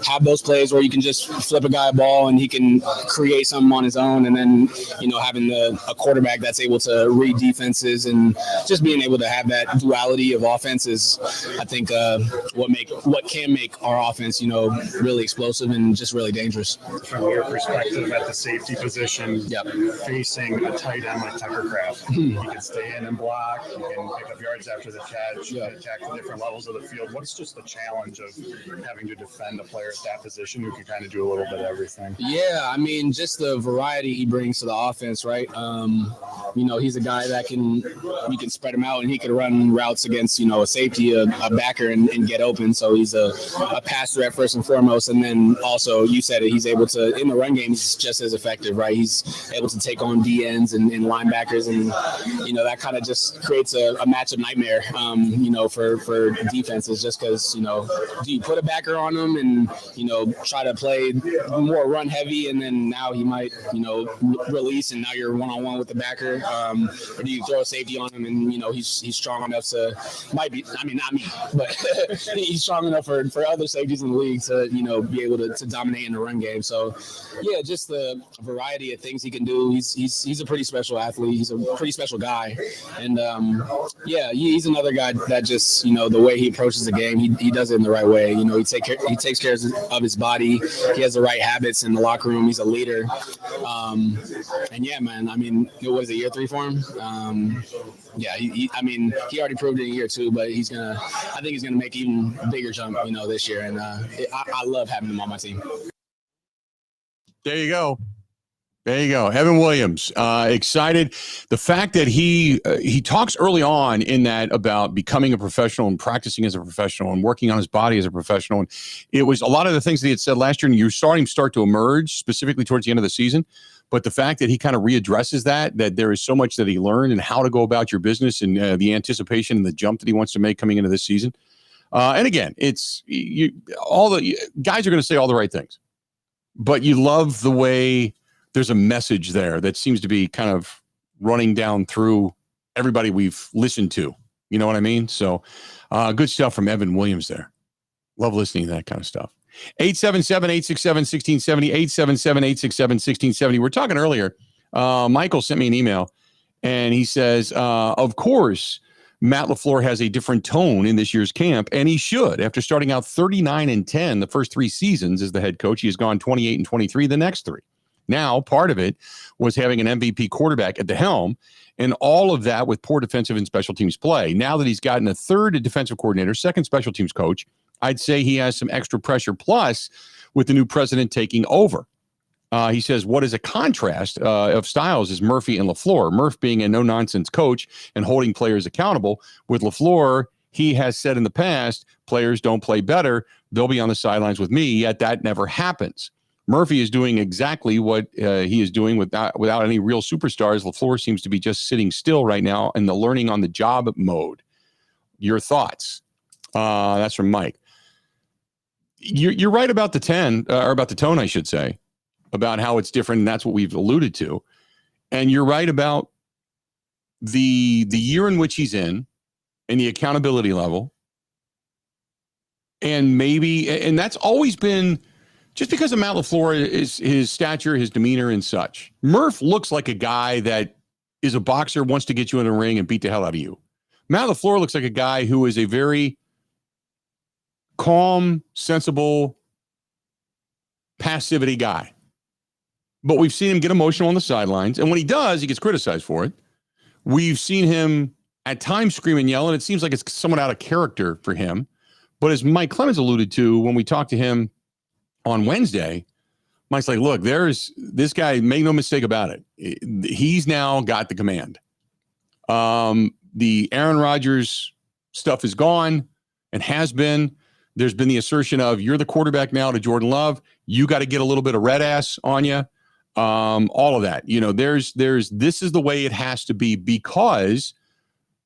have those plays where you can just flip a guy a ball and he can create something on his own, and then, having a quarterback that's able to read defenses and just being able to have that duality of offense is, I think, what can make our offense, really explosive and just really dangerous.
From your perspective at the safety position, facing a tight end like Tucker Kraft, he can stay in and block, he can pick up yards after the catch, attack the different levels of the field. What's just the challenge of having to defend a player at that position who can kind of do a little bit of everything?
Yeah, just the variety he brings to the offense, right? He's a guy that you can spread him out, and he can run routes against, a safety, a backer, and get open. So he's a pass threat first and foremost. And then also, you said it, he's able to, in the run game, he's just as effective, right? He's able to take on DNs and linebackers, and, that kind of just creates a matchup nightmare, for defenses. just because, do you put a backer on him and, try to play more run heavy, and then now he might, release, and now you're one-on-one with the backer, or do you throw a safety on him and, he's strong enough to, not me, but he's strong enough for other safeties in the league to, be able to dominate in the run game. So, yeah, just the variety of things he can do. He's a pretty special athlete. He's a pretty special guy. And, he's another guy that just, the way he approaches the game, he does it in the right way. He takes care of his body. He has the right habits in the locker room. He's a leader. And yeah, man, it was year 3 for him. He already proved it in year 2, but I think he's gonna make even bigger jump, this year. And I love having him on my team.
There you go. Evan Williams, excited. The fact that he talks early on in that about becoming a professional and practicing as a professional and working on his body as a professional. And it was a lot of the things that he had said last year, and you saw him start to emerge specifically towards the end of the season. But the fact that he kind of readdresses that there is so much that he learned and how to go about your business and the anticipation and the jump that he wants to make coming into this season. And again, all the guys are going to say all the right things, but you love the way there's a message there that seems to be kind of running down through everybody we've listened to. You know what I mean? So good stuff from Evan Williams there. Love listening to that kind of stuff. 877-867-1670, 877-867-1670. We're talking earlier. Michael sent me an email, and he says, of course, Matt LaFleur has a different tone in this year's camp, and he should. After starting out 39-10 the first 3 seasons as the head coach, he has gone 28-23 the next 3. Now, part of it was having an MVP quarterback at the helm, and all of that with poor defensive and special teams play. Now that he's gotten a third defensive coordinator, second special teams coach, I'd say he has some extra pressure. Plus, with the new president taking over, he says what is a contrast of styles is Murphy and LaFleur. Murph being a no-nonsense coach and holding players accountable. With LaFleur, he has said in the past, players don't play better. They'll be on the sidelines with me, yet that never happens. Murphy is doing exactly what he is doing without any real superstars. LaFleur seems to be just sitting still right now in the learning on the job mode. Your thoughts? That's from Mike. You're right about the 10, or about the tone, I should say, about how it's different, and that's what we've alluded to. And you're right about the year in which he's in and the accountability level. And that's always been, just because of Matt LaFleur is his stature, his demeanor, and such. Murph looks like a guy that is a boxer, wants to get you in the ring and beat the hell out of you. Matt LaFleur looks like a guy who is a very calm, sensible, passivity guy. But we've seen him get emotional on the sidelines, and when he does, he gets criticized for it. We've seen him at times scream and yell, and it seems like it's somewhat out of character for him. But as Mike Clemens alluded to when we talked to him on Wednesday, Mike's like, look, there's this guy, make no mistake about it. He's now got the command. The Aaron Rodgers stuff is gone and has been. There's been the assertion of you're the quarterback now to Jordan Love. You got to get a little bit of red ass on you. All of that. This is the way it has to be because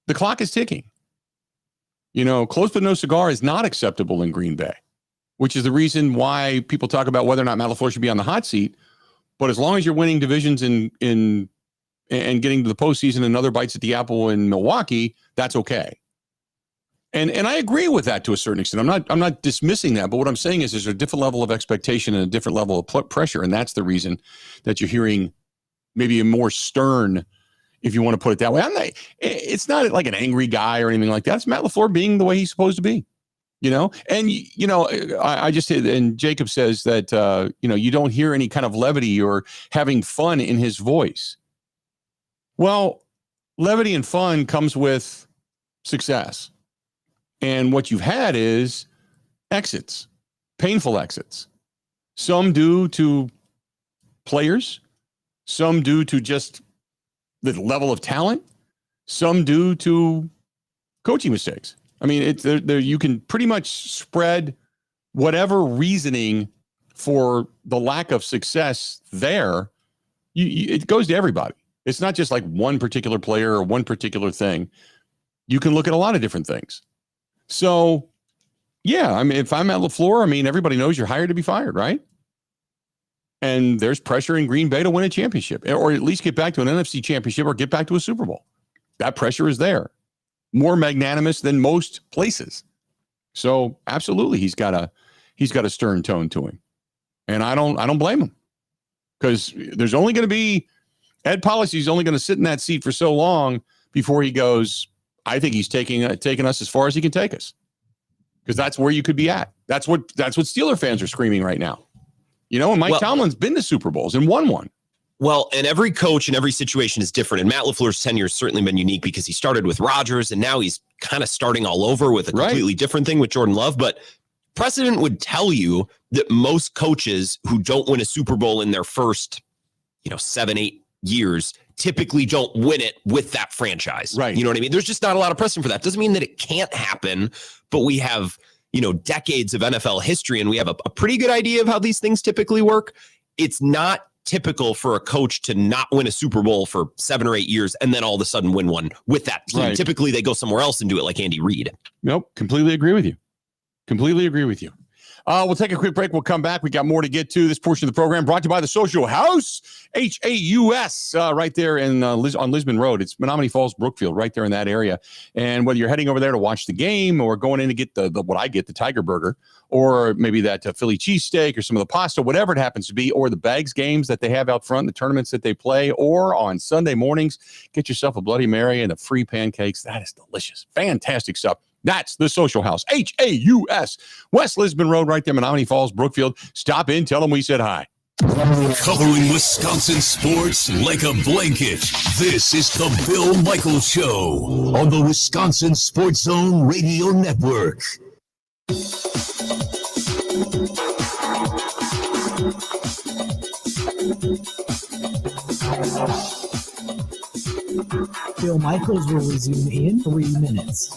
the clock is ticking. Close but no cigar is not acceptable in Green Bay, which is the reason why people talk about whether or not Matt LaFleur should be on the hot seat. But as long as you're winning divisions and getting to the postseason and other bites at the apple in Milwaukee, that's okay. And I agree with that to a certain extent. I'm not dismissing that, but what I'm saying is there's a different level of expectation and a different level of pressure, and that's the reason that you're hearing maybe a more stern, if you want to put it that way. It's not like an angry guy or anything like that. It's Matt LaFleur being the way he's supposed to be. And I just did, and Jacob says that you don't hear any kind of levity or having fun in his voice. Well, levity and fun comes with success. And what you've had is exits, painful exits. Some due to players, some due to just the level of talent, some due to coaching mistakes. I mean, you can pretty much spread whatever reasoning for the lack of success there. It goes to everybody. It's not just like one particular player or one particular thing. You can look at a lot of different things. So Yeah, I mean, if I'm at LaFleur, I mean, everybody knows you're hired to be fired, right? And there's pressure in Green Bay to win a championship, or at least get back to an NFC championship or get back to a Super Bowl. That pressure is there. More magnanimous than most places. So absolutely, he's got a stern tone to him. And I don't blame him. Because there's only going to be Ed Policy's only going to sit in that seat for so long before he goes, I think he's taking us as far as he can take us. Because that's where you could be at. That's what Steeler fans are screaming right now. You know, and Mike Tomlin's been to Super Bowls and won one.
Well, and every coach in every situation is different. And Matt LaFleur's tenure has certainly been unique because he started with Rodgers and now he's kind of starting all over with a completely different thing with Jordan Love. But precedent would tell you that most coaches who don't win a Super Bowl in their first, 7-8 years typically don't win it with that franchise.
Right.
You know what I mean? There's just not a lot of precedent for that. Doesn't mean that it can't happen, but we have, decades of NFL history and we have a pretty good idea of how these things typically work. It's not typical for a coach to not win a Super Bowl for 7 or 8 years and then all of a sudden win one with that team.
Right.
Typically they go somewhere else and do it like Andy Reid.
Nope. Completely agree with you. We'll take a quick break. We'll come back. We got more to get to. This portion of the program brought to you by the Social House, Haus, right there on Lisbon Road. It's Menominee Falls, Brookfield, right there in that area. And whether you're heading over there to watch the game or going in to get the Tiger Burger, or maybe that Philly cheesesteak or some of the pasta, whatever it happens to be, or the bags games that they have out front, the tournaments that they play, or on Sunday mornings, get yourself a Bloody Mary and the free pancakes. That is delicious. Fantastic stuff. That's the Social House, Haus, West Lisbon Road, right there, Menominee Falls, Brookfield. Stop in, tell them we said hi.
Covering Wisconsin sports like a blanket. This is the Bill Michaels Show on the Wisconsin Sports Zone Radio Network.
Bill Michaels will resume in 3 minutes.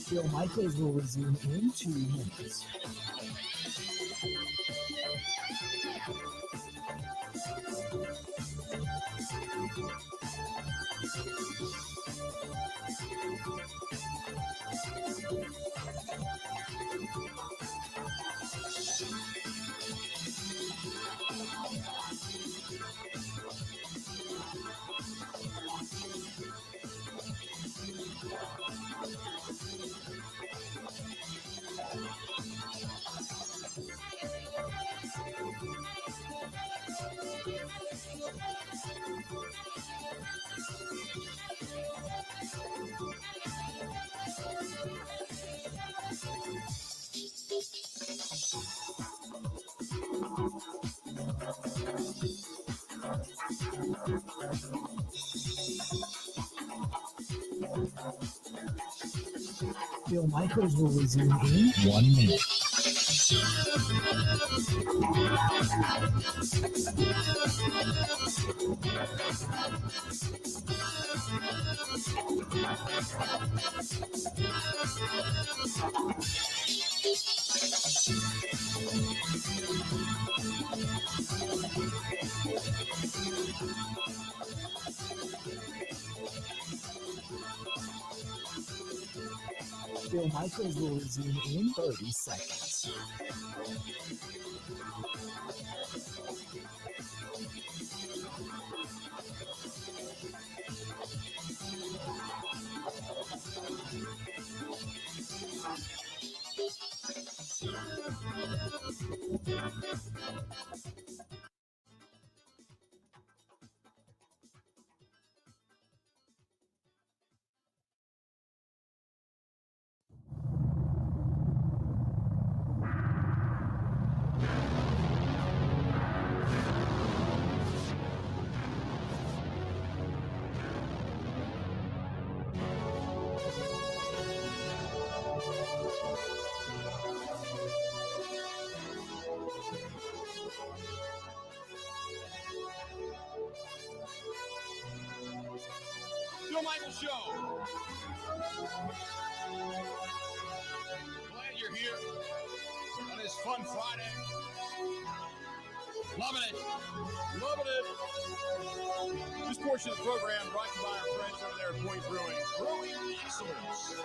Bill Michaels will resume in 2 minutes. Bill Michaels will resume in 1 minute. Bill Michaels will resume in 30 seconds.
Bill Michaels Show. Glad you're here on this fun Friday. Loving it. Loving it. This portion of the program brought to you by our friends over there at Point Brewing. Brewing excellence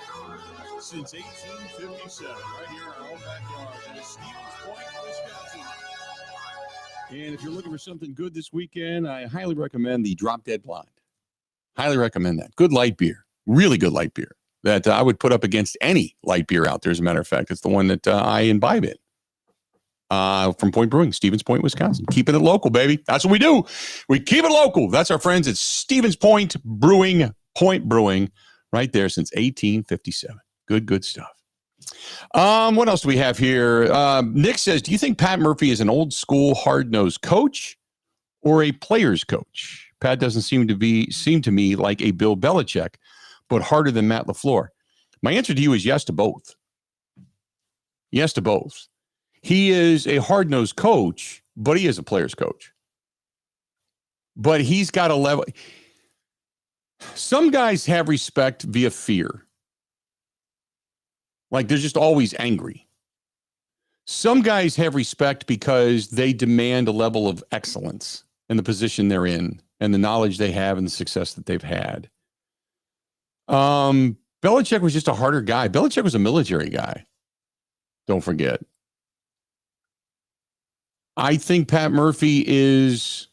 since 1857, right here in our own backyard. That is Stevens Point, Wisconsin. And if you're looking for something good this weekend, I highly recommend the Drop Dead Blind. Highly recommend that. Good light beer. Really good light beer that I would put up against any light beer out there, as a matter of fact. It's the one that I imbibe in. From Point Brewing, Stevens Point, Wisconsin. Keeping it local, baby. That's what we do. We keep it local. That's our friends at Stevens Point Brewing, right there since 1857. Good stuff. What else do we have here? Nick says, do you think Pat Murphy is an old school hard-nosed coach or a player's coach? Pat doesn't seem to me like a Bill Belichick, but harder than Matt LaFleur. My answer to you is yes to both. Yes to both. He is a hard-nosed coach, but he is a player's coach. But he's got a level. Some guys have respect via fear. Like they're just always angry. Some guys have respect because they demand a level of excellence in the position they're in and the knowledge they have and the success that they've had. Belichick was just a harder guy. Belichick was a military guy. Don't forget. I think Pat Murphy he's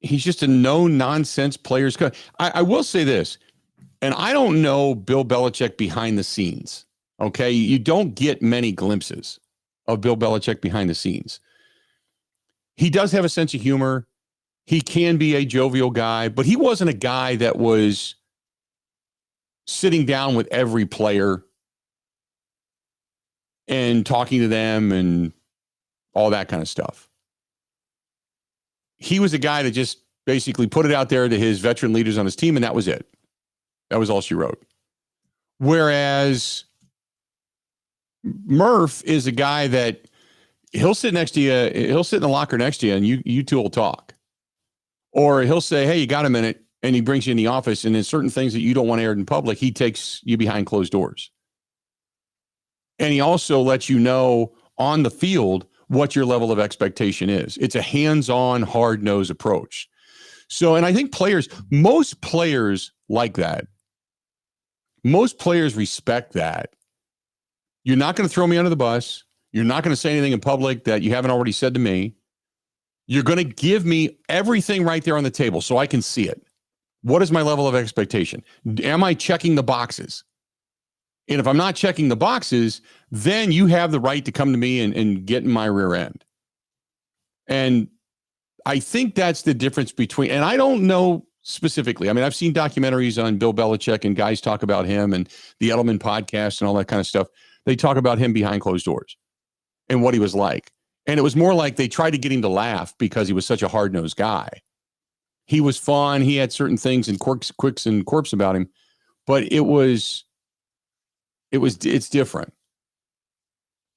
just a no-nonsense player's coach. I will say this, and I don't know Bill Belichick behind the scenes, okay? You don't get many glimpses of Bill Belichick behind the scenes. He does have a sense of humor. He can be a jovial guy, but he wasn't a guy that was sitting down with every player and talking to them and all that kind of stuff. He was a guy that just basically put it out there to his veteran leaders on his team, and that was it. That was all she wrote. Whereas Murph is a guy that he'll sit next to you, he'll sit in the locker next to you, and you two will talk. Or he'll say, hey, you got a minute, and he brings you in the office, and in certain things that you don't want aired in public, he takes you behind closed doors. And he also lets you know on the field what your level of expectation is. It's a hands-on, hard-nosed approach. So, and I think most players like that. Most players respect that. You're not going to throw me under the bus. You're not going to say anything in public that you haven't already said to me. You're going to give me everything right there on the table so I can see it. What is my level of expectation? Am I checking the boxes? And if I'm not checking the boxes, then you have the right to come to me and get in my rear end. And I think that's the difference between, and I don't know specifically. I mean, I've seen documentaries on Bill Belichick and guys talk about him and the Edelman podcast and all that kind of stuff. They talk about him behind closed doors and what he was like. And it was more like they tried to get him to laugh because he was such a hard-nosed guy. He was fun. He had certain things and quirks and quirks about him, but it's different.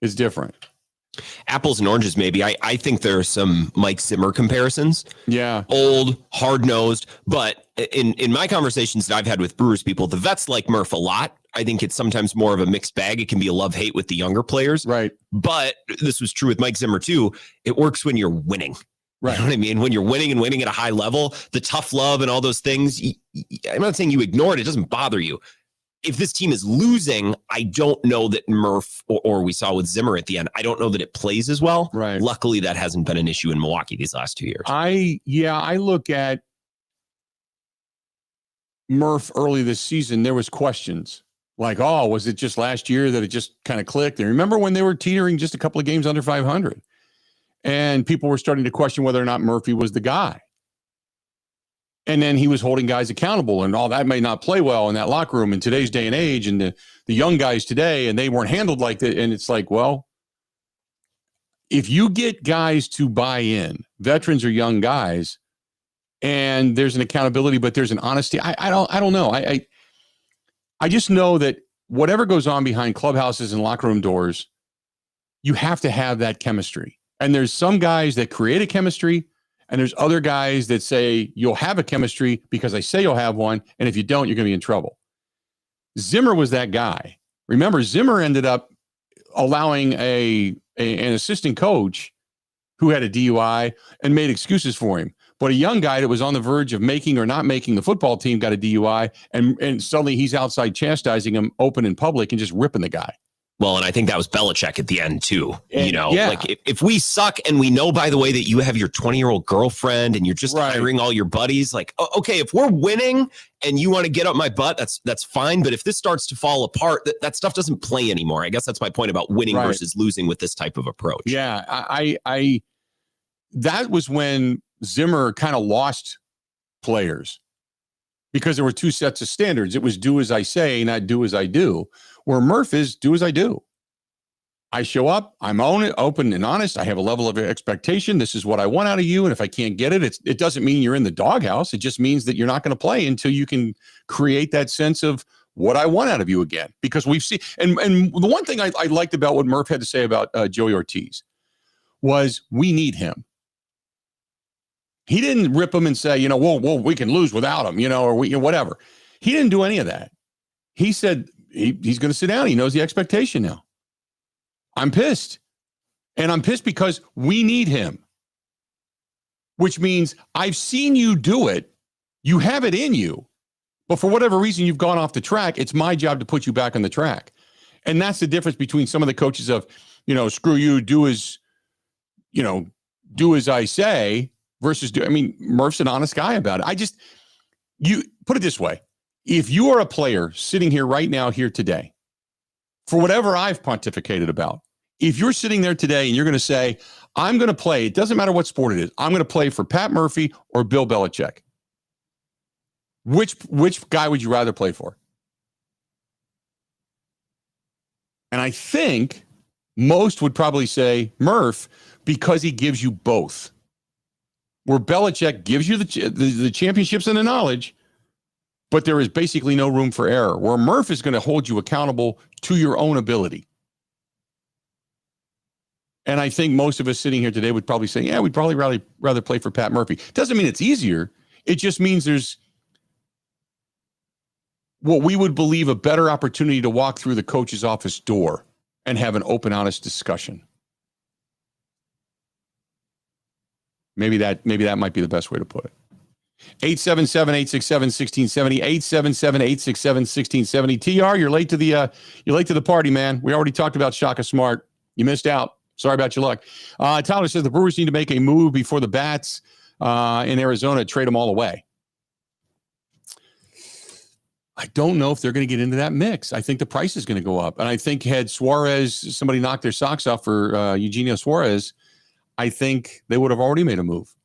It's different.
Apples and oranges, maybe. I think there are some Mike Zimmer comparisons.
Yeah.
Old, hard-nosed. But in my conversations that I've had with Brewers people, the vets like Murph a lot. I think it's sometimes more of a mixed bag. It can be a love-hate with the younger players.
Right.
But this was true with Mike Zimmer, too. It works when you're winning. Right. You know what I mean? When you're winning and winning at a high level, the tough love and all those things, I'm not saying you ignore it. It doesn't bother you. If this team is losing, I don't know that Murph, or we saw with Zimmer at the end, I don't know that it plays as well.
Right.
Luckily, that hasn't been an issue in Milwaukee these last 2 years.
I look at Murph early this season. There was questions like, oh, was it just last year that it just kind of clicked? And remember when they were teetering just a couple of games under 500? And people were starting to question whether or not Murphy was the guy. And then he was holding guys accountable, and all that may not play well in that locker room in today's day and age, and the young guys today, and they weren't handled like that. And it's like, well, if you get guys to buy in, veterans or young guys, and there's an accountability, but there's an honesty. I don't know. I just know that whatever goes on behind clubhouses and locker room doors, you have to have that chemistry. And there's some guys that create a chemistry, And there's other guys that say you'll have a chemistry because I say you'll have one. And if you don't, you're going to be in trouble. Zimmer was that guy. Remember, Zimmer ended up allowing an assistant coach who had a DUI and made excuses for him. But a young guy that was on the verge of making or not making the football team got a DUI, and suddenly he's outside chastising him open in public and just ripping the guy.
Well, and I think that was Belichick at the end, too.
And,
like if we suck and we know, by the way, that you have your 20-year-old girlfriend and you're just hiring all your buddies, like, okay, if we're winning and you want to get up my butt, that's fine. But if this starts to fall apart, that stuff doesn't play anymore. I guess that's my point about winning versus losing with this type of approach.
Yeah, I that was when Zimmer kind of lost players because there were two sets of standards. It was do as I say, not do as I do. Where Murph is do as I do. I show up, I'm open and honest. I have a level of expectation. This is what I want out of you. And if I can't get it, it doesn't mean you're in the doghouse. It just means that you're not going to play until you can create that sense of what I want out of you again. Because we've seen, and the one thing I liked about what Murph had to say about Joey Ortiz was we need him. He didn't rip him and say, well, we can lose without him, or whatever. He didn't do any of that. He said, he's going to sit down. He knows the expectation now. I'm pissed. And I'm pissed because we need him. Which means I've seen you do it. You have it in you. But for whatever reason, you've gone off the track. It's my job to put you back on the track. And that's the difference between some of the coaches of, screw you, do as I say versus Murph's an honest guy about it. You put it this way. If you are a player sitting here right now, here today, for whatever I've pontificated about, if you're sitting there today and you're going to say, I'm going to play, it doesn't matter what sport it is, I'm going to play for Pat Murphy or Bill Belichick. Which guy would you rather play for? And I think most would probably say Murph because he gives you both. Where Belichick gives you the championships and the knowledge, but there is basically no room for error, where Murph is going to hold you accountable to your own ability. And I think most of us sitting here today would probably say, yeah, we'd probably rather play for Pat Murphy. Doesn't mean it's easier. It just means there's what we would believe a better opportunity to walk through the coach's office door and have an open, honest discussion. Maybe that might be the best way to put it. 877-867-1670, 877-867-1670. TR, you're late to the party, man. We already talked about Shaka Smart. You missed out. Sorry about your luck. Tyler says the Brewers need to make a move before the bats in Arizona trade them all away. I don't know if they're going to get into that mix. I think the price is going to go up. And I think had somebody knocked their socks off for Eugenio Suarez, I think they would have already made a move.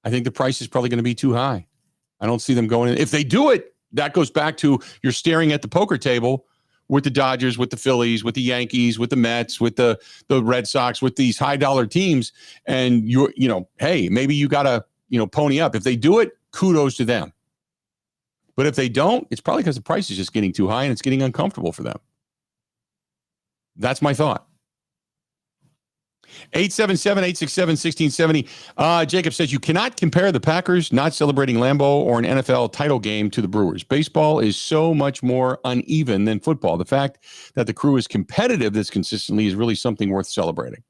I think the price is probably going to be too high. I don't see them going in. If they do it, that goes back to you're staring at the poker table with the Dodgers, with the Phillies, with the Yankees, with the Mets, with the Red Sox, with these high dollar teams. And hey, maybe you got to, pony up. If they do it, kudos to them. But if they don't, it's probably because the price is just getting too high and it's getting uncomfortable for them. That's my thought. 877-867-1670. Jacob says you cannot compare the Packers not celebrating Lambeau or an NFL title game to the Brewers. Baseball is so much more uneven than football. The fact that the crew is competitive this consistently is really something worth celebrating.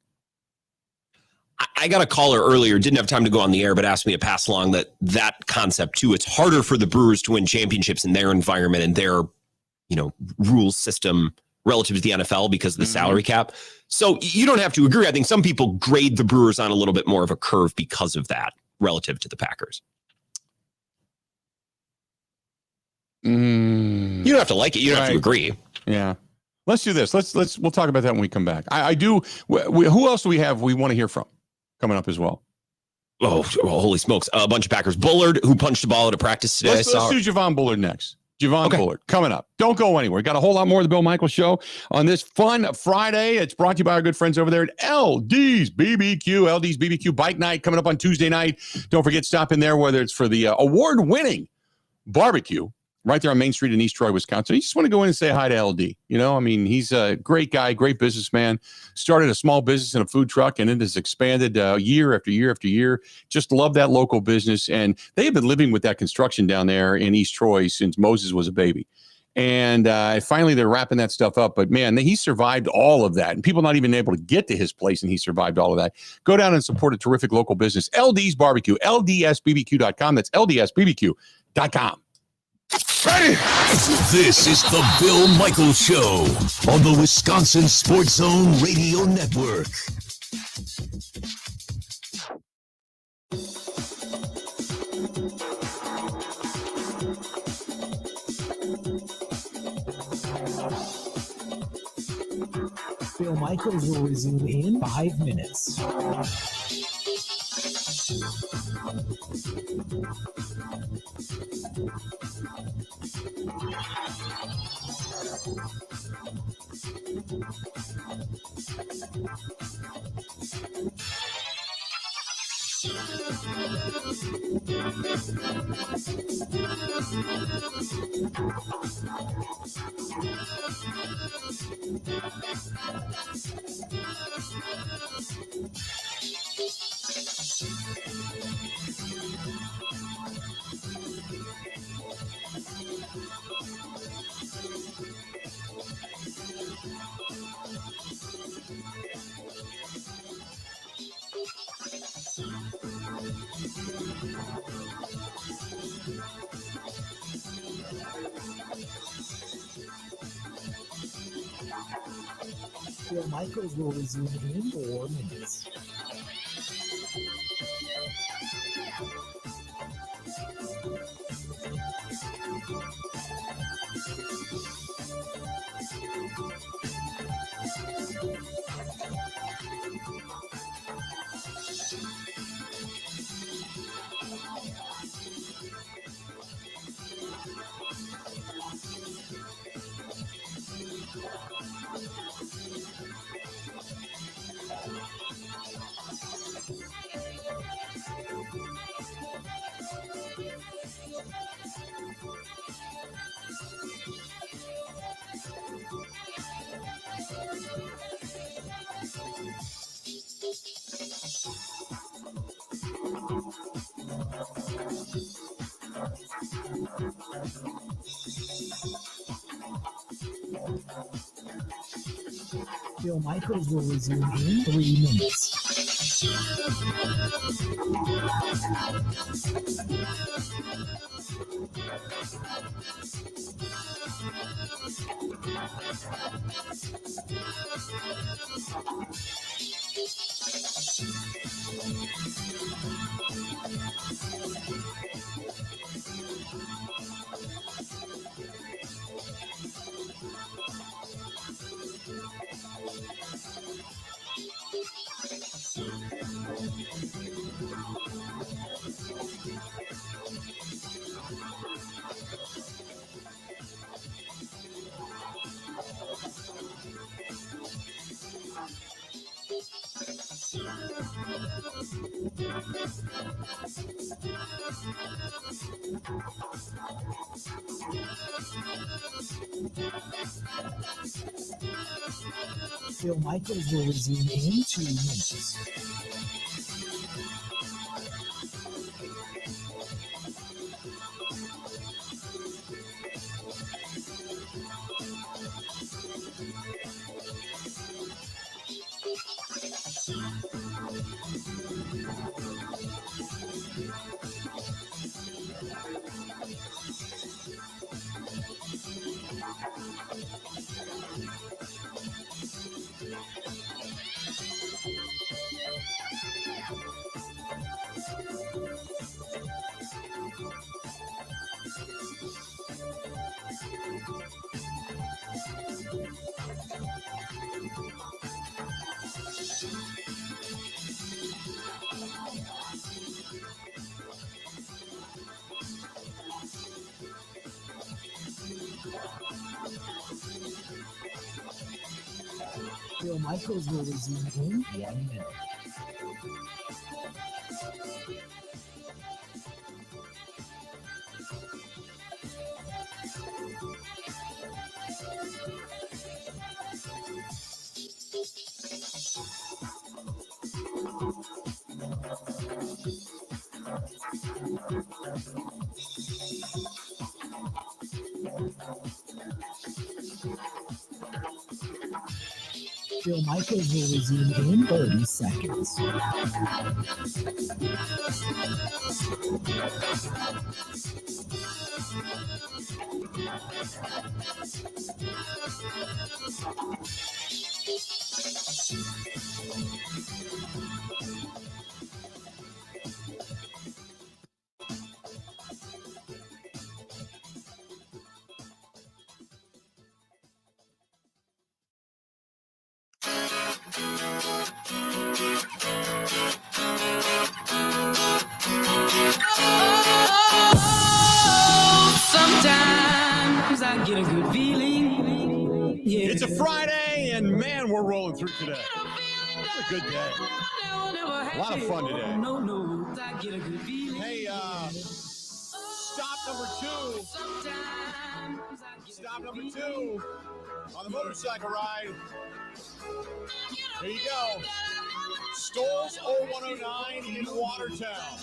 I got a caller earlier, didn't have time to go on the air, but asked me to pass along that concept too. It's harder for the Brewers to win championships in their environment and their, rules system relative to the NFL because of the salary cap. So you don't have to agree. I think some people grade the Brewers on a little bit more of a curve because of that relative to the Packers. You don't have to like it. You don't have to agree.
Yeah. Let's do this. We'll talk about that when we come back. I do. Who else do we have we want to hear from coming up as well?
Oh, holy smokes. A bunch of Packers. Bullard, who punched the ball at a practice today.
Let's do Javon Bullard next. Javon Bullard coming up. Don't go anywhere. Got a whole lot more of the Bill Michaels Show on this fun Friday. It's brought to you by our good friends over there at LD's BBQ. LD's BBQ Bike Night coming up on Tuesday night. Don't forget, stop in there, whether it's for the award-winning barbecue right there on Main Street in East Troy, Wisconsin. You just want to go in and say hi to LD. You know, I mean, he's a great guy, great businessman. Started a small business in a food truck, and it has expanded year after year after year. Just love that local business. And they have been living with that construction down there in East Troy since Moses was a baby. And finally, they're wrapping that stuff up. But, man, he survived all of that. And people not even able to get to his place, and he survived all of that. Go down and support a terrific local business. LD's Barbecue, LDSBBQ.com. That's LDSBBQ.com.
Ready? This is the Bill Michaels Show on the Wisconsin Sports Zone Radio Network.
Bill Michaels will resume in 5 minutes. Bill Michaels will resume in 4 minutes. Bill Michaels will resume in 3 minutes. Bill Michaels will resume in 2 minutes. Bill Michaels will resume in 1 minute. Bill Michaels will resume in 30 seconds.
Sometimes I get a good feeling. Yeah.
It's a Friday, and man, we're rolling through today. It's a good day. A lot of fun today.
I get a good feeling.
Hey, stop number 2. Stop number 2 on the motorcycle ride. There you go. Stoles 0109 in Watertown.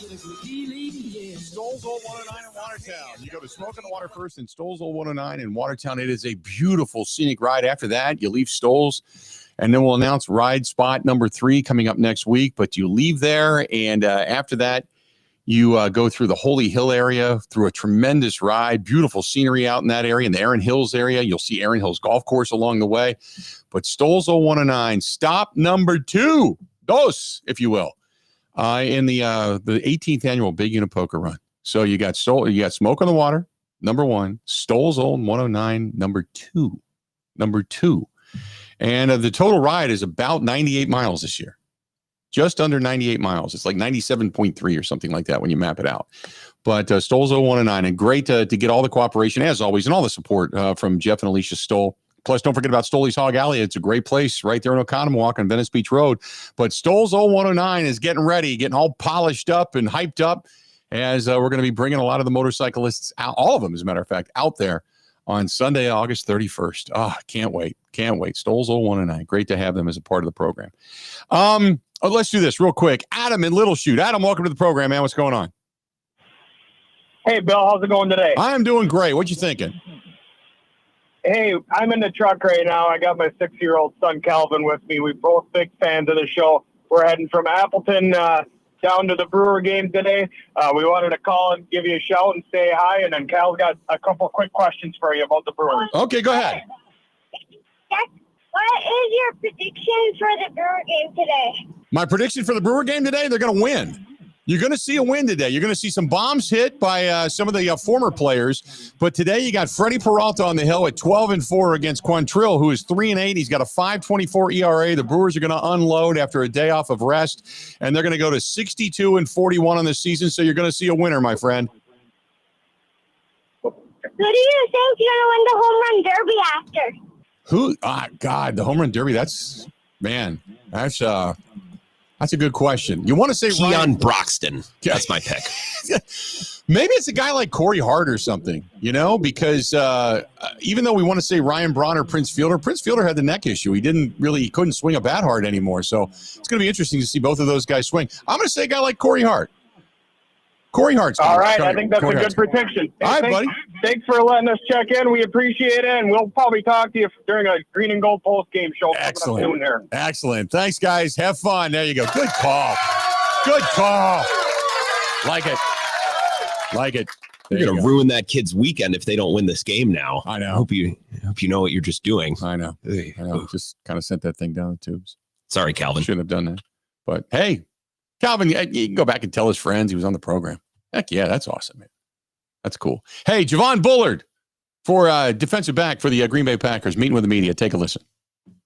Stoles 0109 in Watertown. You go to Smoke on the Water first and Stoles 0109 in Watertown. It is a beautiful scenic ride. After that, you leave Stoles, and then we'll announce ride spot number 3 coming up next week. But you leave there, and after that, you go through the Holy Hill area, through a tremendous ride, beautiful scenery out in that area, in the Erin Hills area. You'll see Erin Hills Golf Course along the way. But Stoles 0109, stop number 2. Dos, if you will, in the 18th annual Big Unit Poker Run. So you got Smoke on the Water, number 1, Stoles 0109, number 2. And the total ride is about 98 miles this year, just under 98 miles. It's like 97.3 or something like that when you map it out. But Stoles 0109, and great to get all the cooperation, as always, and all the support from Jeff and Alicia Stoll. Plus, don't forget about Stoley's Hog Alley. It's a great place right there in Oconomowoc on Venice Beach Road. But Stoles 0109 is getting ready, getting all polished up and hyped up, as we're going to be bringing a lot of the motorcyclists out, all of them, as a matter of fact, out there on Sunday, August 31st. Oh, can't wait. Stoles 0109. Great to have them as a part of the program. Let's do this real quick. Adam in Little Chute. Adam, welcome to the program, man. What's going on?
Hey, Bill. How's it going today?
I'm doing great. What you thinking?
Hey, I'm in the truck right now. I got my 6-year-old son, Calvin, with me. We're both big fans of the show. We're heading from Appleton down to the Brewer game today. We wanted to call and give you a shout and say hi, and then Cal's got a couple of quick questions for you about the Brewers.
Okay, go ahead.
What is your prediction for the Brewer game today?
My prediction for the Brewer game today, they're going to win. You're going to see a win today. You're going to see some bombs hit by some of the former players. But today you got Freddie Peralta on the hill at 12-4 against Quantrill, who is 3-8. He's got a 5.24 ERA. The Brewers are going to unload after a day off of rest, and they're going to go to 62-41 on the season. So you're going to see a winner, my friend.
Who do you think's going to win the home run derby after?
Who? God, the home run derby. That's a good question. You want to say
Keon
Ryan
Broxton. That's my pick.
Maybe it's a guy like Corey Hart or something, because even though we want to say Ryan Braun or Prince Fielder had the neck issue. He couldn't swing a bat hard anymore. So it's going to be interesting to see both of those guys swing. I'm going to say a guy like Corey Hart. Corey Hart's
all right. I think that's a good prediction.
All right, buddy.
Thanks for letting us check in. We appreciate it, and we'll probably talk to you during a Green and Gold post-game show.
Excellent.
Coming up soon here.
Excellent. Thanks, guys. Have fun. There you go. Good call. Like it.
You're going to ruin that kid's weekend if they don't win this game now.
I know.
I hope you know what you're just doing.
I know. Just kind of sent that thing down the tubes.
Sorry, Calvin.
Shouldn't have done that. But, hey, Calvin, you can go back and tell his friends he was on the program. Heck yeah, that's awesome, man. That's cool. Hey, Javon Bullard for defensive back for the Green Bay Packers, meeting with the media. Take a listen.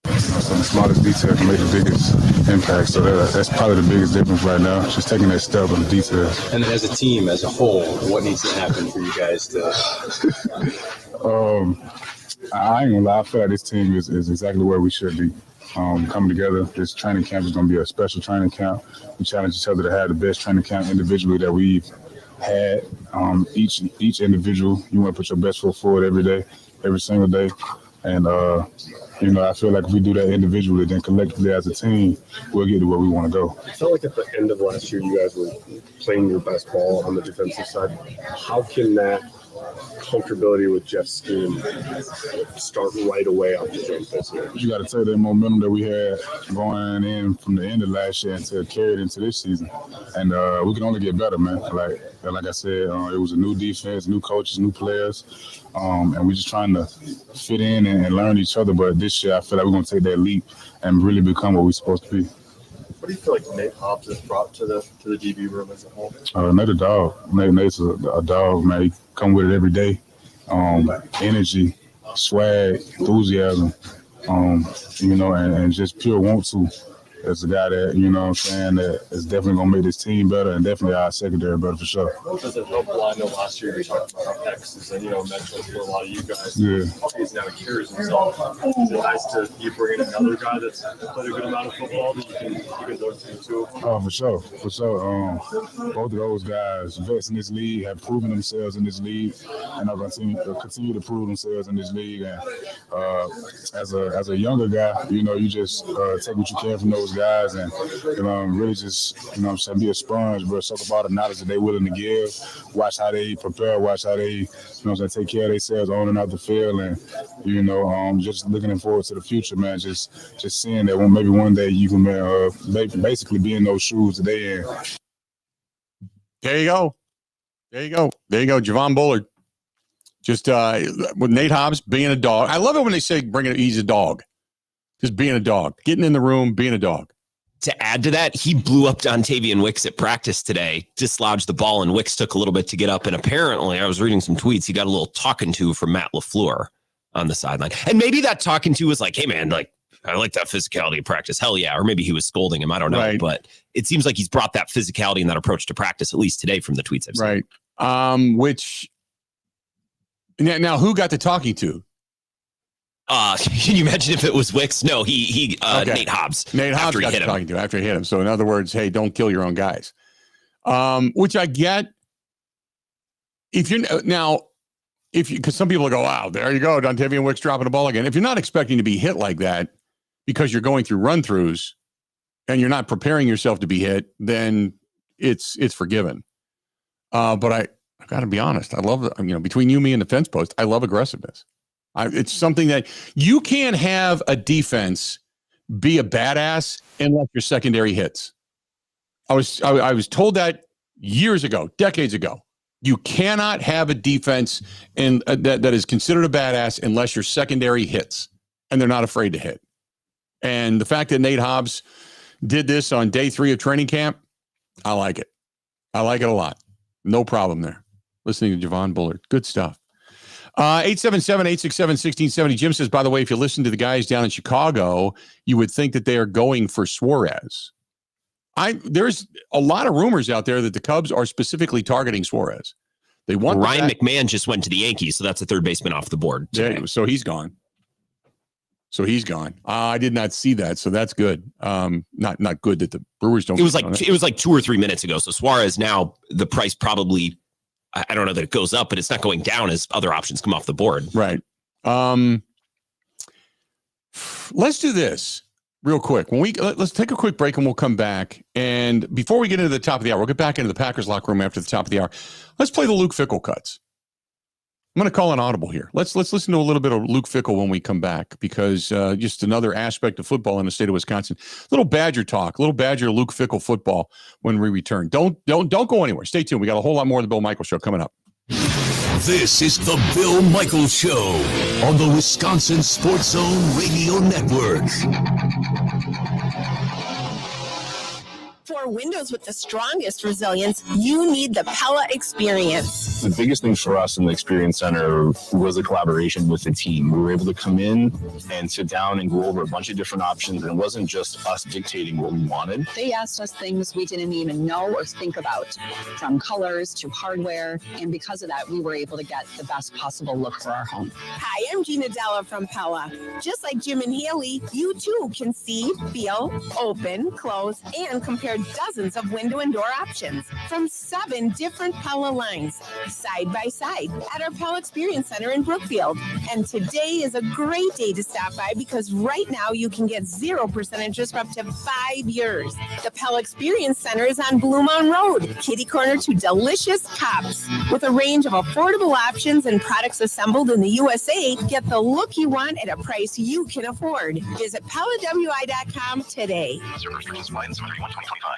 Some of the smallest detail can make the biggest impact. So that's probably the biggest difference right now, just taking that step on the details.
And then as a team, as a whole, what needs to happen for you guys to...
I ain't gonna lie, I feel like this team is exactly where we should be. Coming together, this training camp is going to be a special training camp. We challenge each other to have the best training camp individually that we've had. Each individual, you want to put your best foot forward every day, every single day. And I feel like if we do that individually, then collectively as a team, we'll get to where we want to go.
I felt like at the end of last year, you guys were playing your best ball on the defensive side. How can that comfortability with Jeff's scheme start right away off the jump this year?
You got to take that momentum that we had going in from the end of last year to carry it into this season, and we can only get better, man. Like I said, it was a new defense, new coaches, new players, and we're just trying to fit in and learn each other. But this year, I feel like we're going to take that leap and really become what we're supposed to be.
What do you feel like Nate Hobbs has brought to the DB room as a whole?
Nate a dog. Nate's a dog, man. He come with it every day. Energy, swag, enthusiasm, and just pure want to. As a guy that, that is definitely going to make this team better and definitely our secondary better for sure.
Does it help? Well, I know last year you talked about X's and, mentors for a lot of you guys.
Yeah.
He's now carries himself. Is it nice to bring in another guy that's played a good amount of football that you can learn from too?
Oh, for sure. Both of those guys, vets in this league, have proven themselves in this league and are going to continue to prove themselves in this league. And as a younger guy, you just take what you can from those guys and really just be a sponge, bro. Talk about the knowledge that they're willing to give, watch how they prepare, watch how they take care of themselves on and out the field, and just looking forward to the future, man. Just seeing that maybe one day you can basically be in those shoes that they in.
There you go. Javon Bullard. Just with Nate Hobbs being a dog. I love it when they say he's a dog. Just being a dog, getting in the room, being a dog.
To add to that, he blew up Dontavian Wicks at practice today, dislodged the ball, and Wicks took a little bit to get up. And apparently, I was reading some tweets, he got a little talking to from Matt LaFleur on the sideline. And maybe that talking to was like, hey, man, I like that physicality of practice. Hell yeah. Or maybe he was scolding him. I don't know. Right. But it seems like he's brought that physicality and that approach to practice, at least today from the tweets I've seen.
Right. Now, who got the talking to?
Can you imagine if it was Wicks? No, he Nate Hobbs.
Nate Hobbs got talking to after he hit him. So in other words, hey, don't kill your own guys. Which I get. Because some people go, wow, there you go, Dontavian Wicks dropping the ball again. If you're not expecting to be hit like that because you're going through run-throughs and you're not preparing yourself to be hit, then it's forgiven. But I got to be honest, I love between you, me, and the fence post, I love aggressiveness. It's something that you can't have a defense be a badass unless your secondary hits. I was told that years ago, decades ago. You cannot have a defense that is considered a badass unless your secondary hits, and they're not afraid to hit. And the fact that Nate Hobbs did this on day 3 of training camp, I like it. I like it a lot. No problem there. Listening to Javon Bullard. Good stuff. 877-867-1670. Jim says, by the way, if you listen to the guys down in Chicago, you would think that they are going for Suarez. There's a lot of rumors out there that the Cubs are specifically targeting Suarez. They want
Ryan McMahon just went to the Yankees, so that's a third baseman off the board.
Yeah, so he's gone. I did not see that, so that's good. Not good that the Brewers don't.
It was like 2 or 3 minutes ago. So Suarez now, the price probably, I don't know that it goes up, but it's not going down as other options come off the board.
Right. Let's do this real quick. Let's take a quick break and we'll come back. And before we get into the top of the hour, we'll get back into the Packers locker room after the top of the hour. Let's play the Luke Fickle cuts. I'm going to call an audible here. Let's listen to a little bit of Luke Fickle when we come back, because just another aspect of football in the state of Wisconsin. Little Badger talk, little Badger Luke Fickle football when we return. Don't go anywhere. Stay tuned. We got a whole lot more of the Bill Michaels Show coming up.
This is the Bill Michaels Show on the Wisconsin Sports Zone Radio Network.
For windows with the strongest resilience, you need the Pella experience.
The biggest thing for us in the Experience Center was a collaboration with the team. We were able to come in and sit down and go over a bunch of different options. And it wasn't just us dictating what we wanted.
They asked us things we didn't even know or think about, from colors to hardware. And because of that, we were able to get the best possible look for our home.
Hi, I'm Gina Della from Pella. Just like Jim and Haley, you too can see, feel, open, close, and compare dozens of window and door options from 7 different Pella lines, side by side at our Pella Experience Center in Brookfield. And today is a great day to stop by because right now you can get 0% interest for up to 5 years. The Pella Experience Center is on Blue Mountain Road, kitty corner to delicious cups. With a range of affordable options and products assembled in the USA, get the look you want at a price you can afford. Visit PellaWI.com today.
Server restrictions apply in summer 2025.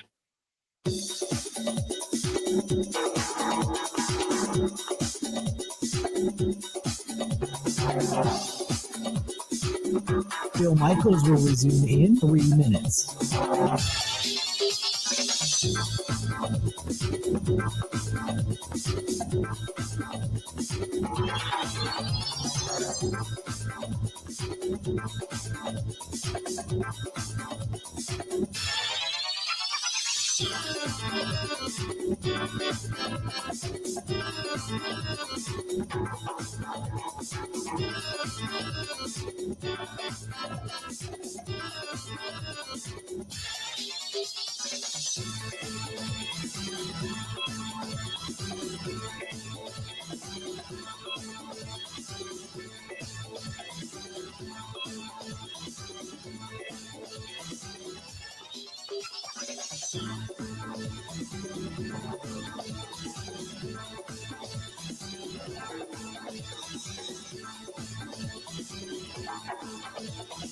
Bill Michaels will resume in 3 minutes.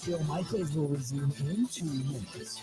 Bill Michaels will resume in 2 minutes.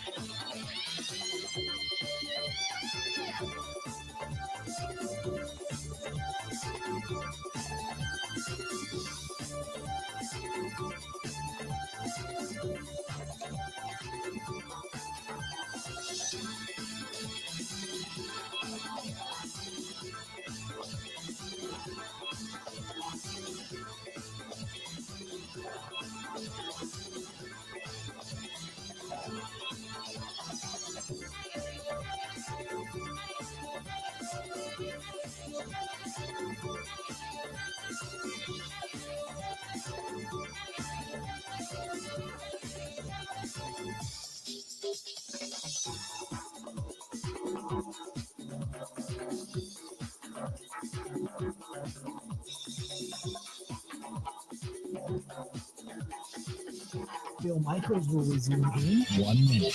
Bill Michaels will resume in 1 minute.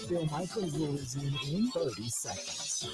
Bill Michaels will resume in 30 seconds.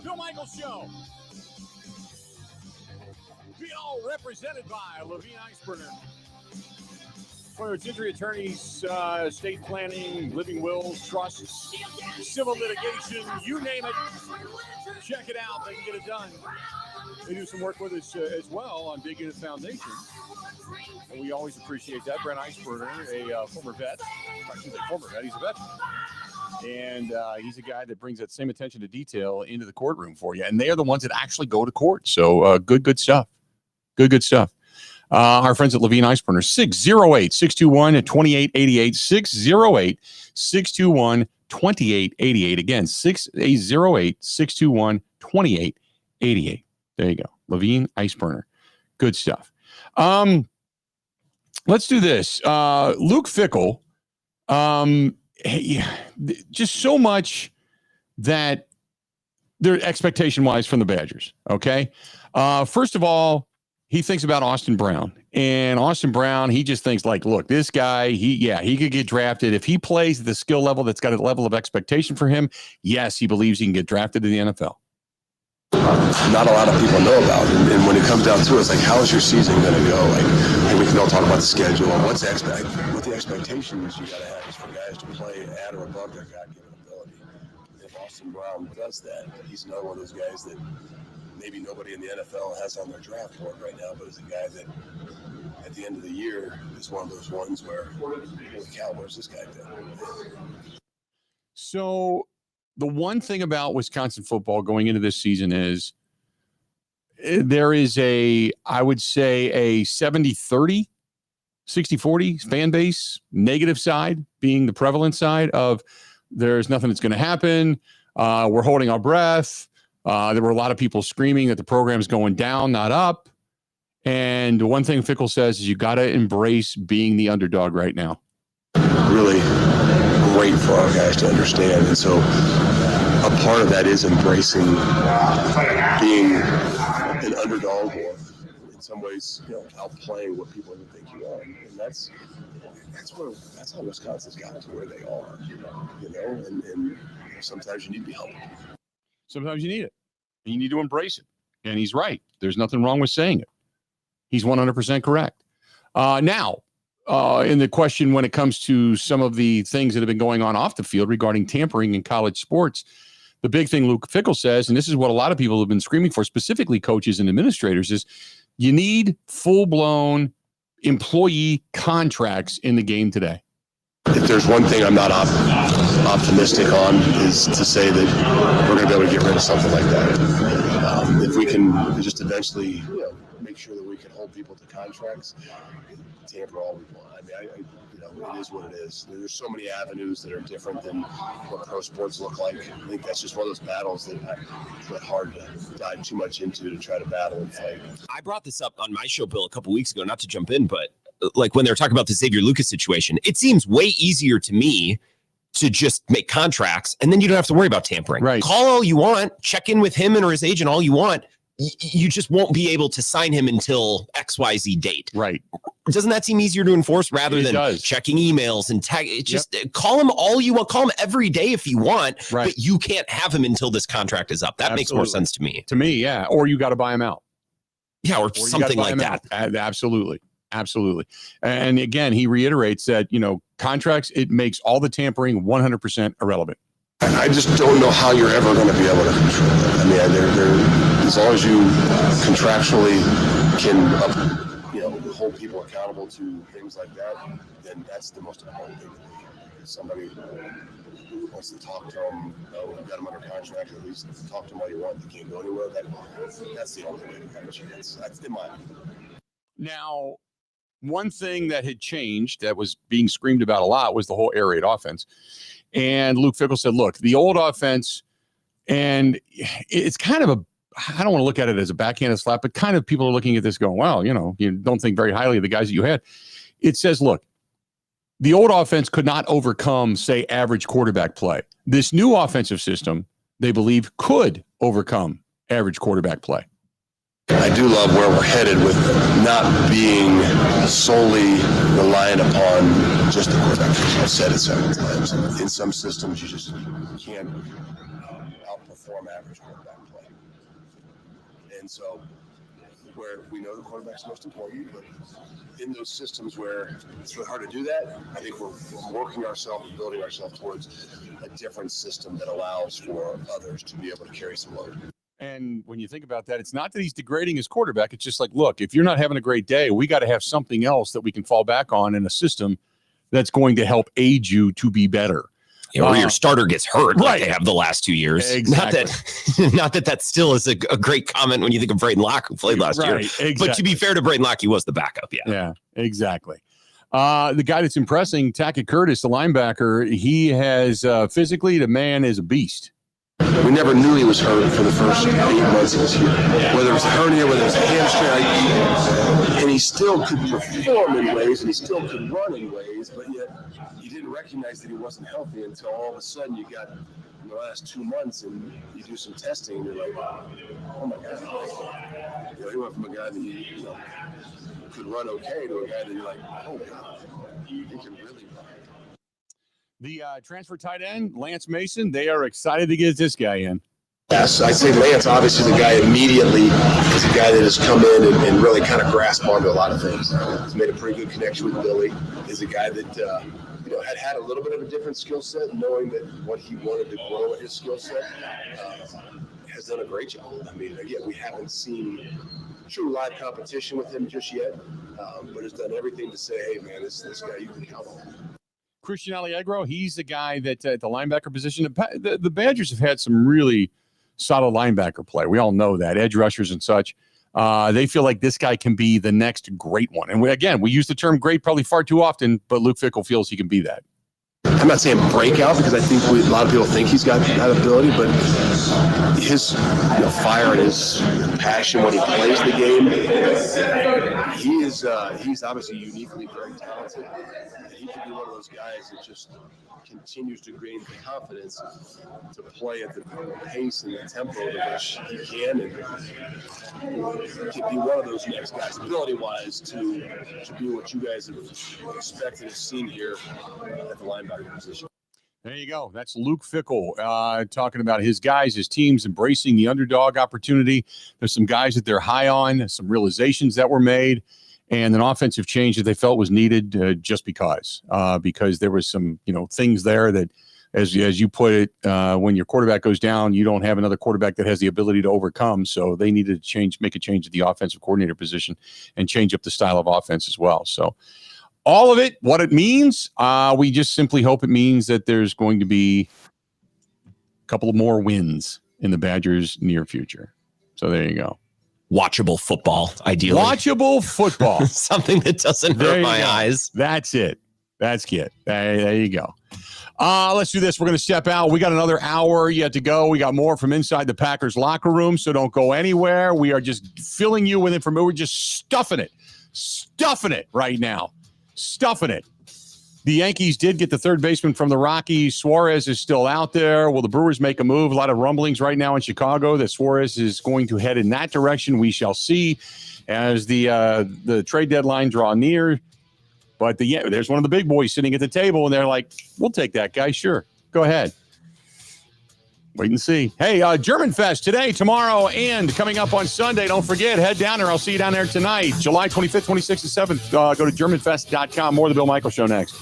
Bill Michaels Show. Bill represented by Levine Iceburner. Whether it's injury attorneys, estate planning, living wills, trusts, civil litigation, you name it, check it out. They can get it done. They do some work with us as well on Big Unit Foundation. And we always appreciate that. Brent Iceburner, a former vet. I shouldn't say former vet, he's a veteran. And he's a guy that brings that same attention to detail into the courtroom for you. And they are the ones that actually go to court. So good stuff. Good stuff. Our friends at Levine Iceburner, 608-621-2888, 608-621-2888. Again, 608-621-2888. There you go. Levine Iceburner. Good stuff. Let's do this. Luke Fickle, just so much that they're expectation-wise from the Badgers, okay? First of all, he thinks about Austin Brown. And Austin Brown, he just thinks like, look, this guy, he could get drafted. If he plays at the skill level that's got a level of expectation for him, yes, he believes he can get drafted to the NFL.
Not a lot of people know about. And when it comes down to it, it's like, how is your season going to go? Like we can all talk about the schedule and what the expectations you got to have is for guys to play at or above their God-given ability. If Austin Brown does that, he's another one of those guys that maybe nobody in the NFL has on their draft board right now, but is a guy that at the end of the year is one of those ones where, holy cow, where's this guy been?
So the one thing about Wisconsin football going into this season is there is I would say a 70-30, 60-40 fan base, negative side being the prevalent side of there's nothing that's going to happen. We're holding our breath. There were a lot of people screaming that the program is going down, not up. And the one thing Fickle says is you got to embrace being the underdog right now.
Really great for our guys to understand. And so a part of that is embracing being an underdog, or in some ways, outplaying what people even think you are. And that's how Wisconsin's gotten to where they are, and sometimes you need to be helped.
Sometimes you need it. You need to embrace it. And he's right. There's nothing wrong with saying it. He's 100% correct. Now, in the question when it comes to some of the things that have been going on off the field regarding tampering in college sports, the big thing Luke Fickle says, and this is what a lot of people have been screaming for, specifically coaches and administrators, is you need full-blown employee contracts in the game today.
If there's one thing I'm not optimistic on is to say that we're going to be able to get rid of something like that. If we can just eventually make sure that we can hold people to contracts, tamper all we want. I mean, it is what it is. There's so many avenues that are different than what pro sports look like. I think that's just one of those battles that it's hard to dive too much into to try to battle and fight.
I brought this up on my show, Bill, a couple weeks ago, not to jump in, but like when they were talking about the Xavier Lucas situation, it seems way easier to me to just make contracts and then you don't have to worry about tampering.
Right.
Call all you want, check in with him and or his agent all you want. You just won't be able to sign him until XYZ date.
Right.
Doesn't that seem easier to enforce rather than checking emails and tag? Just call him all you want. Call him every day if you want, but you can't have him until this contract is up. That makes more sense to me.
To me, yeah. Or you got to buy him out.
Yeah, or something like that.
Absolutely. Absolutely. And again, he reiterates that, contracts, it makes all the tampering 100% irrelevant.
I just don't know how you're ever going to be able to control it. I mean, as long as you contractually can, hold people accountable to things like that, then that's the most important thing. If somebody wants to talk to them, we've got them under contract, at least talk to them all you want. They can't go anywhere. That's the only way to kind of chance. That's in my opinion.
Now, one thing that had changed that was being screamed about a lot was the whole air raid offense. And Luke Fickle said, look, the old offense, and it's kind of I don't want to look at it as a backhanded slap, but kind of people are looking at this going, well, you don't think very highly of the guys that you had. It says, look, the old offense could not overcome, say, average quarterback play. This new offensive system, they believe, could overcome average quarterback play.
I do love where we're headed with not being solely reliant upon just the quarterback. I've said it several times. In some systems, you just can't outperform average quarterback play. And so where we know the quarterback's most important, but in those systems where it's really hard to do that, I think we're working ourselves and building ourselves towards a different system that allows for others to be able to carry some load.
And when you think about that, it's not that he's degrading his quarterback. It's just like, look, if you're not having a great day, we got to have something else that we can fall back on in a system that's going to help aid you to be better.
Or your starter gets hurt like they have the last 2 years.
Exactly.
Not that still is a great comment when you think of Braden Locke, who played last year.
Exactly.
But to be fair to Braden Locke, he was the backup.
Yeah, exactly. The guy that's impressing, Tackett Curtis, the linebacker, he has physically, the man is a beast.
We never knew he was hurt for the first 8 months he was here. Whether it was a hernia, whether it was a hamstring, and he still could perform in ways, and he still could run in ways, but yet you didn't recognize that he wasn't healthy until all of a sudden you got in the last 2 months, and you do some testing, and you're like, oh my God. He went from a guy that you know could run okay to a guy that you're like, oh God, he can really run.
The transfer tight end, Lance Mason, they are excited to get this guy in.
Yes, I'd say Lance, obviously the guy immediately is a guy that has come in and really kind of grasped onto a lot of things. He's made a pretty good connection with Billy. He's a guy that had a little bit of a different skill set, knowing that what he wanted to grow in his skill set, has done a great job. I mean, again, we haven't seen true live competition with him just yet, but has done everything to say, hey, man, this guy you can count on.
Christian Allegro, he's the guy that at the linebacker position. The Badgers have had some really solid linebacker play. We all know that. Edge rushers and such. They feel like this guy can be the next great one. And we use the term great probably far too often, but Luke Fickle feels he can be that.
I'm not saying breakout because I think a lot of people think he's got that ability, but his fire and his passion when he plays the game, he's obviously uniquely very talented. He could be one of those guys that just continues to gain the confidence to play at the pace and the tempo at which he can, and can be one of those next guys, ability-wise, to be what you guys have expected and seen here at the linebacker position.
There you go. That's Luke Fickle talking about his guys, his teams embracing the underdog opportunity. There's some guys that they're high on, some realizations that were made, and an offensive change that they felt was needed just because there was some things there that, as you put it, when your quarterback goes down, you don't have another quarterback that has the ability to overcome. So they needed to make a change at the offensive coordinator position and change up the style of offense as well. So all of it, what it means, we just simply hope it means that there's going to be a couple of more wins in the Badgers' near future. So there you go.
Watchable football, ideally.
Watchable football.
Something that doesn't hurt my eyes.
That's it. That's it. There you go. Let's do this. We're going to step out. We got another hour yet to go. We got more from inside the Packers locker room, so don't go anywhere. We are just filling you with information. We're just stuffing it right now. Stuffing it. The Yankees did get the third baseman from the Rockies. Suarez is still out there. Will the Brewers make a move? A lot of rumblings right now in Chicago that Suarez is going to head in that direction. We shall see as the trade deadline draw near. But there's one of the big boys sitting at the table, and they're like, we'll take that guy. Sure. Go ahead. Wait and see. Hey, German Fest today, tomorrow, and coming up on Sunday. Don't forget, head down there. I'll see you down there tonight, July 25th, 26th, and 7th. Go to GermanFest.com. More of the Bill Michaels Show next.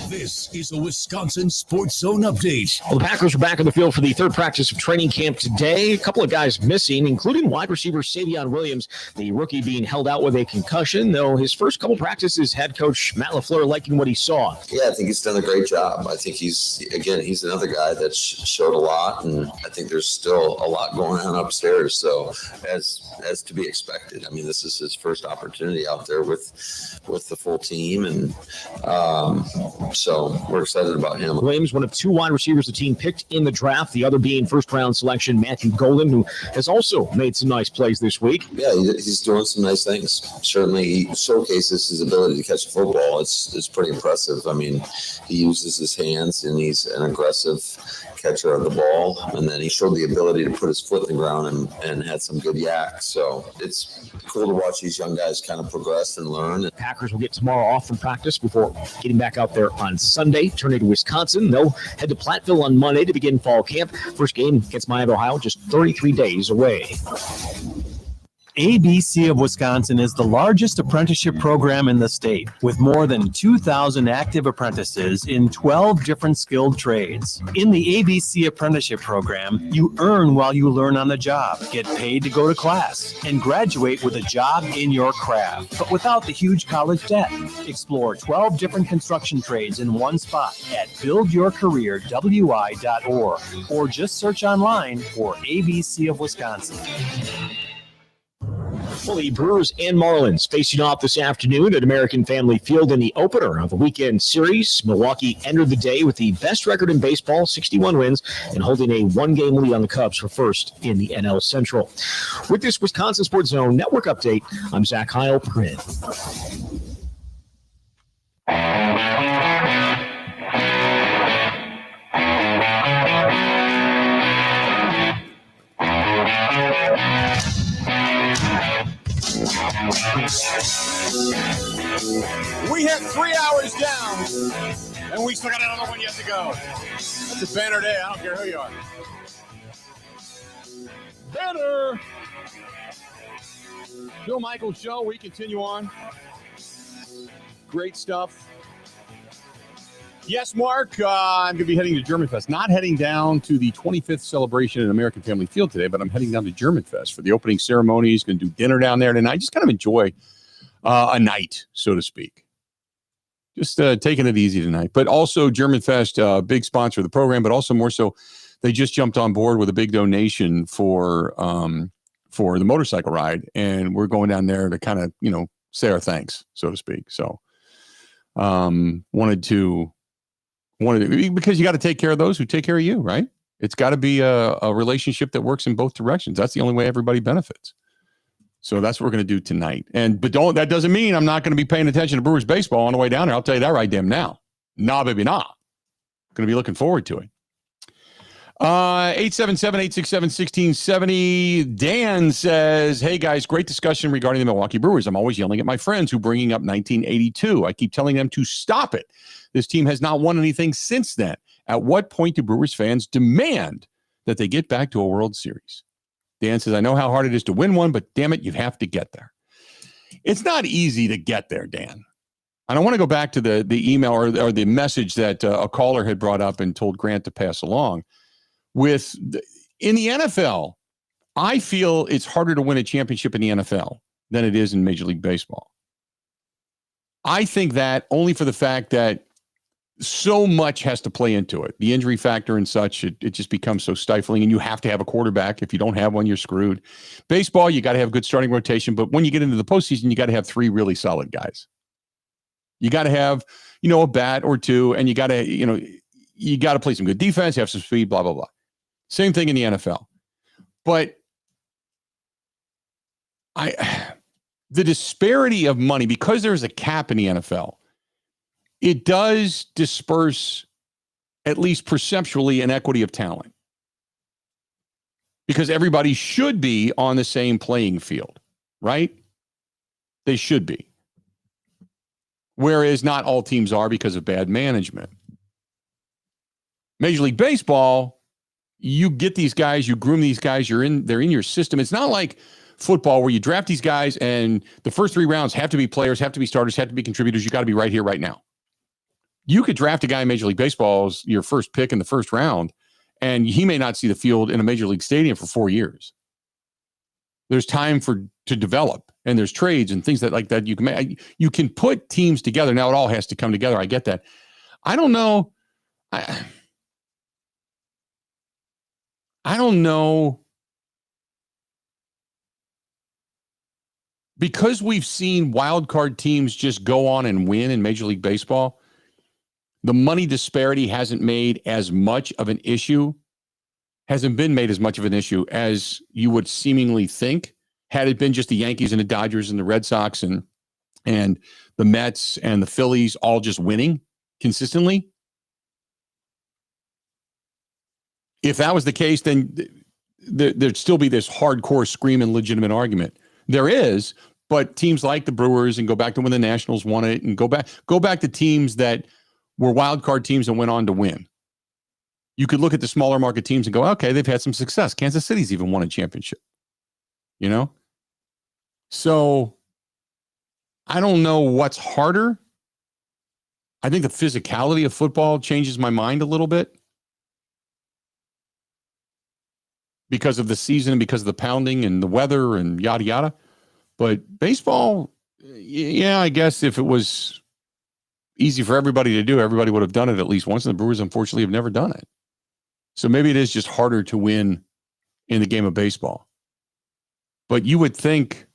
This is a Wisconsin Sports Zone update.
Well, the Packers are back in the field for the third practice of training camp today. A couple of guys missing, including wide receiver Savion Williams, the rookie being held out with a concussion, though his first couple practices, head coach Matt LaFleur liking what he saw.
Yeah, I think he's done a great job. I think he's another guy that showed a lot, and I think there's still a lot going on upstairs. So as to be expected, I mean, this is his first opportunity out there with the full team, and so we're excited about him.
Williams, one of two wide receivers the team picked in the draft, the other being first-round selection Matthew Golden, who has also made some nice plays this week.
Yeah, he's doing some nice things. Certainly, he showcases his ability to catch a football. It's pretty impressive. I mean, he uses his hands, and he's an aggressive catcher of the ball. And then he showed the ability to put his foot in the ground and had some good yak. So it's cool to watch these young guys kind of progress and learn.
Packers will get tomorrow off from practice before getting back out there on Sunday, turning to Wisconsin. They'll head to Platteville on Monday to begin fall camp. First game against Miami, Ohio, just 33 days away.
ABC of Wisconsin is the largest apprenticeship program in the state, with more than 2,000 active apprentices in 12 different skilled trades. In the ABC apprenticeship program, you earn while you learn on the job, get paid to go to class, and graduate with a job in your craft, but without the huge college debt. Explore 12 different construction trades in one spot at buildyourcareerwi.org, or just search online for ABC of Wisconsin.
Well, the Brewers and Marlins facing off this afternoon at American Family Field in the opener of the weekend series. Milwaukee entered the day with the best record in baseball, 61 wins, and holding a one-game lead on the Cubs for first in the NL Central. With this Wisconsin Sports Zone Network update, I'm Zach Heilprin.
We have 3 hours down, and we still got another one yet to go. It's a banner day. I don't care who you are. Banner! Bill Michaels Show. We continue on. Great stuff. Yes, Mark, I'm going to be heading to German Fest. Not heading down to the 25th celebration at American Family Field today, but I'm heading down to German Fest for the opening ceremonies. Going to do dinner down there tonight. Just kind of enjoy a night, so to speak. Just taking it easy tonight. But also German Fest, big sponsor of the program, but also more so, they just jumped on board with a big donation for the motorcycle ride. And we're going down there to kind of, say our thanks, so to speak. So wanted to because you got to take care of those who take care of you, right? It's got to be a relationship that works in both directions. That's the only way everybody benefits. So that's what we're going to do tonight. But that doesn't mean I'm not going to be paying attention to Brewers baseball on the way down there. I'll tell you that right damn now. Nah, baby, nah. Going to be looking forward to it. 877-867-1670. Dan says, hey, guys, great discussion regarding the Milwaukee Brewers. I'm always yelling at my friends who bringing up 1982. I keep telling them to stop it. This team has not won anything since then. At what point do Brewers fans demand that they get back to a World Series? Dan says, I know how hard it is to win one, but damn it, you have to get there. It's not easy to get there, Dan. And I want to go back to the email or the message that a caller had brought up and told Grant to pass along. In the NFL, I feel it's harder to win a championship in the NFL than it is in Major League Baseball. I think that only for the fact that so much has to play into it. The injury factor and such, it just becomes so stifling, and you have to have a quarterback. If you don't have one, you're screwed. Baseball, you got to have good starting rotation, but when you get into the postseason, you got to have 3 really solid guys. You got to have, a bat or 2, and you got to play some good defense, have some speed, blah, blah, blah. Same thing in the NFL. But the disparity of money, because there's a cap in the NFL, it does disperse, at least perceptually, an equity of talent. Because everybody should be on the same playing field, right? They should be. Whereas not all teams are because of bad management. Major League Baseball, you get these guys, you groom these guys, they're in your system. It's not like football where you draft these guys and the first 3 rounds have to be players, have to be starters, have to be contributors. You got to be right here, right now. You could draft a guy in Major League Baseball as your first pick in the first round, and he may not see the field in a Major League stadium for 4 years. There's time to develop, and there's trades and things like that you can make. You can put teams together. Now it all has to come together. I get that. I don't know. I don't know. Because we've seen wild card teams just go on and win in Major League Baseball, the money disparity hasn't made as much of an issue, hasn't been made as much of an issue as you would seemingly think, had it been just the Yankees and the Dodgers and the Red Sox and the Mets and the Phillies all just winning consistently. If that was the case, then there'd still be this hardcore screaming legitimate argument. There is, but teams like the Brewers, and go back to when the Nationals won it, and go back to teams that were wild card teams and went on to win. You could look at the smaller market teams and go, okay, they've had some success. Kansas City's even won a championship. So I don't know what's harder. I think the physicality of football changes my mind a little bit because of the season and because of the pounding and the weather and yada, yada. But baseball, yeah, I guess if it was easy for everybody to do, everybody would have done it at least once. And the Brewers, unfortunately, have never done it. So maybe it is just harder to win in the game of baseball. But you would think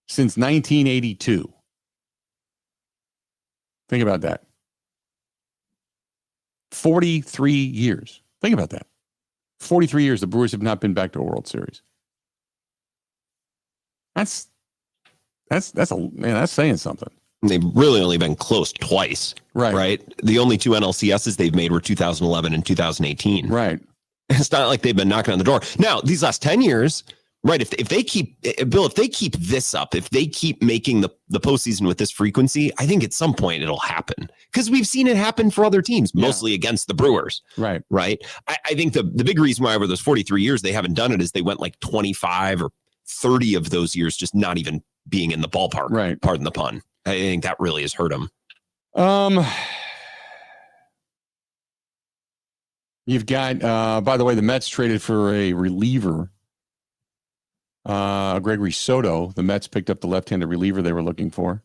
since 1982. Think about that. 43 years. Think about that. 43 years the Brewers have not been back to a World Series. That's saying something.
They've really only been close twice. Right. The only two NLCSs they've made were 2011 and 2018.
Right.
It's not like they've been knocking on the door. Now, these last 10 years, right, if they keep, Bill, if they keep this up, if they keep making the postseason with this frequency, I think at some point it'll happen. Because we've seen it happen for other teams, mostly against the Brewers.
Right.
Right. I think the big reason why over those 43 years they haven't done it is they went like 25 or 30 of those years just not even being in the ballpark.
Right.
Pardon the pun. I think that really has hurt them.
You've got, by the way, the Mets traded for a reliever, Gregory Soto. The Mets picked up the left-handed reliever they were looking for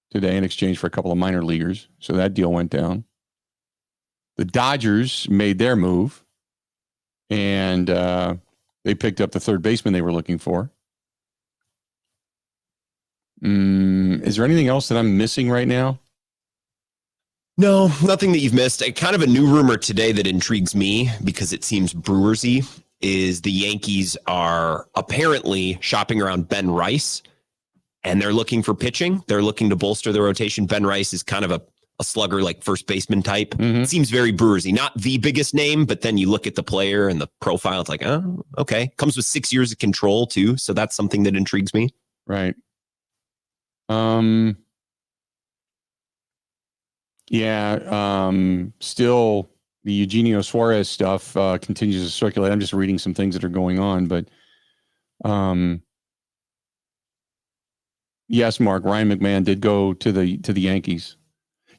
today in exchange for a couple of minor leaguers. So that deal went down. The Dodgers made their move, and they picked up the third baseman they were looking for. Is there anything else that I'm missing right now?
No, nothing that you've missed. Kind of a new rumor today that intrigues me because it seems Brewersy is the Yankees are apparently shopping around Ben Rice, and they're looking for pitching. They're looking to bolster their rotation. Ben Rice is kind of a slugger, like first baseman type. It seems very Brewersy. Not the biggest name, but then you look at the player and the profile, it's like, oh, okay. Comes with 6 years of control too, so that's something that intrigues me.
Right. Still the Eugenio Suarez stuff continues to circulate. I'm just reading some things that are going on, but yes, Mark, Ryan McMahon did go to the Yankees.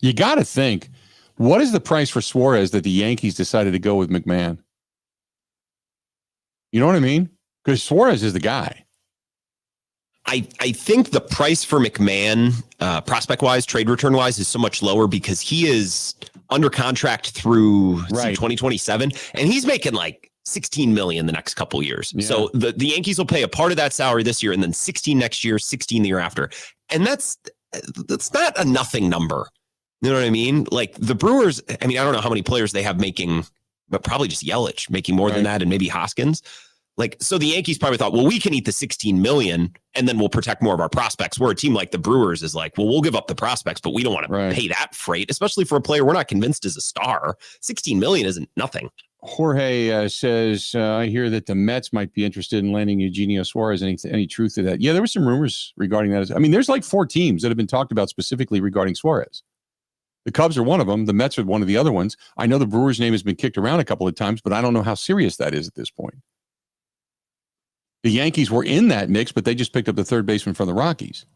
You got to think, what is the price for Suarez that the Yankees decided to go with McMahon? You know what I mean? Because Suarez is the guy.
I think the price for McMahon, prospect-wise, trade return-wise, is so much lower because he is under contract through 2027, and he's making like $16 million the next couple of years. Yeah. So the Yankees will pay a part of that salary this year, and then 16 next year, 16 the year after, and that's not a nothing number. You know what I mean? Like the Brewers, I mean, I don't know how many players they have making, but probably just Yelich making more than that, and maybe Hoskins. Like, so the Yankees probably thought, well, we can eat the 16 million and then we'll protect more of our prospects. Where a team like the Brewers is like, well, we'll give up the prospects, but we don't want to pay that freight, especially for a player we're not convinced is a star. 16 million isn't nothing.
Jorge says, I hear that the Mets might be interested in landing Eugenio Suarez. Any truth to that? Yeah, there were some rumors regarding that. I mean, there's like 4 teams that have been talked about specifically regarding Suarez. The Cubs are one of them. The Mets are one of the other ones. I know the Brewers' name has been kicked around a couple of times, but I don't know how serious that is at this point. The Yankees were in that mix, but they just picked up the third baseman from the Rockies.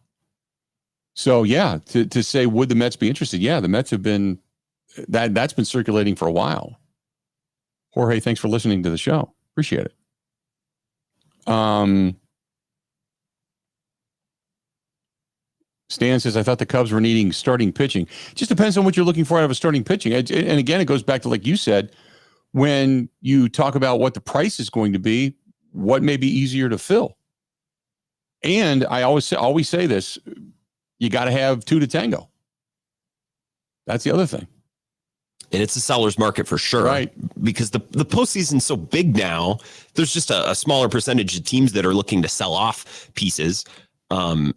So, yeah, to say, would the Mets be interested? Yeah, the Mets have been, that's been circulating for a while. Jorge, thanks for listening to the show. Appreciate it. Stan says, I thought the Cubs were needing starting pitching. Just depends on what you're looking for out of a starting pitching. And again, it goes back to, like you said, when you talk about what the price is going to be, what may be easier to fill. And I always say this, you got to have 2 to tango. That's the other thing.
And it's a seller's market for sure.
Right.
Because the postseason's so big now, there's just a smaller percentage of teams that are looking to sell off pieces. And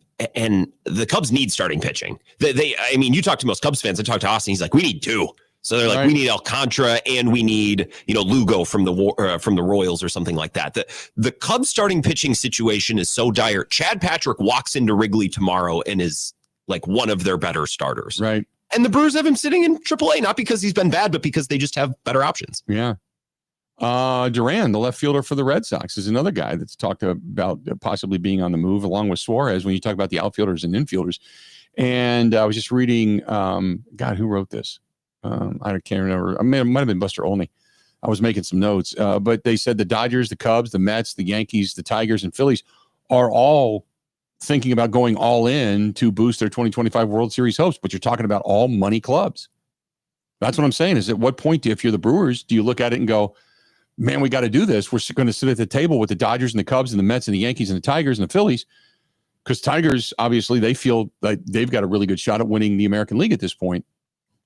the Cubs need starting pitching. I mean, you talk to most Cubs fans. I talk to Austin. He's like, we need 2. So they're like, we need Alcantara and we need, Lugo from the Royals or something like that. The Cubs starting pitching situation is so dire. Chad Patrick walks into Wrigley tomorrow and is like one of their better starters.
Right.
And the Brewers have him sitting in AAA, not because he's been bad, but because they just have better options.
Yeah. Duran, the left fielder for the Red Sox, is another guy that's talked about possibly being on the move along with Suarez when you talk about the outfielders and infielders. And I was just reading, God, who wrote this? I can't remember. It might have been Buster Olney. I was making some notes, but they said the Dodgers, the Cubs, the Mets, the Yankees, the Tigers, and Phillies are all thinking about going all in to boost their 2025 World Series hopes. But you're talking about all money clubs. That's what I'm saying. Is at what point, if you're the Brewers, do you look at it and go, man, we got to do this. We're going to sit at the table with the Dodgers and the Cubs and the Mets and the Yankees and the Tigers and the Phillies Because Tigers, obviously, they feel like they've got a really good shot at winning the American League at this point.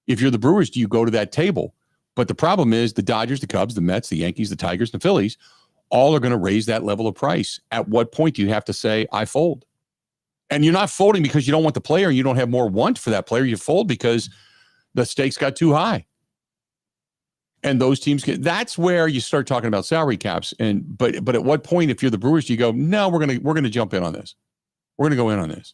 If you're the Brewers, do you go to that table? But the problem is the Dodgers, the Cubs, the Mets, the Yankees, the Tigers, the Phillies, all are going to raise that level of price. At what point do you have to say, I fold? And you're not folding because you don't want the player and you don't have more want for that player. You fold because the stakes got too high. And those teams that's where you start talking about salary caps. But at what point, if you're the Brewers, do you go, no, we're gonna jump in on this. We're gonna go in on this.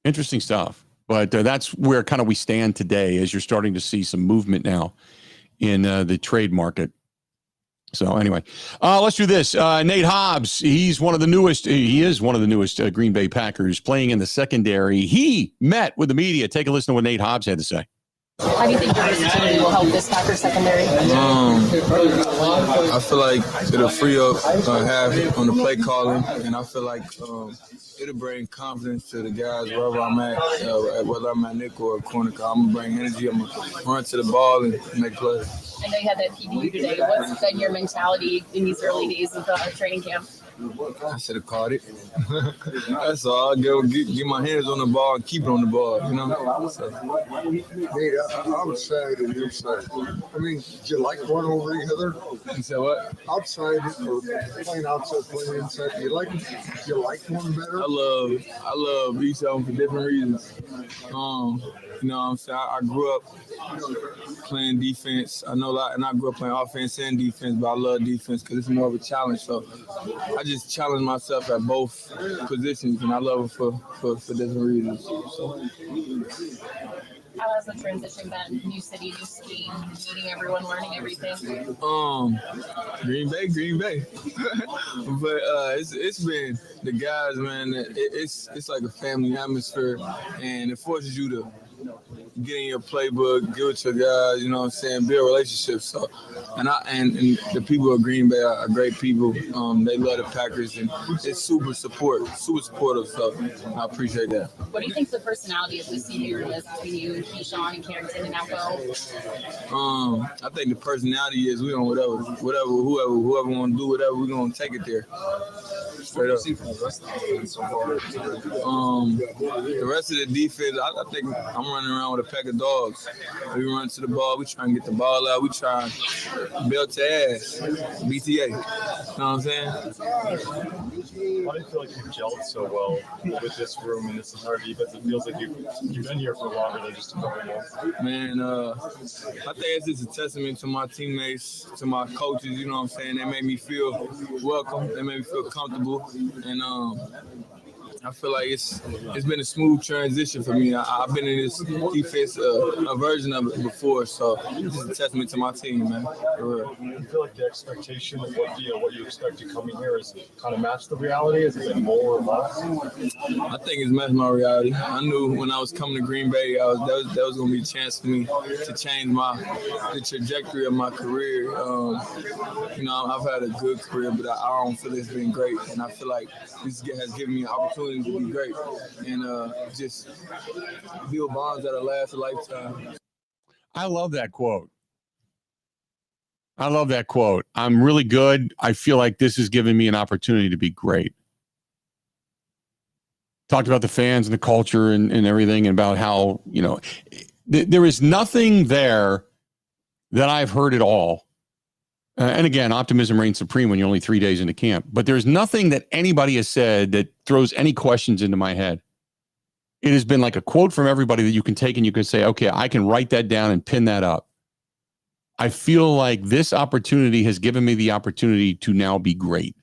Interesting stuff. But that's where kind of we stand today as you're starting to see some movement now in the trade market. So anyway, let's do this. Nate Hobbs, he is one of the newest Green Bay Packers playing in the secondary. He met with the media. Take a listen to what Nate Hobbs had to say.
How do you think your versatility will help this Packers secondary?
I feel like it'll free up half on the play calling, and I feel like it'll bring confidence to the guys wherever I'm at, whether I'm at nickel or corner. I'm going to bring energy. I'm going to run to the ball and make plays.
I know you had that PBU today. What's been your mentality in these early days of training camp?
I should have caught it. That's all. Get my hands on the ball and keep it on the ball, you know? So.
Nate, outside and inside. I mean, do you like one over the other?
You said what?
Outside or playing outside, playing inside. Do you like one better?
I love each of them for different reasons. You know what I'm saying? I grew up playing defense. I know a lot, and I grew up playing offense and defense, but I love defense because it's more of a challenge. So I just challenge myself at both positions, and I love it for different reasons. So.
How has the transition been? New city, new scheme, meeting everyone, learning everything?
Green Bay. But it's been the guys, man. It's like a family atmosphere, and it forces you to get in your playbook, get with your guys, you know what I'm saying, build relationships. So, and the people of Green Bay are great people. They love the Packers, and it's super supportive. So I appreciate that.
What do you think the personality of the senior is between you and Keyshawn and Carrington and Alco?
I think the personality is we on whoever want to do whatever, we're gonna take it there. Straight up. The rest of the defense, I think I'm running around with a pack of dogs. We run to the ball, we try and get the ball out, we try and belt to ass, BTA. You know what I'm saying?
Why do you feel like you've gelled so well with this room and this entire defense? It feels like you've been here for longer than just a couple months.
Man, I think it's just a testament to my teammates, to my coaches, you know what I'm saying? They made me feel welcome, they made me feel comfortable, and I feel like it's been a smooth transition for me. I've been in this defense, a version of it before, so it's just a testament to my team, man. For real.
You feel like the expectation of what you expect to come in here is kind of match the reality? Is it more or less?
I think it's matched my reality. I knew when I was coming to Green Bay, that was going to be a chance for me to change the trajectory of my career. You know, I've had a good career, but I don't feel it's been great, and I feel like this has given me an opportunity to be great and just build bonds that'll last a lifetime.
I love that quote. I'm really good. I feel like this has given me an opportunity to be great. Talked about the fans and the culture and everything, and about how, you know, there is nothing there that I've heard at all. And again, optimism reigns supreme when you're only 3 days into camp. But there's nothing that anybody has said that throws any questions into my head. It has been like a quote from everybody that you can take and you can say, okay, I can write that down and pin that up. I feel like this opportunity has given me the opportunity to now be great.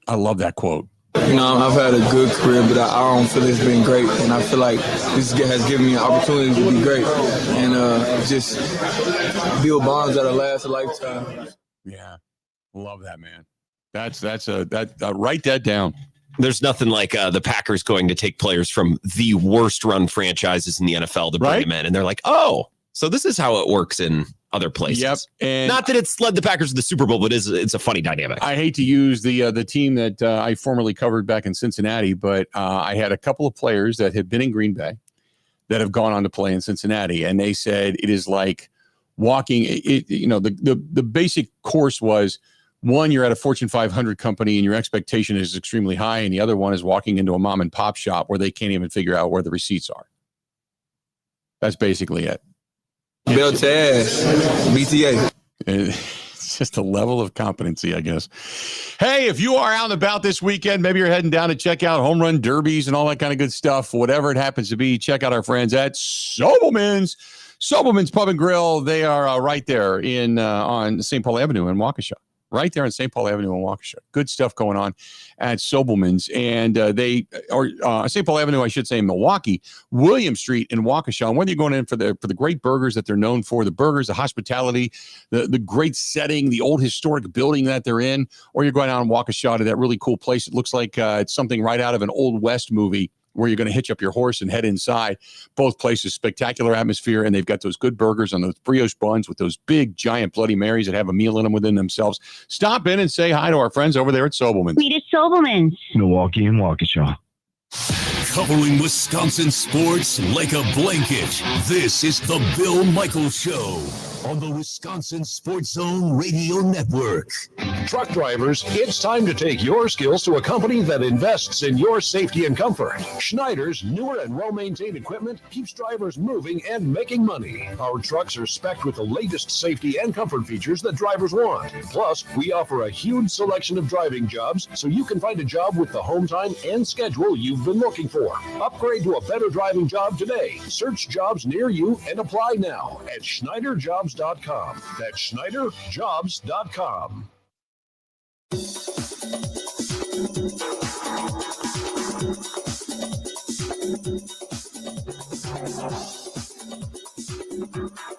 I love that quote.
You know, I've had a good career, but I don't feel it's been great. And I feel like this has given me an opportunity to be great and just build bonds that'll last a lifetime.
Yeah. Love that, man. That's write that down.
There's nothing like the Packers going to take players from the worst run franchises in the NFL to bring them in. And they're like, oh, so this is how it works in other places.
Yep. And
not that it's led the Packers to the Super Bowl, but it's a funny dynamic.
I hate to use the team that I formerly covered back in Cincinnati, but I had a couple of players that had been in Green Bay that have gone on to play in Cincinnati. And they said it is like walking, the basic course was One, you're at a Fortune 500 company and your expectation is extremely high, and the other one is walking into a mom and pop shop where they can't even figure out where the receipts are. That's basically it.
Bilse, BTA.
It's just a level of competency, I guess. Hey, if you are out and about this weekend, maybe you're heading down to check out home run derbies and all that kind of good stuff, whatever it happens to be, check out our friends at Sobelman's. Sobelman's Pub and Grill. They are right there on St. Paul Avenue in Waukesha. Right there on St. Paul Avenue in Waukesha. Good stuff going on at Sobelman's. And they are St. Paul Avenue, I should say, in Milwaukee, William Street in Waukesha. And whether you're going in for the great burgers that they're known for, the burgers, the hospitality, the great setting, the old historic building that they're in, or you're going out in Waukesha to that really cool place. It looks like it's something right out of an Old West movie, where you're going to hitch up your horse and head inside. Both places, spectacular atmosphere, and they've got those good burgers on those brioche buns with those big, giant Bloody Marys that have a meal in them within themselves. Stop in and say hi to our friends over there at Sobelman's.
Meet at Sobelman's.
Milwaukee and Waukesha.
Covering Wisconsin sports like a blanket. This is the Bill Michaels Show on the Wisconsin Sports Zone Radio Network.
Truck drivers, it's time to take your skills to a company that invests in your safety and comfort. Schneider's newer and well-maintained equipment keeps drivers moving and making money. Our trucks are spec'd with the latest safety and comfort features that drivers want. Plus, we offer a huge selection of driving jobs so you can find a job with the home time and schedule you've been looking for. Upgrade to a better driving job today. Search jobs near you and apply now at SchneiderJobs.com. That's SchneiderJobs.com.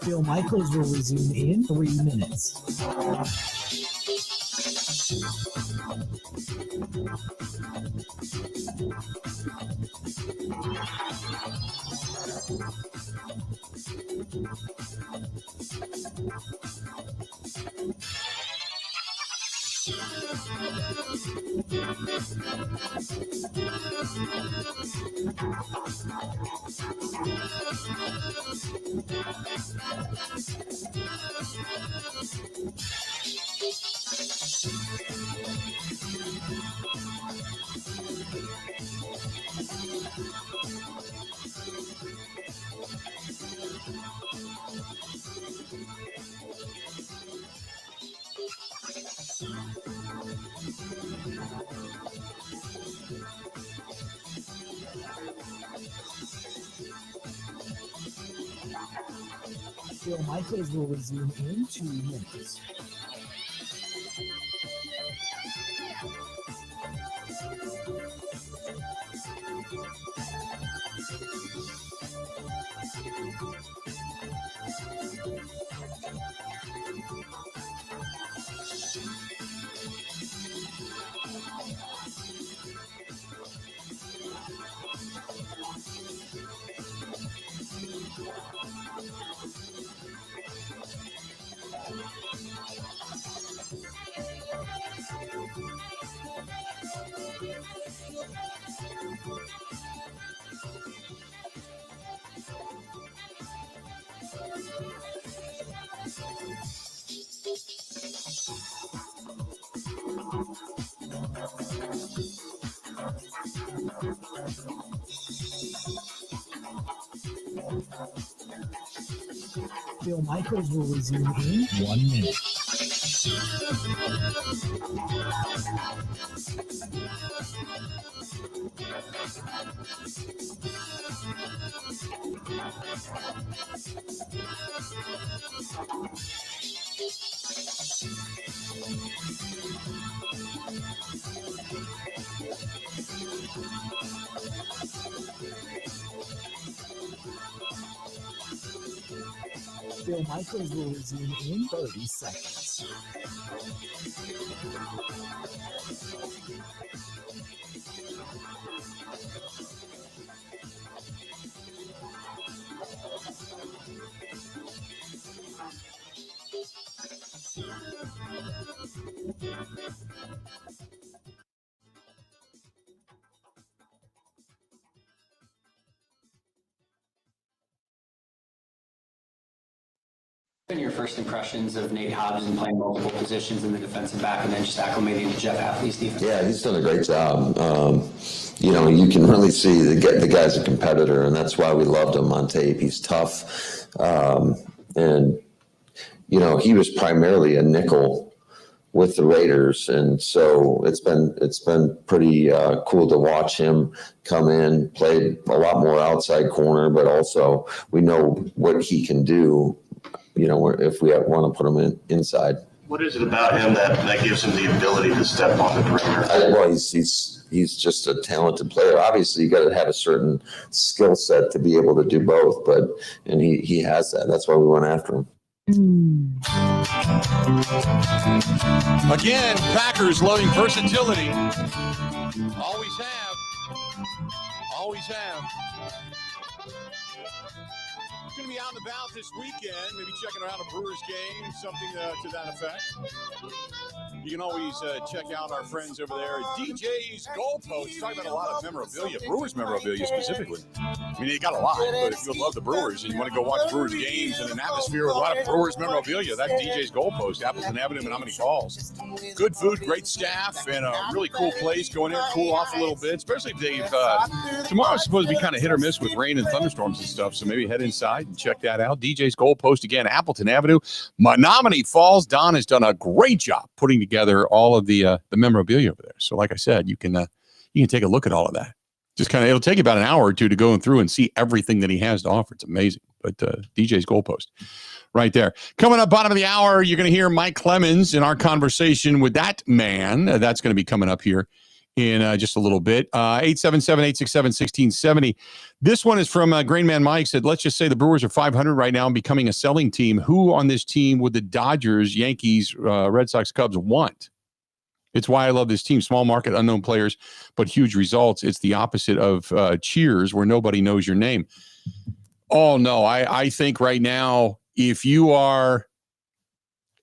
Bill Michaels will resume in 3 minutes. Bill Michaels will resume in 2 minutes. Bill Michaels will resume in 1 minute. Bill Michaels will resume in 30 seconds.
Your first impressions of Nate Hobbs and playing multiple positions in the defensive back and then just acclimating to Jeff Apley's defense?
Yeah, he's done a great job. You can really see the guy's a competitor, and that's why we loved him on tape. He's tough. And he was primarily a nickel with the Raiders, and so it's been pretty cool to watch him come in, play a lot more outside corner, but also we know what he can do. If we want to put him inside.
What is it about him that gives him the ability to step on the perimeter?
He's just a talented player. Obviously, you got to have a certain skill set to be able to do both, and he has that. That's why we went after him.
Again, Packers loading versatility. Always have. Always have. Going to be out and about this weekend, maybe checking out a Brewers game, something to that effect. You can always check out our friends over there at DJ's Goalpost. Talking about a lot of memorabilia, Brewers memorabilia specifically. I mean, they got a lot, but if you love the Brewers and you want to go watch Brewers games in an atmosphere with a lot of Brewers memorabilia, that's DJ's Goalpost, Appleton Avenue in Menominee Falls. Good food, great staff, and a really cool place. Go in there, cool off a little bit, especially if they've tomorrow's supposed to be kind of hit or miss with rain and thunderstorms and stuff, so maybe head inside and check that out. DJ's Goalpost, again, Appleton Avenue, Menominee Falls. Don has done a great job putting together all of the memorabilia over there. So like I said, you can take a look at all of that. Just kind of, it'll take you about an hour or two to go through and see everything that he has to offer. It's amazing. But DJ's Goalpost right there. Coming up bottom of the hour, you're going to hear Mike Clemens in our conversation with that man. That's going to be coming up here in just a little bit. 877-867-1670. This one is from Grain Man Mike. Said, let's just say the Brewers are 500 right now and becoming a selling team. Who on this team would the Dodgers, Yankees, Red Sox, Cubs want? It's why I love this team. Small market, unknown players, but huge results. It's the opposite of Cheers, where nobody knows your name. Oh, no. I think right now, if you're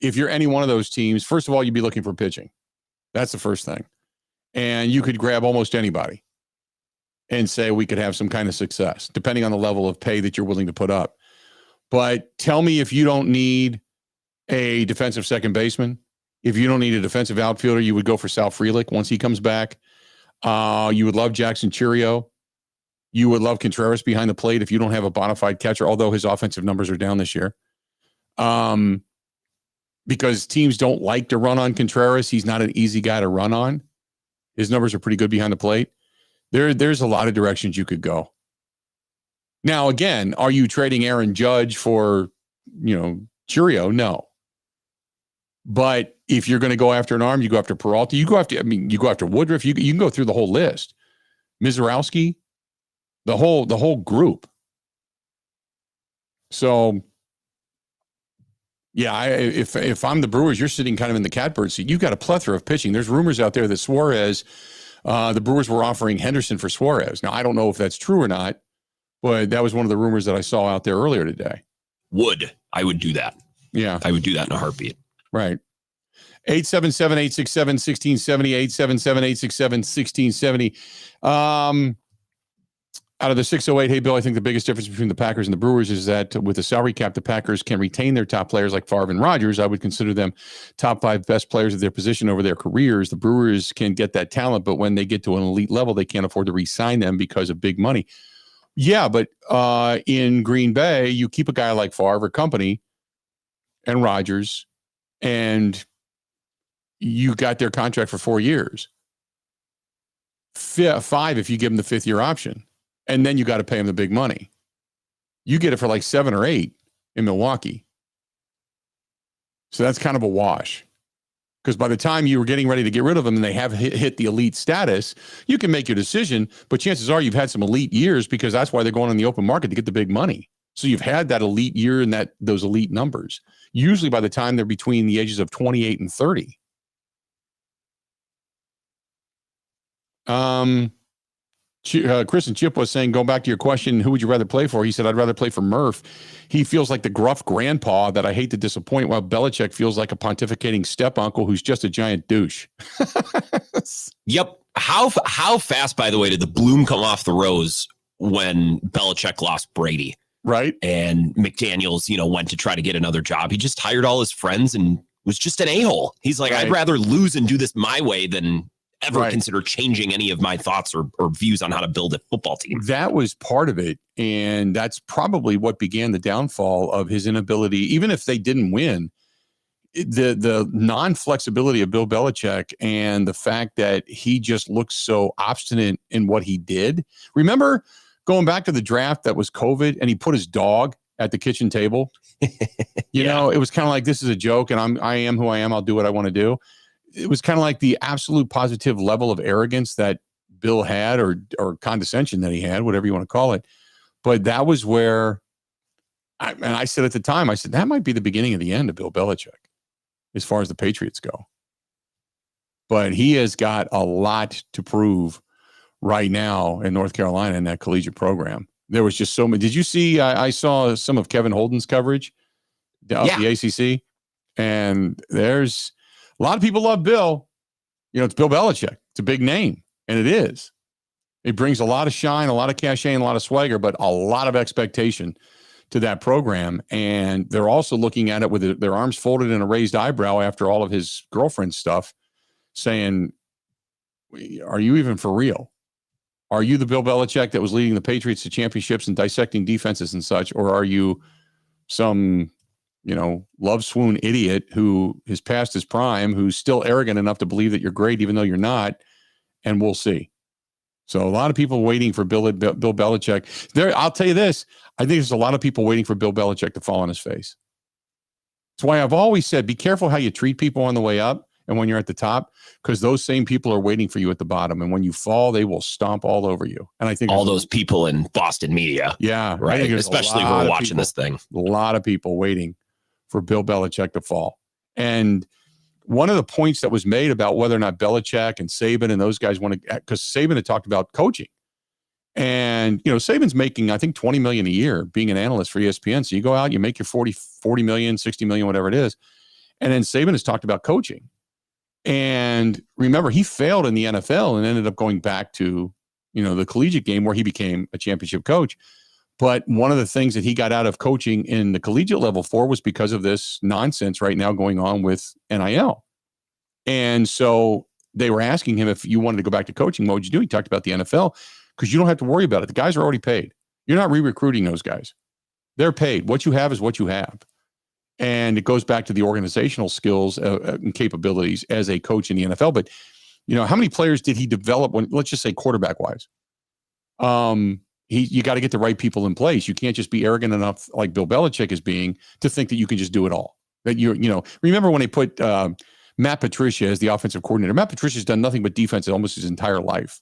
any one of those teams, first of all, you'd be looking for pitching. That's the first thing. And you could grab almost anybody and say we could have some kind of success, depending on the level of pay that you're willing to put up. But tell me if you don't need a defensive second baseman, if you don't need a defensive outfielder, you would go for Sal Frelick once he comes back. You would love Jackson Chourio. You would love Contreras behind the plate if you don't have a bona fide catcher, although his offensive numbers are down this year. Because teams don't like to run on Contreras. He's not an easy guy to run on. His numbers are pretty good behind the plate. There's a lot of directions you could go. Now, again, are you trading Aaron Judge for, Chourio? No. But if you're going to go after an arm, you go after Peralta. You go after Woodruff. You can go through the whole list. Mizorowski, the whole group. So, yeah, if I'm the Brewers, you're sitting kind of in the catbird seat. You've got a plethora of pitching. There's rumors out there that Suarez, the Brewers were offering Henderson for Suarez. Now, I don't know if that's true or not, but that was one of the rumors that I saw out there earlier today.
I would do that.
Yeah.
I would do that in a heartbeat.
Right. 877-867-1670, 877-867-1670. Out of the 608, hey, Bill, I think the biggest difference between the Packers and the Brewers is that with the salary cap, the Packers can retain their top players like Favre and Rodgers. I would consider them top 5 best players of their position over their careers. The Brewers can get that talent, but when they get to an elite level, they can't afford to re-sign them because of big money. Yeah, but in Green Bay, you keep a guy like Favre or company and Rodgers, and you got their contract for 4 years. 5 if you give them the 5th-year option. And then you got to pay him the big money. You get it for like 7 or 8 in Milwaukee. So that's kind of a wash. Because by the time you were getting ready to get rid of them and they have hit the elite status, you can make your decision. But chances are you've had some elite years because that's why they're going on the open market to get the big money. So you've had that elite year and those elite numbers. Usually by the time they're between the ages of 28 and 30. Chris and Chip was saying, going back to your question, who would you rather play for? He said, I'd rather play for Murph. He feels like the gruff grandpa that I hate to disappoint, while Belichick feels like a pontificating step uncle who's just a giant douche.
Yep. How fast, by the way, did the bloom come off the rose when Belichick lost Brady?
Right.
And McDaniels, went to try to get another job. He just hired all his friends and was just an a-hole. He's like, I'd rather lose and do this my way than ever consider changing any of my thoughts or views on how to build a football team.
That was part of it. And that's probably what began the downfall of his inability, even if they didn't win, the non-flexibility of Bill Belichick and the fact that he just looked so obstinate in what he did. Remember going back to the draft that was COVID and he put his dog at the kitchen table? You know, it was kind of like, this is a joke and I am who I am. I'll do what I want to do. It was kind of like the absolute positive level of arrogance that Bill had or condescension that he had, whatever you want to call it. But that was where, I said at the time, I said, that might be the beginning of the end of Bill Belichick as far as the Patriots go. But he has got a lot to prove right now in North Carolina in that collegiate program. There was just so many. Did you see, I saw some of Kevin Holden's coverage of the ACC, and there's a lot of people love Bill. It's Bill Belichick. It's a big name, and it is. It brings a lot of shine, a lot of cachet, and a lot of swagger, but a lot of expectation to that program. And they're also looking at it with their arms folded and a raised eyebrow after all of his girlfriend stuff, saying, are you even for real? Are you the Bill Belichick that was leading the Patriots to championships and dissecting defenses and such? Or are you some, love swoon idiot who is past his prime, who's still arrogant enough to believe that you're great, even though you're not? And we'll see. So a lot of people waiting for Bill Belichick. I'll tell you this. I think there's a lot of people waiting for Bill Belichick to fall on his face. That's why I've always said, be careful how you treat people on the way up and when you're at the top, because those same people are waiting for you at the bottom. And when you fall, they will stomp all over you. And I think
all those people in Boston media.
Yeah.
Right. Especially who are watching this thing.
A lot of people waiting for Bill Belichick to fall. And one of the points that was made about whether or not Belichick and Saban and those guys want to, because Saban had talked about coaching. And, Saban's making, I think, $20 million a year being an analyst for ESPN. So you go out, you make your 40 million, 60 million, whatever it is. And then Saban has talked about coaching. And remember, he failed in the NFL and ended up going back to, the collegiate game where he became a championship coach. But one of the things that he got out of coaching in the collegiate level for was because of this nonsense right now going on with NIL. And so they were asking him, if you wanted to go back to coaching, what would you do? He talked about the NFL, because you don't have to worry about it. The guys are already paid. You're not re-recruiting those guys. They're paid. What you have is what you have. And it goes back to the organizational skills and capabilities as a coach in the NFL. But, how many players did he develop when, let's just say quarterback wise? You got to get the right people in place. You can't just be arrogant enough, like Bill Belichick is being, to think that you can just do it all. That remember when they put Matt Patricia as the offensive coordinator? Matt Patricia's done nothing but defense almost his entire life.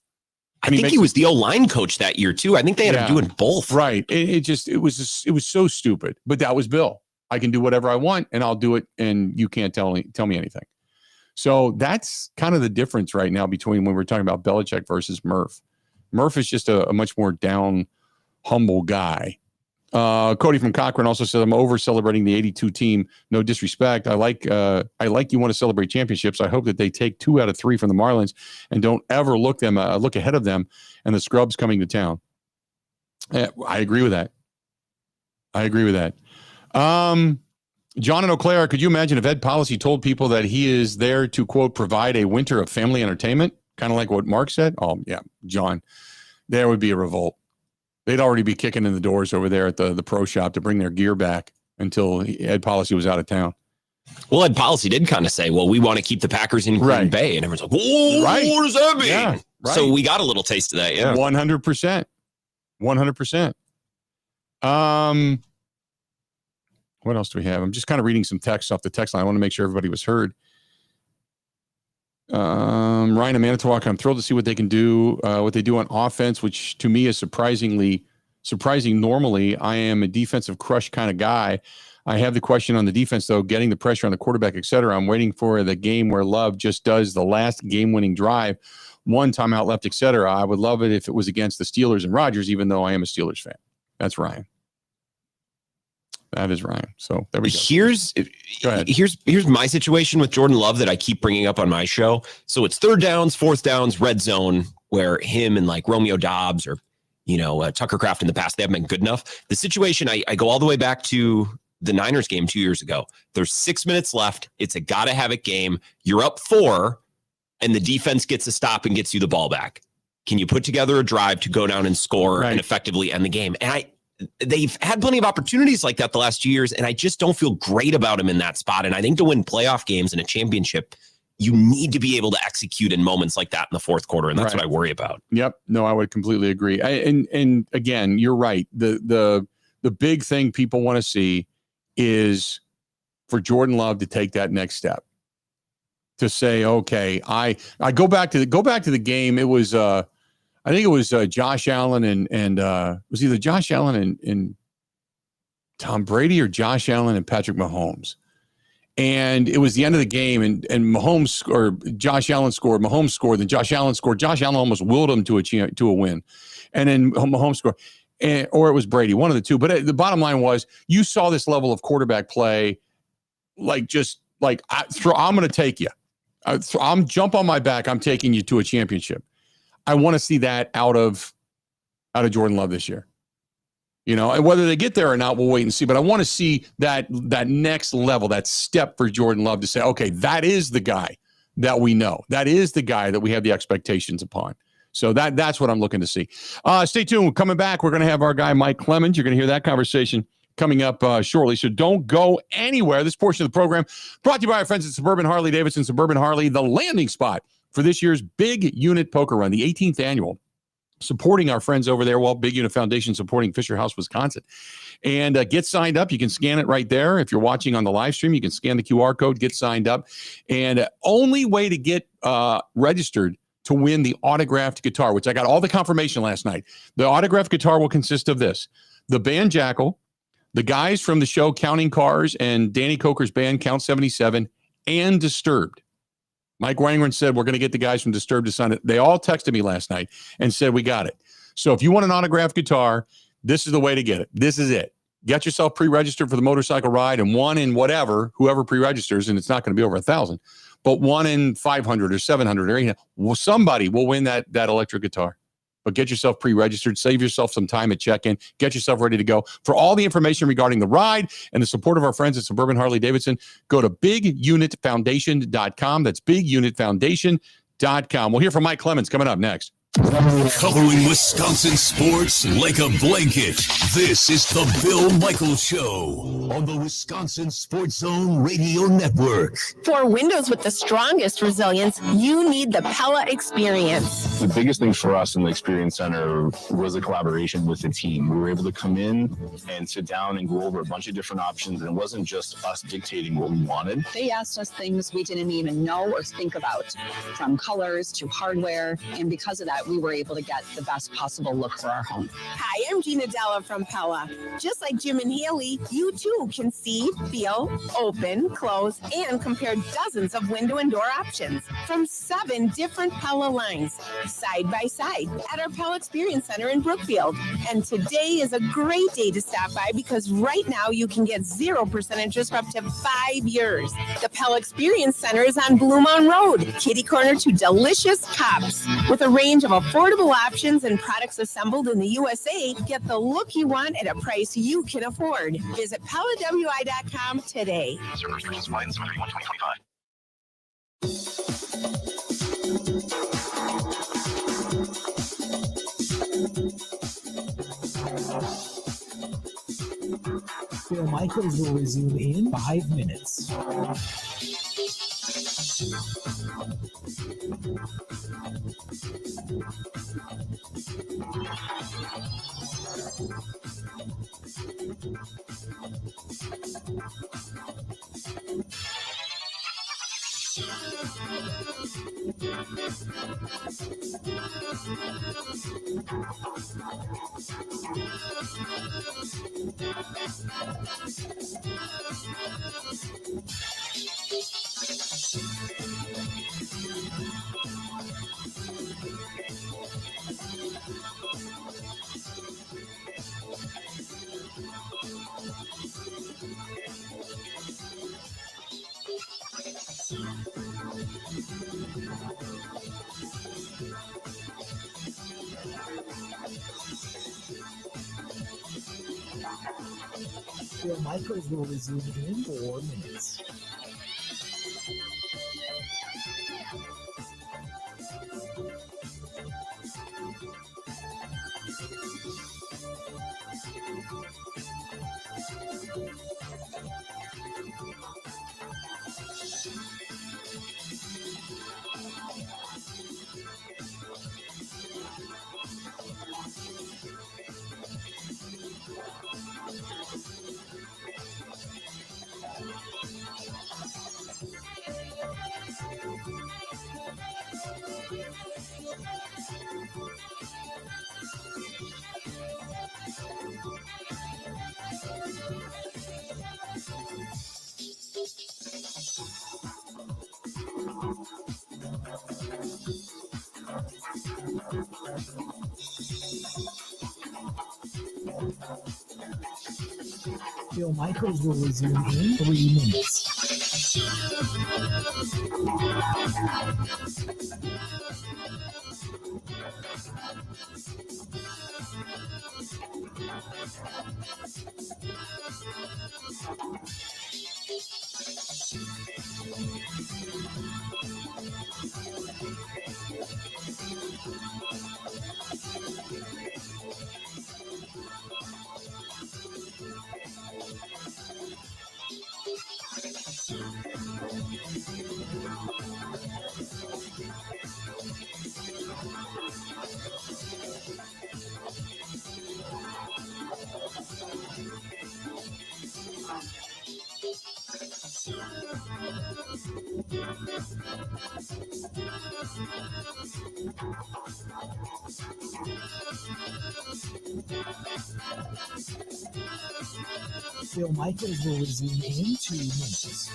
I think he was the O-line coach that year too. I think they had him doing both.
Right. It was so stupid, but that was Bill. I can do whatever I want and I'll do it. And you can't tell me anything. So that's kind of the difference right now between when we're talking about Belichick versus Murph. Murph is just a much more down, humble guy. Cody from Cochrane also said, I'm over celebrating the 82 team. No disrespect. I like you want to celebrate championships. I hope that they take 2 out of 3 from the Marlins and don't ever look ahead of them and the scrubs coming to town. I agree with that. John and Eau Claire, could you imagine if Ed Policy told people that he is there to, quote, provide a winter of family entertainment? Kind of like what Mark said. Oh, yeah, John, there would be a revolt. They'd already be kicking in the doors over there at the pro shop to bring their gear back until Ed Policy was out of town.
Well, Ed Policy did kind of say, well, we want to keep the Packers in Green Bay. And everyone's like, whoa, what does that mean? Yeah, right. So we got a little taste of that, yeah.
100%. 100%. What else do we have? I'm just kind of reading some text off the text line. I want to make sure everybody was heard. Ryan and Manitowoc, I'm thrilled to see what they can do, what they do on offense, which to me is surprising normally. I am a defensive crush kind of guy. I have the question on the defense, though, getting the pressure on the quarterback, et cetera. I'm waiting for the game where Love just does the last game-winning drive, 1 timeout left, et cetera. I would love it if it was against the Steelers and Rodgers, even though I am a Steelers fan. That's Ryan. That is Ryan. So there we go.
Here's my situation with Jordan Love that I keep bringing up on my show. So it's 3rd downs, 4th downs, red zone, where him and like Romeo Dobbs or Tucker Kraft in the past. They haven't been good enough. The situation, I go all the way back to the Niners game 2 years ago. There's 6 minutes left. It's a gotta have it game. You're up 4, and the defense gets a stop and gets you the ball back. Can you put together a drive to go down and score and effectively end the game? And they've had plenty of opportunities like that the last 2 years, and I just don't feel great about them in that spot. And I think to win playoff games in a championship, you need to be able to execute in moments like that in the fourth quarter, and that's what I worry about.
Yep. No, I would completely agree. And again, you're right. The big thing people want to see is for Jordan Love to take that next step. To say, okay, I go back to the game. It was I think it was Josh Allen and was either Josh Allen and Tom Brady or Josh Allen and Patrick Mahomes. And it was the end of the game, and Mahomes or Josh Allen scored. Mahomes scored, then Josh Allen scored. Josh Allen almost willed him to a win, and then Mahomes scored, or it was Brady, one of the two. But the bottom line was, you saw this level of quarterback play, I'm going to take you. I'm jump on my back. I'm taking you to a championship. I want to see that out of Jordan Love this year. And whether they get there or not, we'll wait and see. But I want to see that next level, that step for Jordan Love to say, okay, that is the guy that we know. That is the guy that we have the expectations upon. So that's what I'm looking to see. Stay tuned. We're coming back. We're going to have our guy, Mike Clemens. You're going to hear that conversation coming up shortly. So don't go anywhere. This portion of the program brought to you by our friends at Suburban Harley Davidson. Suburban Harley, the landing spot for this year's Big Unit Poker Run, the 18th annual. Supporting our friends over there, Big Unit Foundation supporting Fisher House, Wisconsin. And get signed up. You can scan it right there. If you're watching on the live stream, you can scan the QR code, get signed up. And only way to get registered to win the autographed guitar, which I got all the confirmation last night. The autographed guitar will consist of this: the band Jackal, the guys from the show Counting Cars, and Danny Coker's band Count 77, and Disturbed. Mike Wangren said, we're going to get the guys from Disturbed to sign it. They all texted me last night and said, we got it. So if you want an autographed guitar, this is the way to get it. This is it. Get yourself pre-registered for the motorcycle ride, and one in whoever pre-registers, and it's not going to be over 1,000, but one in 500 or 700 or 800. Well, somebody will win that electric guitar. But get yourself pre-registered, save yourself some time at check-in, get yourself ready to go. For all the information regarding the ride and the support of our friends at Suburban Harley Davidson, go to bigunitfoundation.com. That's bigunitfoundation.com. We'll hear from Mike Clemens coming up next.
Covering Wisconsin sports like a blanket. This is the Bill Michaels Show on the Wisconsin Sports Zone Radio Network.
For windows with the strongest resilience, you need the Pella Experience.
The biggest thing for us in the Experience Center was a collaboration with the team. We were able to come in and sit down and go over a bunch of different options, and it wasn't just us dictating what we wanted.
They asked us things we didn't even know or think about, from colors to hardware, and because of that, we were able to get the best possible look for our home.
Hi, I'm Gina Della from Pella. Just like Jim and Haley, you too can see, feel, open, close, and compare dozens of window and door options from 7 different Pella lines, side by side, at our Pella Experience Center in Brookfield. And today is a great day to stop by, because right now you can get 0% interest for up to 5 years. The Pella Experience Center is on Blue Mountain Road, kitty corner to delicious cups. With a range of affordable options and products assembled in the USA, get the look you want at a price you can afford. Visit PellaWI.com today.
Certain restrictions apply in summer 2025.
Bill Michaels will resume in 5 minutes. Bill Michaels will resume in 4 minutes. Bill Michaels will resume in 3 minutes. Bill Michaels will resume in 2 minutes.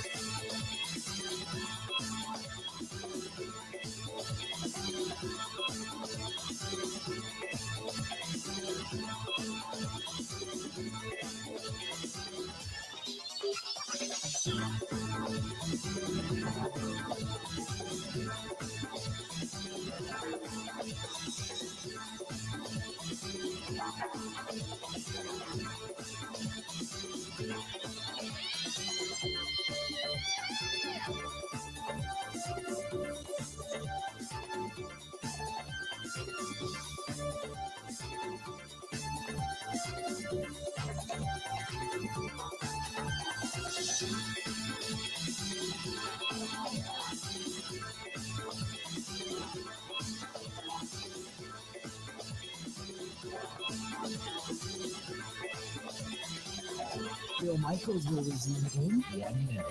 Bill Michaels will resume in 1 minute.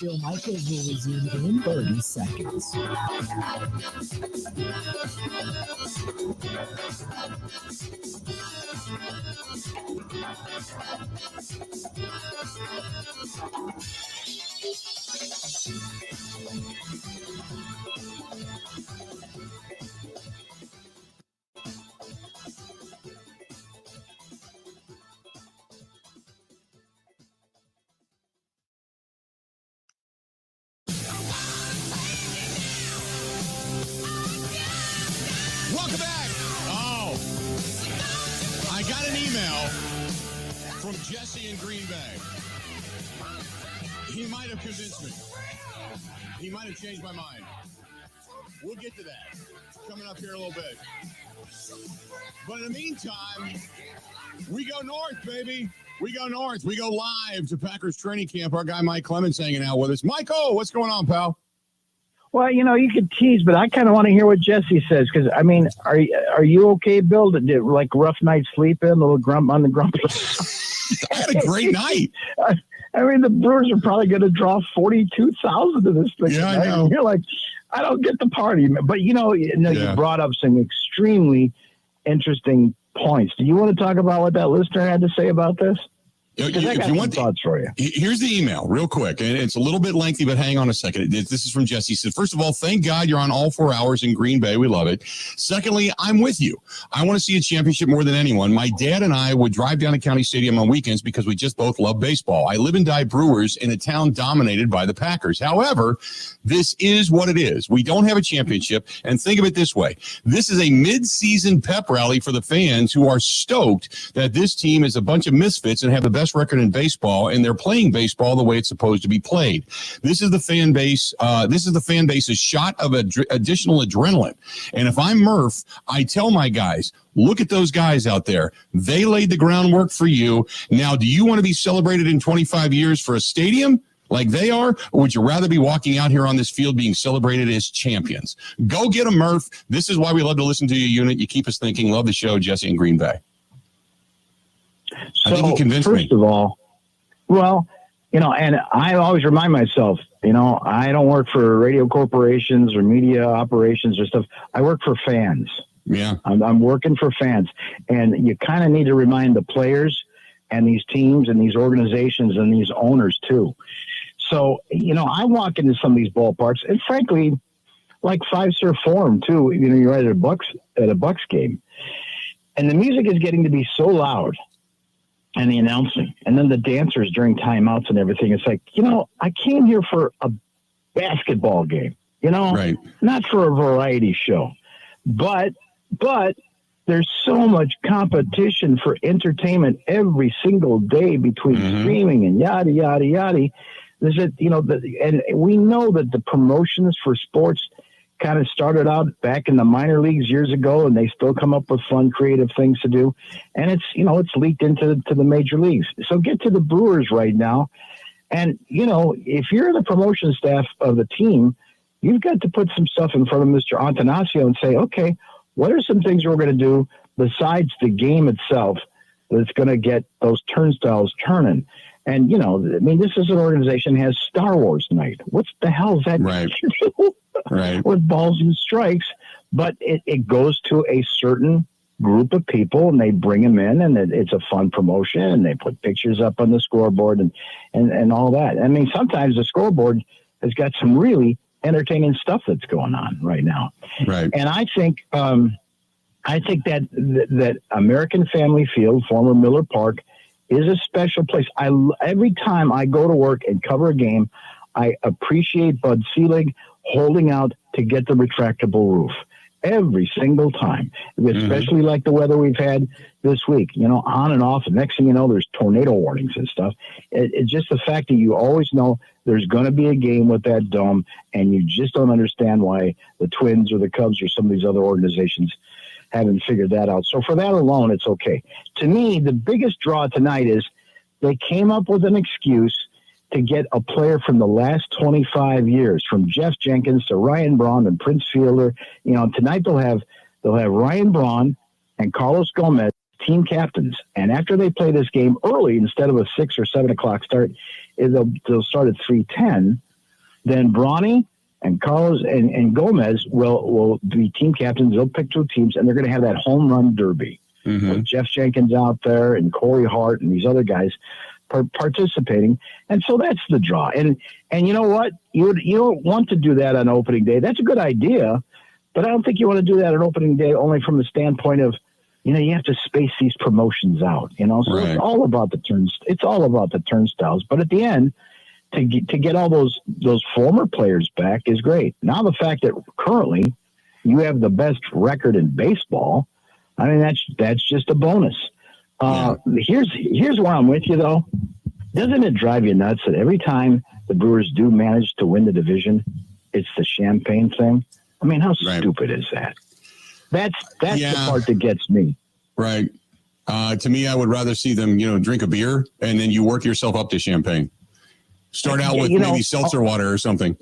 Bill Michaels will resume in 30 seconds.
Welcome back. Oh, I got an email from Jesse in Green Bay. He might have convinced me. He might have changed my mind. We'll get to that coming up here in a little bit. But in the meantime, we go north, baby. We go north. We go live to Packers training camp. Our guy Mike Clemens hanging out with us. Michael, what's going on, pal?
Well, you know, you could tease, but I kind of want to hear what Jesse says because, I mean, are you okay, Bill? Did like rough night's sleep in, a little grump on the grumpy?
I had a great night.
I mean, the Brewers are probably going to draw 42,000 to this thing.
Yeah, I know.
You're like, I don't get the party, but you brought up some extremely interesting points. Do you want to talk about what that listener had to say about this?
If you want
thoughts for you,
here's the email real quick, and it's a little bit lengthy, but hang on a second. This is from Jesse. He said, first of all, thank God you're on all 4 hours in Green Bay. We love it. Secondly, I'm with you. I want to see a championship more than anyone. My dad and I would drive down to County Stadium on weekends because we just both love baseball. I live and die Brewers in a town dominated by the Packers. However, this is what it is. We don't have a championship, and think of it this way. This is a mid-season pep rally for the fans who are stoked that this team is a bunch of misfits and have the best record in baseball, and they're playing baseball the way it's supposed to be played. This is the fan base. This is the fan base's shot of additional adrenaline. And if I'm Murph, I tell my guys, look at those guys out there. They laid the groundwork for you. Now, do you want to be celebrated in 25 years for a stadium like they are, or would you rather be walking out here on this field being celebrated as champions? Go get them, Murph. This is why we love to listen to you, Unit. You keep us thinking. Love the show, Jesse in Green Bay. I think he convinced me.
First of all, well, and I always remind myself, I don't work for radio corporations or media operations or stuff. I work for fans.
Yeah.
I'm working for fans. And you kind of need to remind the players and these teams and these organizations and these owners too. So, I walk into some of these ballparks, and frankly, like Five Star Forum too, you're at a Bucks game, and the music is getting to be so loud, and the announcing, and then the dancers during timeouts and everything. It's like, I came here for a basketball game,
right.
Not for a variety show. But there's so much competition for entertainment every single day between streaming and yada, yada, yada. There's and we know that the promotions for sports kind of started out back in the minor leagues years ago, and they still come up with fun, creative things to do. And it's, it's leaked into the major leagues. So get to the Brewers right now. And, if you're the promotion staff of the team, you've got to put some stuff in front of Mr. Antanasio and say, okay, what are some things we're going to do besides the game itself that's going to get those turnstiles turning? And, this is an organization that has Star Wars night. What the hell is that?
Right. Right.
With balls and strikes, but it goes to a certain group of people, and they bring them in, and it's a fun promotion, and they put pictures up on the scoreboard and all that. I mean, sometimes the scoreboard has got some really entertaining stuff that's going on right now.
Right.
And I think that American Family Field, former Miller Park, is a special place. Every time I go to work and cover a game, I appreciate Bud Selig holding out to get the retractable roof every single time, especially like the weather we've had this week, on and off. And next thing you know, there's tornado warnings and stuff. It's just the fact that you always know there's going to be a game with that dome, and you just don't understand why the Twins or the Cubs or some of these other organizations haven't figured that out. So for that alone, it's okay. To me, the biggest draw tonight is they came up with an excuse to get a player from the last 25 years, from Jeff Jenkins to Ryan Braun and Prince Fielder. Tonight they'll have Ryan Braun and Carlos Gomez, team captains. And after they play this game early, instead of a 6 or 7 o'clock start, they'll start at 3:10. Then Brawny and Carlos and Gomez will be team captains. They'll pick 2 teams, and they're going to have that home run derby with Jeff Jenkins out there and Corey Hart and these other guys participating. And so that's the draw. And you know what? You don't want to do that on opening day. That's a good idea, but I don't think you want to do that on opening day only from the standpoint of, you have to space these promotions out, so right. It's all about the turnstiles. But at the end, to get all those former players back is great. Now the fact that currently you have the best record in baseball, I mean, that's just a bonus. Here's where I'm with you, though. Doesn't it drive you nuts that every time the Brewers do manage to win the division, it's the champagne thing? I mean, how stupid is that? That's the part that gets me.
Right. To me, I would rather see them, drink a beer and then you work yourself up to champagne. Start out with maybe seltzer water or something.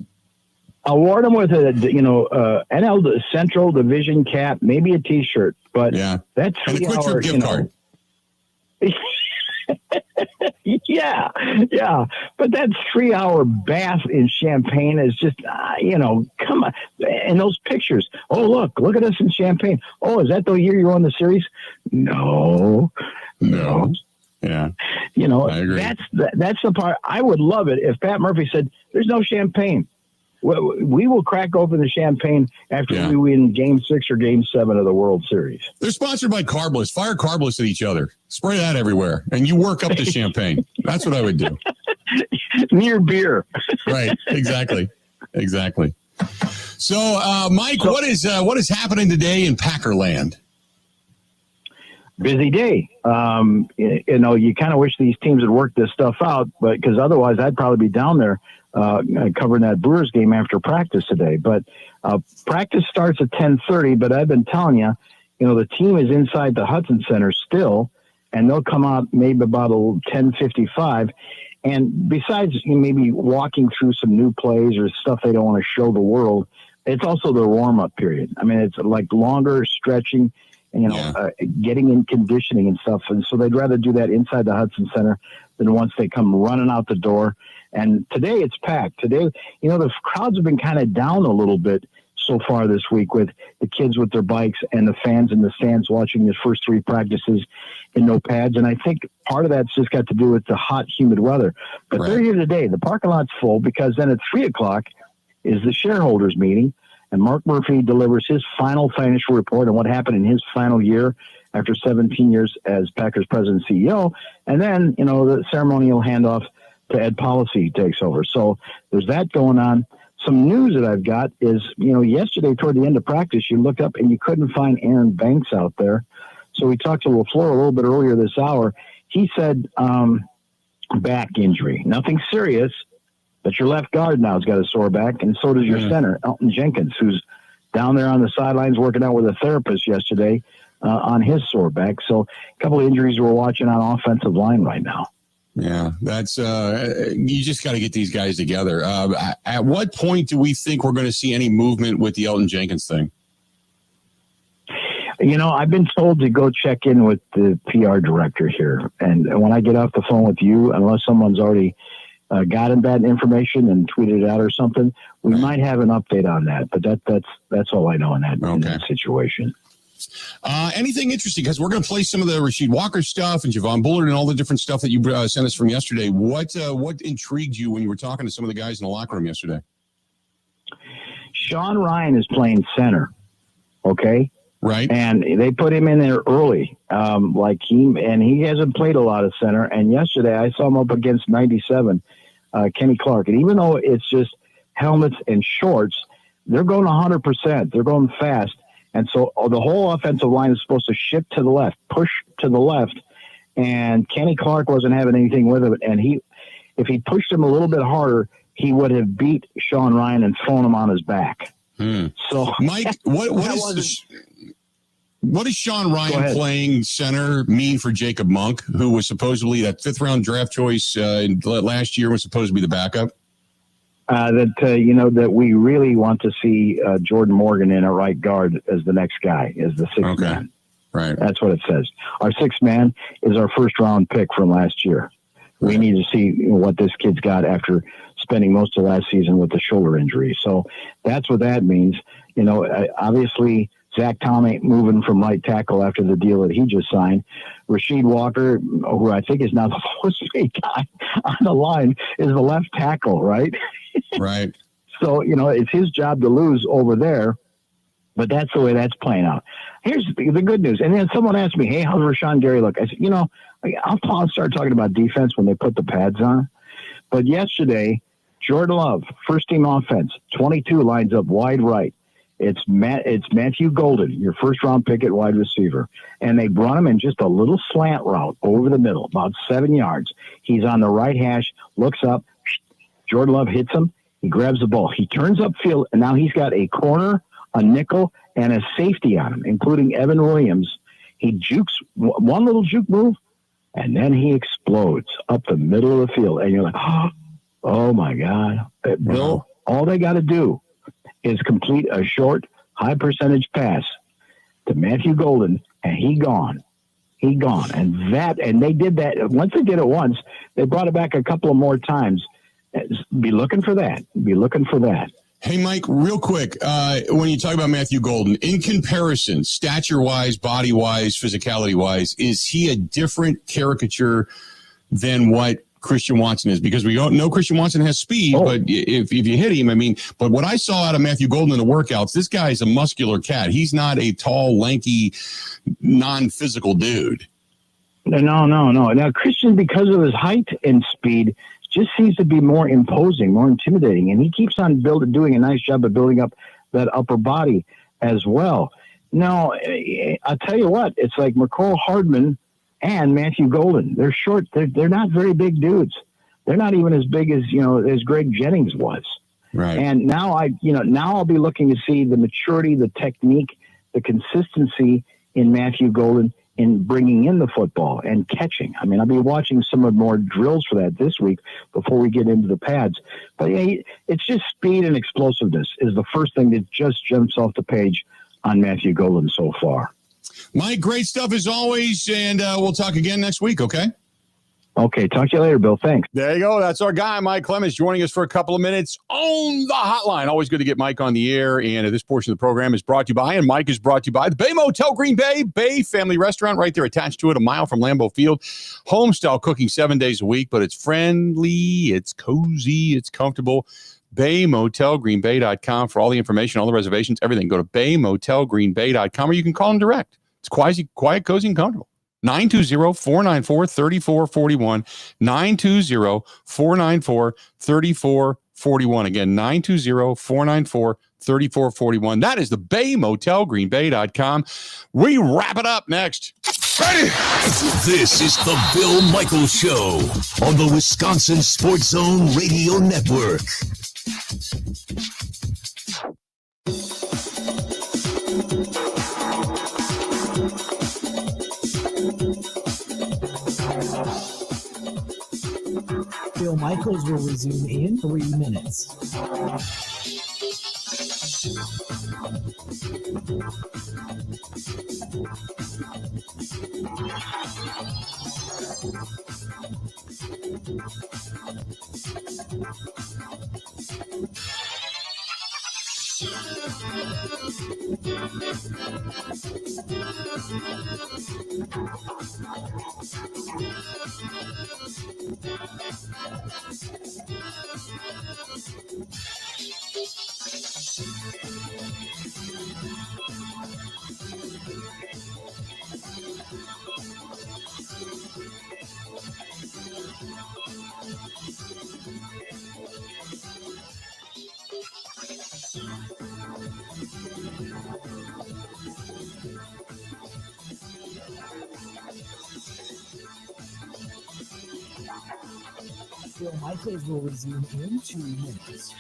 Award them with a NL Central Division cap, maybe a T-shirt, but that's
and a quick trip gift card.
Yeah, but that 3-hour bath in champagne is just, come on. And those pictures. Oh, look at us in champagne. Oh, is that the year you won the series? No.
Yeah.
That's the part. I would love it if Pat Murphy said, "There's no champagne. We will crack open the champagne after we win Game 6 or Game 7 of the World Series."
They're sponsored by Carbless. Fire Carbless at each other. Spray that everywhere, and you work up the champagne. That's what I would do.
Near beer.
Right. Exactly. So, Mike, what is happening today in Packerland?
Busy day. You kind of wish these teams had worked this stuff out, but because otherwise I'd probably be down there covering that Brewers game after practice today. But practice starts at 10:30. But I've been telling you, the team is inside the Hudson Center still, and they'll come out maybe about 10:55. And besides maybe walking through some new plays or stuff they don't want to show the world, it's also their warm-up period. I mean, it's like longer stretching, getting in conditioning and stuff. And so they'd rather do that inside the Hudson Center than once they come running out the door. And today it's packed. Today, the crowds have been kind of down a little bit so far this week with the kids with their bikes and the fans in the stands watching the first 3 practices in no pads. And I think part of that's just got to do with the hot, humid weather. But they're here today. The parking lot's full because then at 3:00 is the shareholders meeting. And Mark Murphy delivers his final financial report on what happened in his final year after 17 years as Packers president and CEO. And then, the ceremonial handoff to Ed Policy takes over. So there's that going on. Some news that I've got is, yesterday toward the end of practice, you looked up and you couldn't find Aaron Banks out there. So we talked to LaFleur a little bit earlier this hour. He said back injury. Nothing serious, but your left guard now has got a sore back, and so does your center, Elton Jenkins, who's down there on the sidelines working out with a therapist yesterday on his sore back. So a couple of injuries we're watching on offensive line right now.
Yeah, that's you just got to get these guys together. At what point do we think we're going to see any movement with the Elton Jenkins thing?
I've been told to go check in with the PR director here. And when I get off the phone with you, unless someone's already gotten that information and tweeted it out or something, we might have an update on that. But that's all I know in that situation.
Anything interesting? Because we're going to play some of the Rasheed Walker stuff and Javon Bullard and all the different stuff that you sent us from yesterday. What intrigued you when you were talking to some of the guys in the locker room yesterday?
Sean Ryan is playing center. Okay.
Right.
And they put him in there early. He hasn't played a lot of center. And yesterday I saw him up against 97, Kenny Clark. And even though it's just helmets and shorts, they're going 100%. They're going fast. And so the whole offensive line is supposed to shift to the left, push to the left. And Kenny Clark wasn't having anything with it. And if he pushed him a little bit harder, he would have beat Sean Ryan and thrown him on his back. So,
Mike, what does Sean Ryan playing center mean for Jacob Monk, who was supposedly that 5th round draft choice last year, was supposed to be the backup?
That we really want to see Jordan Morgan in a right guard as the next guy, as the 6th man.
Right.
That's what it says. Our 6th man is our 1st round pick from last year. We need to see what this kid's got after spending most of last season with the shoulder injury. So that's what that means. Obviously Zach Tom ain't moving from right tackle after the deal that he just signed. Rasheed Walker, who I think is now the first guy on the line, is the left tackle, right?
Right.
So, it's his job to lose over there, but that's the way that's playing out. Here's the good news. And then someone asked me, hey, how's Rashawn Gary look? I said, I'll start talking about defense when they put the pads on. But yesterday, Jordan Love, first team offense, 22 lines up wide right. It's Matthew Golden, your 1st round pick at wide receiver. And they brought him in just a little slant route over the middle, about 7 yards. He's on the right hash, looks up. Jordan Love hits him. He grabs the ball. He turns upfield, and now he's got a corner, a nickel, and a safety on him, including Evan Williams. He jukes one little juke move, and then he explodes up the middle of the field. And you're like, oh my God. Bill, all they got to do is complete a short, high percentage pass to Matthew Golden, and he gone. And they did that. Once they did it once, they brought it back a couple of more times. Be looking for that.
Hey, Mike, real quick, when you talk about Matthew Golden, in comparison, stature-wise, body-wise, physicality-wise, is he a different caricature than what Christian Watson is? Because we don't know Christian Watson has speed, but if you hit him, I mean, but what I saw out of Matthew Golden in the workouts, this guy's a muscular cat. He's not a tall, lanky, non-physical dude.
No. Now, Christian, because of his height and speed, just seems to be more imposing, more intimidating, and he keeps on doing a nice job of building up that upper body as well. Now, I'll tell you what, it's like McCall Hardman and Matthew Golden. They're short. They're not very big dudes. They're not even as big as as Greg Jennings was.
Right.
And now I'll be looking to see the maturity, the technique, the consistency in Matthew Golden in bringing in the football and catching. I mean, I'll be watching some of more drills for that this week before we get into the pads. But yeah, it's just speed and explosiveness is the first thing that just jumps off the page on Matthew Golden so far.
Mike, great stuff as always, and we'll talk again next week, okay?
Okay, talk to you later, Bill. Thanks.
There you go. That's our guy, Mike Clemens, joining us for a couple of minutes on the hotline. Always good to get Mike on the air. And this portion of the program is brought to you by, and Mike is brought to you by, the Bay Motel Green Bay, Bay Family Restaurant right there attached to it, a mile from Lambeau Field. Home-style cooking 7 days a week, but it's friendly, it's cozy, it's comfortable. BayMotelGreenBay.com for all the information, all the reservations, everything. Go to BayMotelGreenBay.com, or you can call them direct. It's quiet, cozy, and comfortable. 920-494-3441. 920-494-3441. Again, 920-494-3441. That is the BayMotelGreenBay.com. We wrap it up next. Ready?
This is the Bill Michaels Show on the Wisconsin Sports Zone Radio Network.
Bill Michaels will resume in 3 minutes. Bill Michaels will resume in 2 minutes.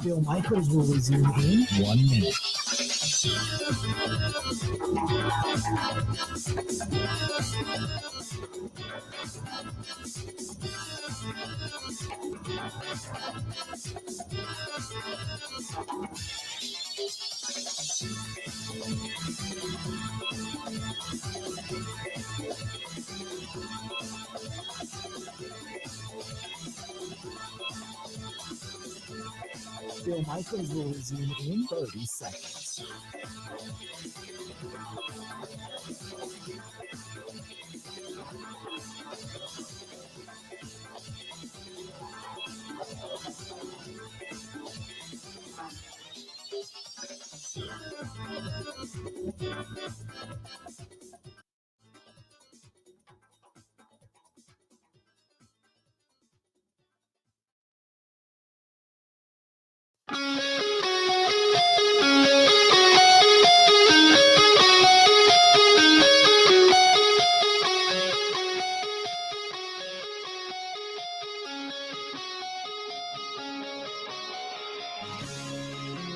Bill Michaels will resume in 1 minute. Bill Michaels will resume in 30 seconds.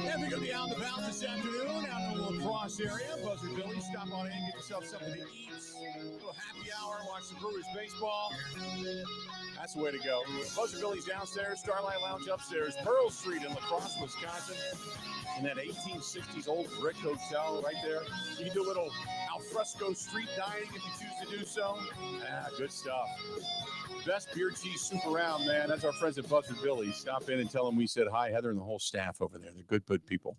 If you're going to be out and about this afternoon, out in the lacrosse area, Buzzard Billy, stop on in, get yourself something to eat, a little happy hour, watch the Brewers baseball. That's the way to go. Buzzard Billy's downstairs, Starlight Lounge upstairs, Pearl Street in La Crosse, Wisconsin. In that 1860s old brick hotel right there. You can do a little al fresco street dining if you choose to do so. Good stuff. Best beer cheese soup around, man. That's our friends at Buzzard Billy. Stop in and tell them we said hi, Heather, and the whole staff over there. They're good people.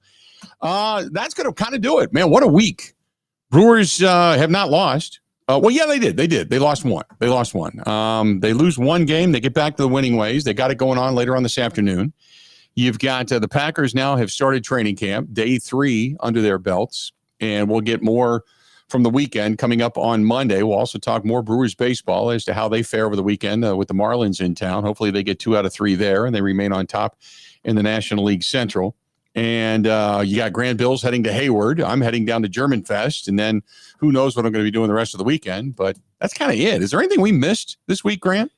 That's going to kind of do it, man. What a week. Brewers have not lost. Well, yeah, they did. They lost one. They lose one game. They get back to the winning ways. They got it going on later on this afternoon. You've got the Packers now have started training camp, day 3 under their belts, and we'll get more from the weekend coming up on Monday. We'll also talk more Brewers baseball as to how they fare over the weekend with the Marlins in town. Hopefully they get 2 out of 3 there, and they remain on top in the National League Central. And you got Grand Bills heading to Hayward. I'm heading down to German Fest, and then who knows what I'm going to be doing the rest of the weekend. But that's kind of it. Is there anything we missed this week, Grant?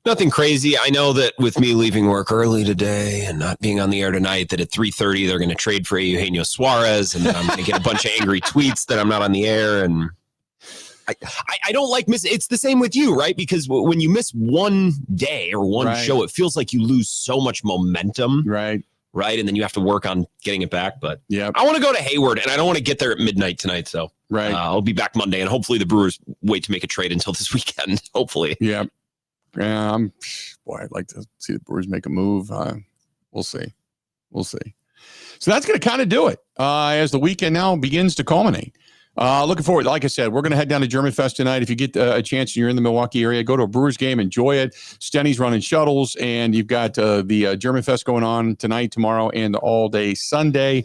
Nothing crazy. I know that with me leaving work early today and not being on the air tonight, that at 3:30 they're going to trade for Eugenio Suarez, and then I'm going to get a bunch of angry tweets that I'm not on the air. And I don't like missing. It's the same with you, right? Because when you miss one day or one show, it feels like you lose so much momentum.
Right.
And then you have to work on getting it back. But
yeah,
I want to go to Hayward, and I don't want to get there at midnight tonight. So I'll be back Monday, and hopefully the Brewers wait to make a trade until this weekend. Hopefully.
Yeah. Boy, I'd like to see the Brewers make a move. We'll see. So that's going to kind of do it as the weekend now begins to culminate. Looking forward. Like I said, we're going to head down to German Fest tonight. If you get a chance and you're in the Milwaukee area, go to a Brewers game, enjoy it. Stenny's running shuttles, and you've got the German Fest going on tonight, tomorrow, and all day Sunday.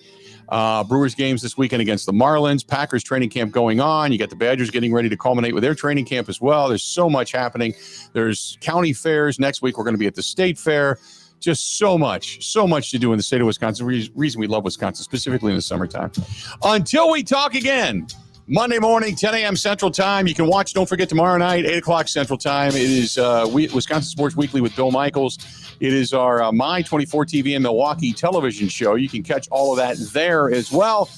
Brewers games this weekend against the Marlins. Packers training camp going on. You got the Badgers getting ready to culminate with their training camp as well. There's so much happening. There's county fairs. Next week, we're going to be at the state fair. Just so much to do in the state of Wisconsin. Reason we love Wisconsin, specifically in the summertime. Until we talk again, Monday morning, 10 a.m. Central Time. You can watch, don't forget, tomorrow night, 8 o'clock Central Time. It is Wisconsin Sports Weekly with Bill Michaels. It is our My 24 TV and Milwaukee television show. You can catch all of that there as well.